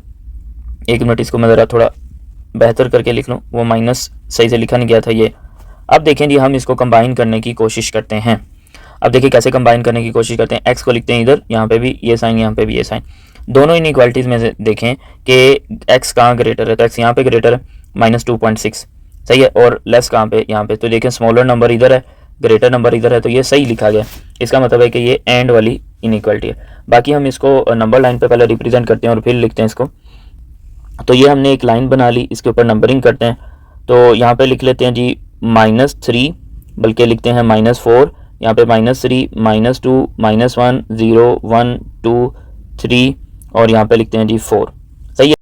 1 मिनट इसको मैं ज़रा थोड़ा बेहतर करके लिख लूँ, वो माइनस सही से लिखा नहीं गया था ये। अब देखें जी, हम इसको कंबाइन करने की कोशिश करते हैं। अब देखिए कैसे कंबाइन करने की कोशिश करते हैं। x को लिखते हैं इधर, यहाँ पे भी ये साइन, यहाँ पे भी ये साइन, दोनों इनइक्वालिटीज़ में से देखें कि x कहाँ ग्रेटर है, तो x यहाँ पे ग्रेटर है -2.6, सही है, और लेस कहाँ पे, यहाँ पे। तो देखें स्मॉलर नंबर इधर है, ग्रेटर नंबर इधर है, तो ये सही लिखा गया। इसका मतलब है कि ये एंड वाली इनइक्वालिटी है। बाकी हम इसको नंबर लाइन पे पहले रिप्रेजेंट करते हैं और फिर लिखते हैं इसको। तो ये हमने एक लाइन बना ली, इसके ऊपर नंबरिंग करते हैं। तो यहाँ पे लिख लेते हैं जी -3, बल्कि लिखते हैं -4, यहाँ पे -3 -2 -1 0 1 2 3 और यहाँ पे लिखते हैं जी 4। सही है।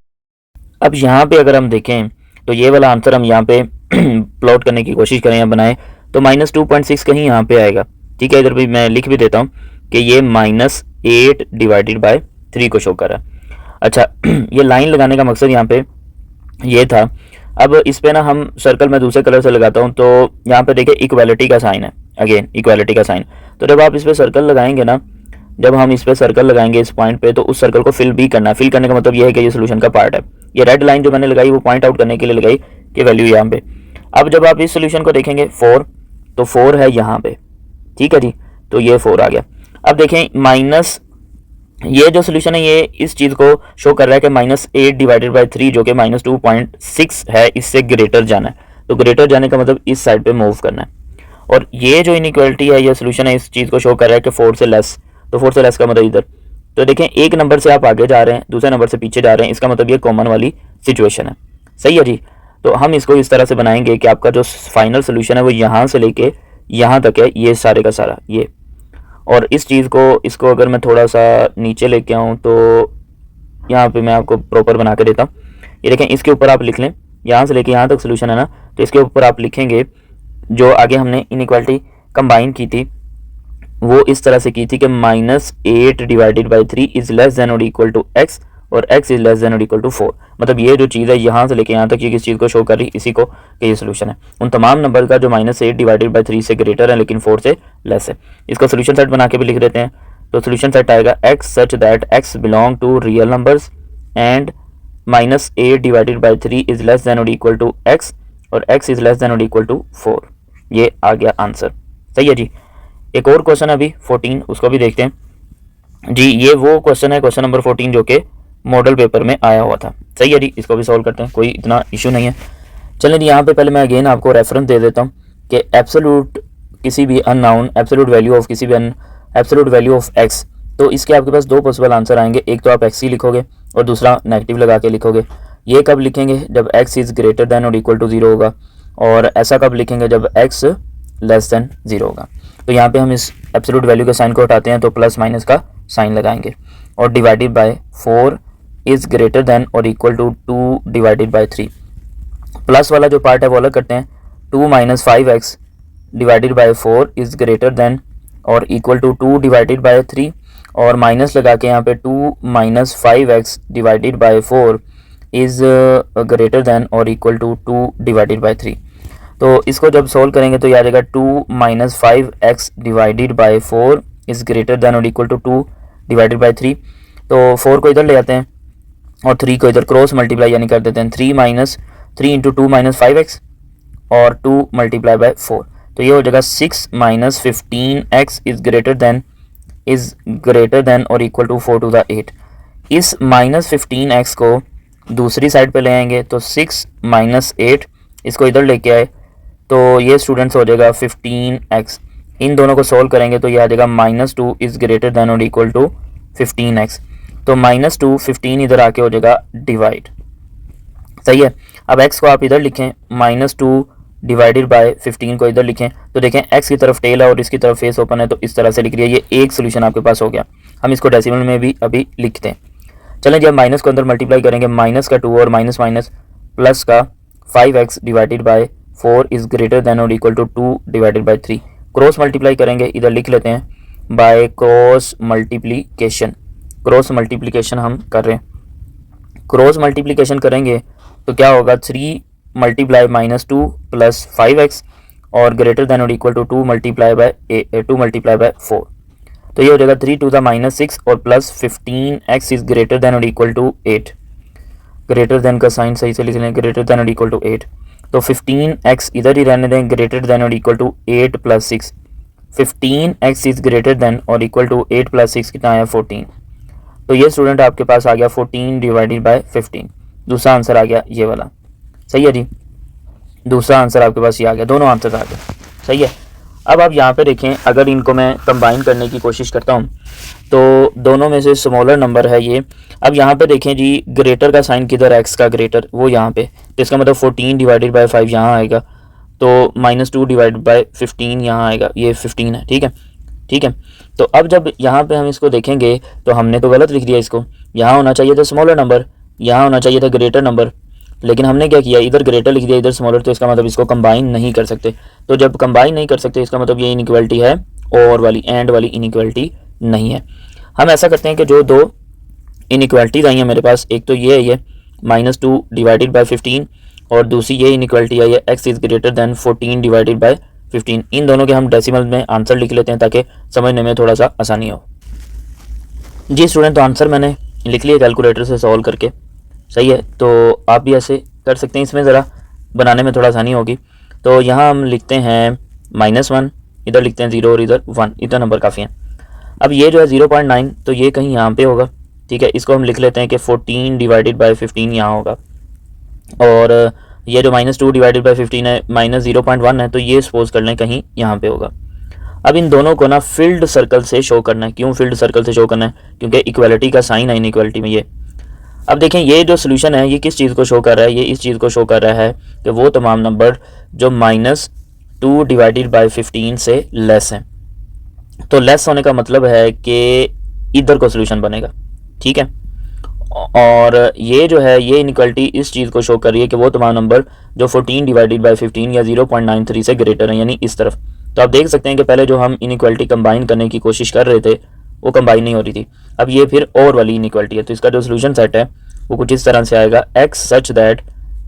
अब यहाँ पे अगर हम देखें तो ये वाला आंसर हम यहाँ पे प्लॉट करने की कोशिश करें या बनाएं तो -2.6 कहीं यहाँ पे आएगा। ठीक है, इधर भी मैं लिख भी देता हूँ कि ये -8 डिवाइडेड बाय 3 को शो कर रहा है। अच्छा, ये लाइन लगाने का मकसद यहाँ पे ये था। अब इस पे ना हम सर्कल में दूसरे कलर से लगाता हूँ, तो यहाँ पे देखिए इक्वालिटी का साइन है, अगेन इक्वालिटी का साइन। तो जब आप इस पे सर्कल लगाएंगे ना, जब हम इस पे सर्कल लगाएंगे इस पॉइंट पे, तो उस सर्कल को फिल भी करना है। फिल करने का मतलब ये है कि ये सोल्यूशन का पार्ट है। ये रेड लाइन जो मैंने लगाई वो पॉइंट आउट करने के लिए लगाई कि वैल्यू यहाँ पे। अब जब आप इस सोल्यूशन को देखेंगे 4, तो 4 है यहाँ पे, ठीक है जी, तो ये 4 आ गया। अब देखें माइनस, ये जो सोल्यूशन है ये इस चीज़ को शो कर रहा है कि -8 डिवाइडेड बाय 3 जो कि -2.6 है, इससे ग्रेटर जाना है। तो ग्रेटर जाने का मतलब इस साइड पे मूव करना है। और ये जो इनइक्वालिटी है, ये सोल्यूशन है, इस चीज़ को शो कर रहा है कि 4 से लेस, तो 4 से लेस का मतलब इधर। तो देखें एक नंबर से आप आगे जा रहे हैं, दूसरे नंबर से पीछे जा रहे हैं, इसका मतलब ये कॉमन वाली सिचुएशन है। सही है जी। तो हम इसको इस तरह से बनाएंगे कि आपका जो फाइनल सोल्यूशन है वो यहाँ से लेके यहाँ तक है, ये सारे का सारा ये। और इस चीज़ को, इसको अगर मैं थोड़ा सा नीचे लेके आऊँ तो यहाँ पे मैं आपको प्रॉपर बना के देता हूँ। ये देखें, इसके ऊपर आप लिख लें, यहाँ से लेके यहाँ तक सोल्यूशन है ना, तो इसके ऊपर आप लिखेंगे जो आगे हमने इनइक्वालिटी कंबाइन की थी वो इस तरह से की थी कि -8 divided by 3 is less than और इक्वल टू x और x इज लेस देन और इक्वल टू 4। मतलब ये जो चीज़ है यहाँ से लेके यहाँ तक ये किस चीज़ को शो कर रही, इसी को कि ये सोल्यूशन है उन तमाम नंबर का जो -8 डिवाइडेड बाई 3 से ग्रेटर है लेकिन 4 से लेस है। इसका सोल्यूशन सेट बना के भी लिख देते हैं। तो सोल्यूशन सेट आएगा x such that x belong to real numbers and -8 divided by 3 is less than और इक्वल टू x और x इज लेस देन और इक्वल टू 4। ये आ गया आंसर। सही है जी। एक और क्वेश्चन है अभी 14, उसको भी देखते हैं जी। ये वो क्वेश्चन है, क्वेश्चन नंबर 14, जो कि मॉडल पेपर में आया हुआ था। सही है जी, इसको भी सॉल्व करते हैं, कोई इतना इशू नहीं है। चलें जी, यहाँ पे पहले मैं अगेन आपको रेफरेंस दे देता हूँ कि एब्सोल्यूट किसी भी अननाउन एब्सोल्यूट वैल्यू ऑफ किसी भी एब्सोल्यूट वैल्यू ऑफ x, तो इसके आपके पास दो पॉसिबल आंसर आएंगे। एक तो आप x ही लिखोगे और दूसरा नेगेटिव लगा के लिखोगे। ये कब लिखेंगे? जब x इज़ ग्रेटर दैन और इक्वल टू 0 होगा। और ऐसा कब लिखेंगे? जब x लेस दैन 0 होगा। तो यहाँ पे हम इस एब्सोल्यूट वैल्यू के साइन को हटाते हैं, तो प्लस माइनस का साइन लगाएंगे और divided by 4 is greater than और equal to 2 divided by 3। Plus वाला जो पार्ट है वो अलग करते हैं। 2 - 5x divided by 4 is greater than और इक्वल टू 2 डिवाइडेड बाय 3 और माइनस लगा के यहाँ पे 2 - 5x divided by 4 is greater than और इक्वल टू 2 डिवाइडेड बाय 3। तो इसको जब सोल्व करेंगे तो याद आएगा 2 - 5x divided by 4 is greater than और इक्वल टू 2 डिवाइडेड बाय 3। तो 4 को इधर ले आते हैं और 3 को इधर क्रॉस मल्टीप्लाई यानी कर देते हैं। 3 - 3 इंटू 2 माइनस 5x और 2 मल्टीप्लाई बाय 4, तो ये हो जाएगा 6 minus 15x is greater than और इक्वल टू 4 टू द 8। इस माइनस 15x को दूसरी साइड पे ले आएंगे तो 6 माइनस 8, इसको इधर लेके आए तो ये स्टूडेंट्स हो जाएगा 15x। इन दोनों को सॉल्व करेंगे तो ये आ जाएगा -2 इज़ ग्रेटर देन और इक्वल टू 15x। तो -2 15 इधर आके हो जाएगा डिवाइड, सही है। अब x को आप इधर लिखें, -2 डिवाइडेड बाय 15 को इधर लिखें तो देखें x की तरफ टेल है और इसकी तरफ फेस ओपन है, तो इस तरह से लिख रही है। ये एक सोल्यूशन आपके पास हो गया। हम इसको डेसिमल में भी अभी लिखते हैं। चलें जब माइनस को अंदर मल्टीप्लाई करेंगे, माइनस का 2 और माइनस माइनस प्लस का 5x divided by 4 is greater than और equal to 2 divided by 3। Cross multiply करेंगे, इधर लिख लेते हैं बाय क्रॉस मल्टीप्लिकेशन हम कर रहे हैं। क्रॉस मल्टीप्लिकेशन करेंगे तो क्या होगा, 3 मल्टीप्लाई -2 प्लस 5x और ग्रेटर देन और इक्वल टू 2 मल्टीप्लाई बाय 4, तो ये हो जाएगा 3 टू द -6 और plus 15x is greater than और इक्वल टू 8। ग्रेटर देन का साइन सही से लिख लें, ग्रेटर देन और इक्वल टू 8, तो 15x इधर ही रहने दें, ग्रेटर देन और equal to 8 plus 6। 15x is greater than और इक्वल टू 8 प्लस 6 कितना है 14। तो ये स्टूडेंट आपके पास आ गया 14 डिवाइडेड बाय 15। दूसरा आंसर आ गया ये वाला, सही है जी। दूसरा आंसर आपके पास ये आ गया, दोनों आंसर आ गए, सही है। अब आप यहाँ पे देखें, अगर इनको मैं कंबाइन करने की कोशिश करता हूँ तो दोनों में से स्मॉलर नंबर है ये। अब यहाँ पे देखें जी, ग्रेटर का साइन किधर, x का ग्रेटर वो यहाँ पे, तो इसका मतलब 14 डिवाइडेड बाय 5 यहाँ आएगा, तो -2 डिवाइडेड बाय 15 यहाँ आएगा, ये 15 है, ठीक है, ठीक है। तो अब जब यहाँ पे हम इसको देखेंगे तो हमने तो गलत लिख दिया, इसको यहाँ होना चाहिए था स्मॉलर नंबर, यहाँ होना चाहिए था ग्रेटर नंबर, लेकिन हमने क्या किया, इधर ग्रेटर लिख दिया, इधर स्मॉलर, तो इसका मतलब इसको कंबाइन नहीं कर सकते। तो जब कंबाइन नहीं कर सकते इसका मतलब ये इनइक्वालिटी है, और वाली एंड वाली इनइक्वालिटी नहीं है। हम ऐसा करते हैं कि जो दो इनइक्वालिटीज आई हैं मेरे पास, एक तो ये है ये -2 डिवाइडेड बाय 15 और दूसरी ये इनइक्वालिटी आई है x is greater then 14 divided by 15। इन दोनों के हम डेसिमल में आंसर लिख लेते हैं ताकि समझने में थोड़ा सा आसानी हो। जी स्टूडेंट, तो आंसर मैंने लिख लिया कैलकुलेटर से सॉल्व करके, सही है। तो आप भी ऐसे कर सकते हैं, इसमें ज़रा बनाने में थोड़ा आसानी होगी। तो यहाँ हम लिखते हैं -1, इधर लिखते हैं 0 और इधर 1, इतना नंबर काफ़ी है। अब ये जो है 0.9, तो ये कहीं यहाँ पे होगा, ठीक है। इसको हम लिख लेते हैं कि 14 डिवाइडेड बाय 15 यहाँ होगा, और ये जो -2 डिवाइडेड बाय 15 है, -0.1 है, तो ये सपोज कर लें कहीं यहाँ पे होगा। अब इन दोनों को ना फिल्ड सर्कल से शो करना है। क्यों फिल्ड सर्कल से शो करना है? क्योंकि इक्वालिटी का साइन है इनइक्वालिटी में ये। अब देखें ये जो सोल्यूशन है ये किस चीज़ को शो कर रहा है, ये इस चीज़ को शो कर रहा है कि वो तमाम नंबर जो -2 डिवाइडेड बाय 15 से लेस हैं। तो लेस होने का मतलब है कि इधर को सोल्यूशन बनेगा, ठीक है। और ये जो है ये इनइक्वालिटी इस चीज़ को शो कर रही है कि वो तमाम नंबर जो 14 डिवाइडेड बाय 15 या 0.93 से ग्रेटर हैं, यानी इस तरफ। तो आप देख सकते हैं कि पहले जो हम इनइक्वालिटी कंबाइन करने की कोशिश कर रहे थे वो कंबाइन नहीं हो रही थी। अब ये फिर और वाली इनइक्वालिटी है, तो इसका जो सोल्यूशन सेट है वो कुछ इस तरह से आएगा, x such that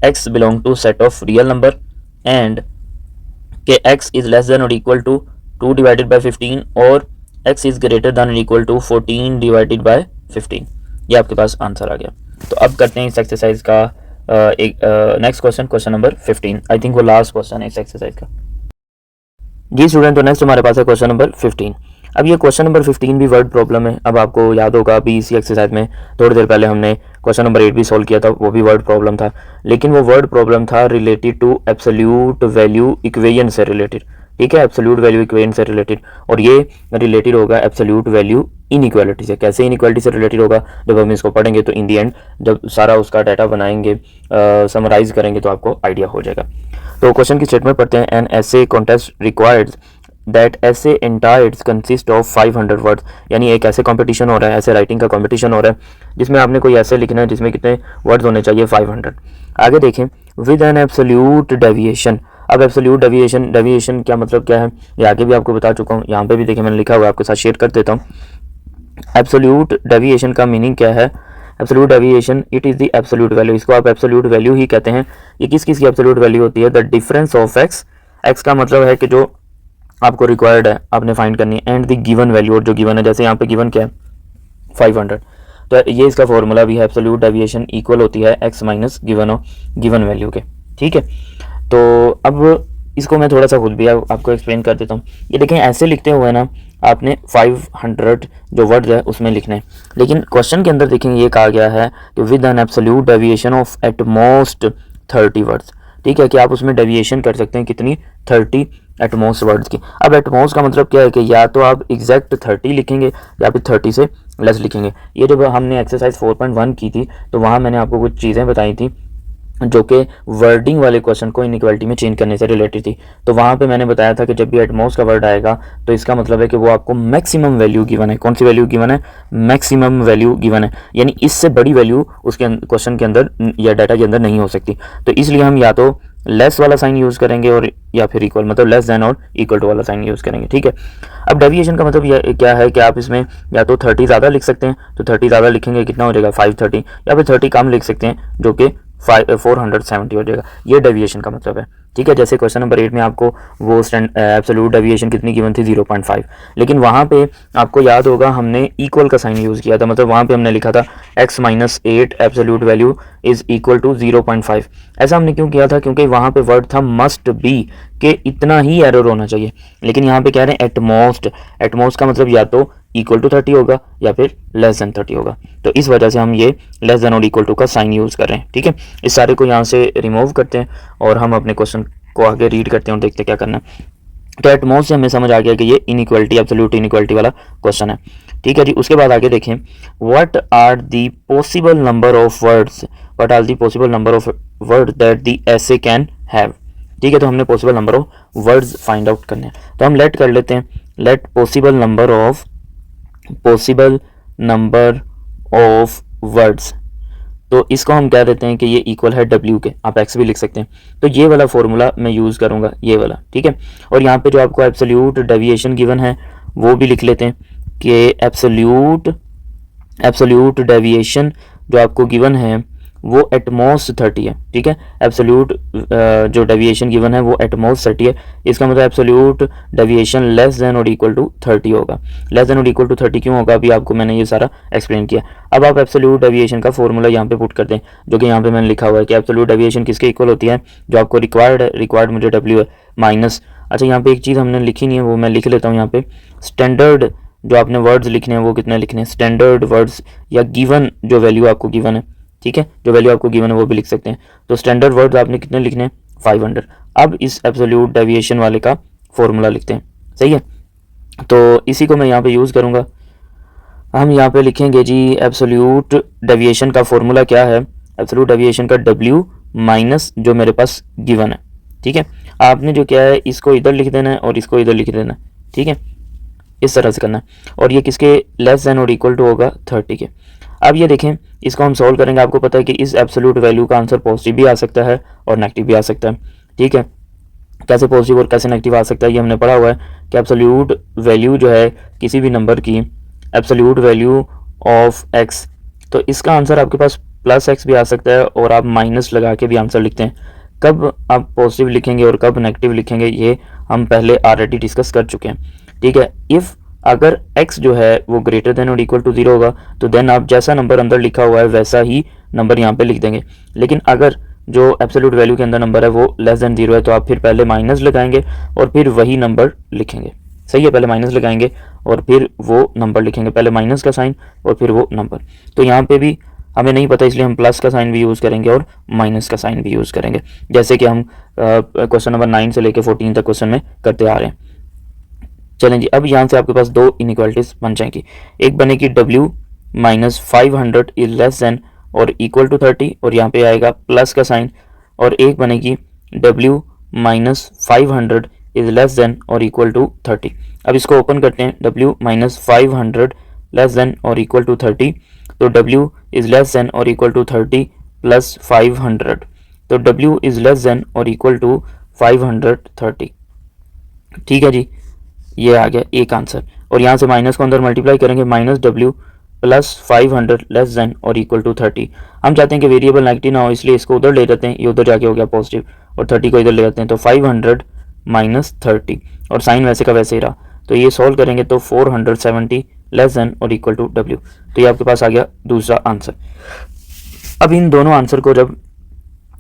x belong to set of real number and के x इज लेस देन और इक्वल टू 2 डिवाइडेड बाय 15 और x इज ग्रेटर देन और इक्वल टू 14 डिवाइडेड बाय 15। ये आपके पास आंसर आ गया। तो अब करते हैं इस एक्सरसाइज का एक next question, question number 15। I think वो लास्ट क्वेश्चन है इस एक्सरसाइज का। जी स्टूडेंट, तो नेक्स्ट हमारे पास है क्वेश्चन नंबर 15। अब ये क्वेश्चन नंबर 15 भी वर्ड प्रॉब्लम है। अब आपको याद होगा अभी इसी एक्सरसाइज में थोड़ी देर पहले हमने क्वेश्चन नंबर 8 भी सॉल्व किया था, वो भी वर्ड प्रॉब्लम था, लेकिन वो वर्ड प्रॉब्लम था related to absolute value equation से रिलेटेड, ठीक है, एब्सोल्यूट वैल्यू इक्वेशन से रिलेटेड। और ये रिलेटेड होगा एब्सोल्यूट वैल्यू इनइक्वालिटी से। कैसे इनइक्वालिटी से रिलेटेड होगा, जब हम इसको पढ़ेंगे तो इन दी एंड जब सारा उसका डाटा बनाएंगे, समराइज करेंगे तो आपको आइडिया हो जाएगा। तो क्वेश्चन की स्टेटमेंट पढ़ते हैं। एन एसे कॉन्टेस्ट रिक्वायर्ड्स दैट ऐसे एंटायर्स कंसिस्ट ऑफ 500 वर्ड्स, यानी एक ऐसे कंपटीशन हो रहा है, ऐसे राइटिंग का कंपटीशन हो रहा है जिसमें आपने कोई ऐसे लिखना है जिसमें कितने वर्ड्स होने चाहिए, 500। आगे देखें, विद एन एब्सोल्यूट डेविएशन। अब एब्सोल्यूट डेविएशन क्या मतलब क्या है, ये आगे भी आपको बता चुका हूँ, यहाँ पे भी देखें मैंने लिखा हुआ है, आपके साथ शेयर कर देता हूँ। एब्सोल्यूट डेविएशन का मीनिंग क्या है? Absolute deviation it is the absolute value, इसको आप एब्सोल्यूट वैल्यू ही कहते हैं। ये किस किस की एब्सोल्यूट वैल्यू होती है? The difference of x, x का मतलब है कि जो आपको रिक्वायर्ड है आपने फाइंड करनी है, एंड द गिवन वैल्यू, और जो गिवन है, जैसे यहाँ पे गिवन क्या है 500, तो ये इसका फॉर्मूला भी है, एब्सोल्यूट डेविएशन इक्वल होती है एक्स माइनस गिवन वैल्यू के। ठीक है, तो अब इसको मैं थोड़ा सा खुद भी आपको एक्सप्लेन कर देता हूँ। ये देखें, ऐसे लिखते हुए ना आपने 500 जो वर्ड्स है उसमें लिखने हैं, लेकिन क्वेश्चन के अंदर देखेंगे ये कहा गया है कि with an absolute deviation of at most 30 words. ठीक है, कि आप उसमें डेविएशन कर सकते हैं कितनी, 30 एटमोस्ट वर्ड्स की। अब एटमोस्ट का मतलब क्या है कि या तो आप एग्जैक्ट 30 लिखेंगे या फिर 30 से लेस लिखेंगे। ये जब हमने एक्सरसाइज 4.1 की थी तो वहाँ मैंने आपको कुछ चीज़ें बताई थी जो कि वर्डिंग वाले क्वेश्चन को इनइक्वालिटी में चेंज करने से रिलेटेड थी। तो वहाँ पे मैंने बताया था कि जब भी एटमोस्ट का वर्ड आएगा तो इसका मतलब है कि वो आपको मैक्सिमम वैल्यू गिवन है। कौन सी वैल्यू गिवन है, मैक्सिमम वैल्यू गिवन है, यानी इससे बड़ी वैल्यू उसके क्वेश्चन के अंदर या डाटा के अंदर नहीं हो सकती। तो इसलिए हम या तो लेस वाला साइन यूज़ करेंगे और या फिर इक्वल, मतलब लेस देन और इक्वल टू वाला साइन यूज़ करेंगे। ठीक है, अब डेविएशन का मतलब क्या है कि आप इसमें या तो 30 ज़्यादा लिख सकते हैं, तो 30 ज़्यादा लिखेंगे कितना हो जाएगा 530, या फिर 30 कम लिख सकते हैं जो कि 470 हो जाएगा। ये डेविएशन का मतलब है। ठीक है, जैसे क्वेश्चन नंबर 8 में आपको वो एब्सोल्यूट डेविएशन कितनी गिवन थी 0.5, लेकिन वहाँ पे आपको याद होगा हमने इक्वल का साइन यूज़ किया था, मतलब वहाँ पे हमने लिखा था x-8 absolute value is equal to 0.5। ऐसा हमने क्यों किया था, क्योंकि वहाँ पे वर्ड था मस्ट बी कि इतना ही एरर होना चाहिए, लेकिन यहाँ पे कह रहे हैं एटमोस्ट। एटमोस्ट का मतलब या तो इक्वल टू 30 होगा या फिर लेस देन 30 होगा, तो इस वजह से हम ये लेस देन और इक्वल टू का साइन यूज़ कर रहे हैं। ठीक है, इस सारे को यहाँ से रिमूव करते हैं और हम अपने क्वेश्चन को आगे रीड करते हैं और देखते हैं क्या करना है। तो एटमोस्ट से हमें समझ आ गया कि ये इनइक्वालिटी, एब्सोल्यूट इनइक्वालिटी वाला क्वेश्चन है। ठीक है जी, उसके बाद आगे देखें, what are the possible number of words, what are the possible number of word that the essay can have. ठीक है, तो हमने possible number of words find out करने हैं, तो हम लेट कर लेते हैं, let possible number of words, तो इसको हम कह देते हैं कि ये इक्वल है W के, आप X भी लिख सकते हैं। तो ये वाला फॉर्मूला मैं यूज़ करूँगा, ये वाला। ठीक है, और यहाँ पे जो आपको एब्सोल्यूट डेविएशन गिवन है वो भी लिख लेते हैं कि एब्सोल्यूट डेविएशन जो आपको गिवन है वो एटमोस्ट 30 है। ठीक है, एब्सोल्यूट जो डेविएशन गिवन है वो एटमोस्ट 30 है, इसका मतलब एब्सोल्यूट डेविएशन लेस देन और इक्वल टू 30 होगा। लेस देन और इक्वल टू 30 क्यों होगा, अभी आपको मैंने ये सारा एक्सप्लेन किया। अब आप एब्सोल्यूट डेविएशन का फॉर्मूला यहाँ पे पुट कर दें, जो कि यहाँ पे मैंने लिखा हुआ है कि एब्सोल्यूट डेविएशन किसके इक्वल होती है, जो आपको रिक्वायर्ड मुझे W है माइनस, अच्छा यहाँ पे एक चीज़ हमने लिखी नहीं है वो मैं लिख लेता हूँ यहाँ पे, स्टैंडर्ड जो आपने वर्ड्स लिखने हैं वो कितने लिखने हैं, स्टैंडर्ड वर्ड्स या गिवन जो वैल्यू आपको गिवन है। ठीक है, जो वैल्यू आपको गिवन है वो भी लिख सकते हैं, तो स्टैंडर्ड वर्ड्स आपने कितने लिखने हैं 500। अब इस एब्सोल्यूट डेविएशन वाले का फॉर्मूला लिखते हैं, सही है, तो इसी को मैं यहाँ पे यूज़ करूँगा। हम यहाँ पे लिखेंगे जी एब्सोल्यूट डेविएशन का फॉर्मूला क्या है, एब्सोल्यूट डेविएशन का W माइनस जो मेरे पास गिवन है। ठीक है, आपने जो क्या है इसको इधर लिख देना है और इसको इधर लिख देना है। ठीक है, इस तरह से करना है, और ये किसके लेस देन और इक्वल टू होगा 30 के। अब ये देखें, इसको हम सॉल्व करेंगे, आपको पता है कि इस एब्सोल्यूट वैल्यू का आंसर पॉजिटिव भी आ सकता है और नेगेटिव भी आ सकता है। ठीक है, कैसे पॉजिटिव और कैसे नेगेटिव आ सकता है ये हमने पढ़ा हुआ है कि एब्सोल्यूट वैल्यू जो है किसी भी नंबर की, एब्सोल्यूट वैल्यू ऑफ x, तो इसका आंसर आपके पास प्लस x भी आ सकता है और आप माइनस लगा के भी आंसर लिखते हैं। कब आप पॉजिटिव लिखेंगे और कब नेगेटिव लिखेंगे ये हम पहले ऑलरेडी डिस्कस कर चुके हैं। ठीक है, इफ़ अगर x जो है वो ग्रेटर देन और इक्वल टू 0 होगा तो देन आप जैसा नंबर अंदर लिखा हुआ है वैसा ही नंबर यहाँ पे लिख देंगे, लेकिन अगर जो एब्सोल्यूट वैल्यू के अंदर नंबर है वो लेस देन 0 है तो आप फिर पहले माइनस लगाएंगे और फिर वही नंबर लिखेंगे। सही है, पहले माइनस लगाएंगे और फिर वो नंबर लिखेंगे, पहले माइनस का साइन और फिर वो नंबर। तो यहाँ पे भी हमें नहीं पता इसलिए हम प्लस का साइन भी यूज़ करेंगे और माइनस का साइन भी यूज़ करेंगे, जैसे कि हम क्वेश्चन नंबर 9 से लेकर 14 तक क्वेश्चन में करते आ रहे हैं। चलें जी, अब यहाँ से आपके पास दो इनइक्वालिटीज बन जाएंगी, एक बनेगी W minus 500 is less than और इक्वल टू 30 और यहाँ पे आएगा प्लस का साइन, और एक बनेगी W minus 500 is less than और इक्वल टू 30। अब इसको ओपन करते हैं, W माइनस 500 लेस देन और इक्वल टू 30, तो W इज लेस देन और इक्वल टू 30 प्लस 500, तो W इज लेस देन और इक्वल टू 530। ठीक है जी, ये आ गया एक आंसर, और यहाँ से माइनस को अंदर मल्टीप्लाई करेंगे, minus W plus 500 less than और इक्वल टू 30। हम चाहते हैं कि वेरिएबल नेगेटिव ना हो इसलिए इसको उधर ले जाते हैं, ये उधर जाके हो गया पॉजिटिव और 30 को इधर ले जाते हैं, तो 500 माइनस 30 और साइन वैसे का वैसे ही रहा, तो ये सॉल्व करेंगे तो 470 लेस देन और इक्वल टू W, तो ये आपके पास आ गया दूसरा आंसर। अब इन दोनों आंसर को जब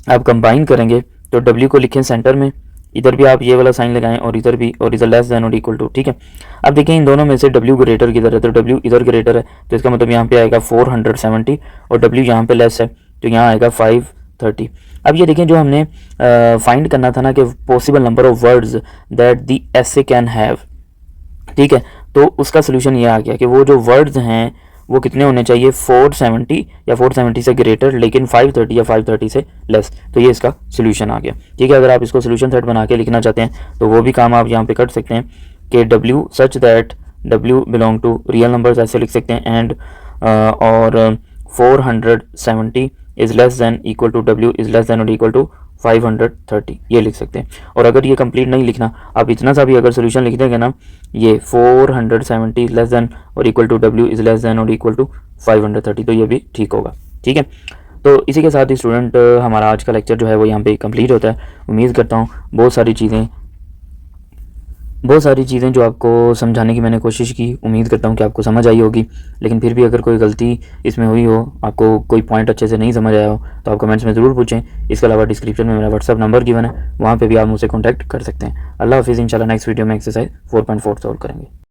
आप कंबाइन करेंगे तो W को लिखें सेंटर में, इधर भी आप ये वाला साइन लगाएं और इधर भी, और इधर लेस देन और इक्वल टू, ठीक है। अब देखें इन दोनों में से W ग्रेटर किधर है, तो W इधर ग्रेटर है, तो इसका मतलब यहाँ पे आएगा 470 और W यहाँ पे लेस है तो यहाँ आएगा 530। अब ये देखें जो हमने फाइंड करना था ना कि possible number of words that the essay can have, ठीक है, तो उसका सोल्यूशन ये आ गया कि वो जो वर्ड्स हैं वो कितने होने चाहिए, 470 या 470 से ग्रेटर लेकिन 530 या 530 से लेस। तो ये इसका सोल्यूशन आ गया, ठीक है। अगर आप इसको सोल्यूशन सेट बना के लिखना चाहते हैं तो वो भी काम आप यहाँ पे कर सकते हैं कि W such that W belong to real numbers, ऐसे लिख सकते हैं, एंड और 470 is less than equal to W is less than और इक्वल टू 530, ये लिख सकते हैं। और अगर ये कंप्लीट नहीं लिखना, आप इतना सा भी अगर सोल्यूशन लिख देंगे ना, ये 470 लेस दैन और equal to W is less than और इक्वल टू 530, तो ये भी ठीक होगा, ठीक है। तो इसी के साथ ही स्टूडेंट हमारा आज का लेक्चर जो है वो यहाँ पे कंप्लीट होता है। उम्मीद करता हूँ बहुत सारी चीज़ें जो आपको समझाने की मैंने कोशिश की, उम्मीद करता हूँ कि आपको समझ आई होगी। लेकिन फिर भी अगर कोई गलती इसमें हुई हो, आपको कोई पॉइंट अच्छे से नहीं समझ आया हो, तो आप कमेंट्स में ज़रूर पूछें। इसके अलावा डिस्क्रिप्शन में मेरा व्हाट्सअप नंबर गिवन है, वहाँ पे भी आप मुझसे कॉन्टैक्ट कर सकते हैं। अल्लाह हाफिज़। इंशाल्लाह नेक्स्ट वीडियो में एक्सरसाइज 4.4 सॉल्व करेंगे।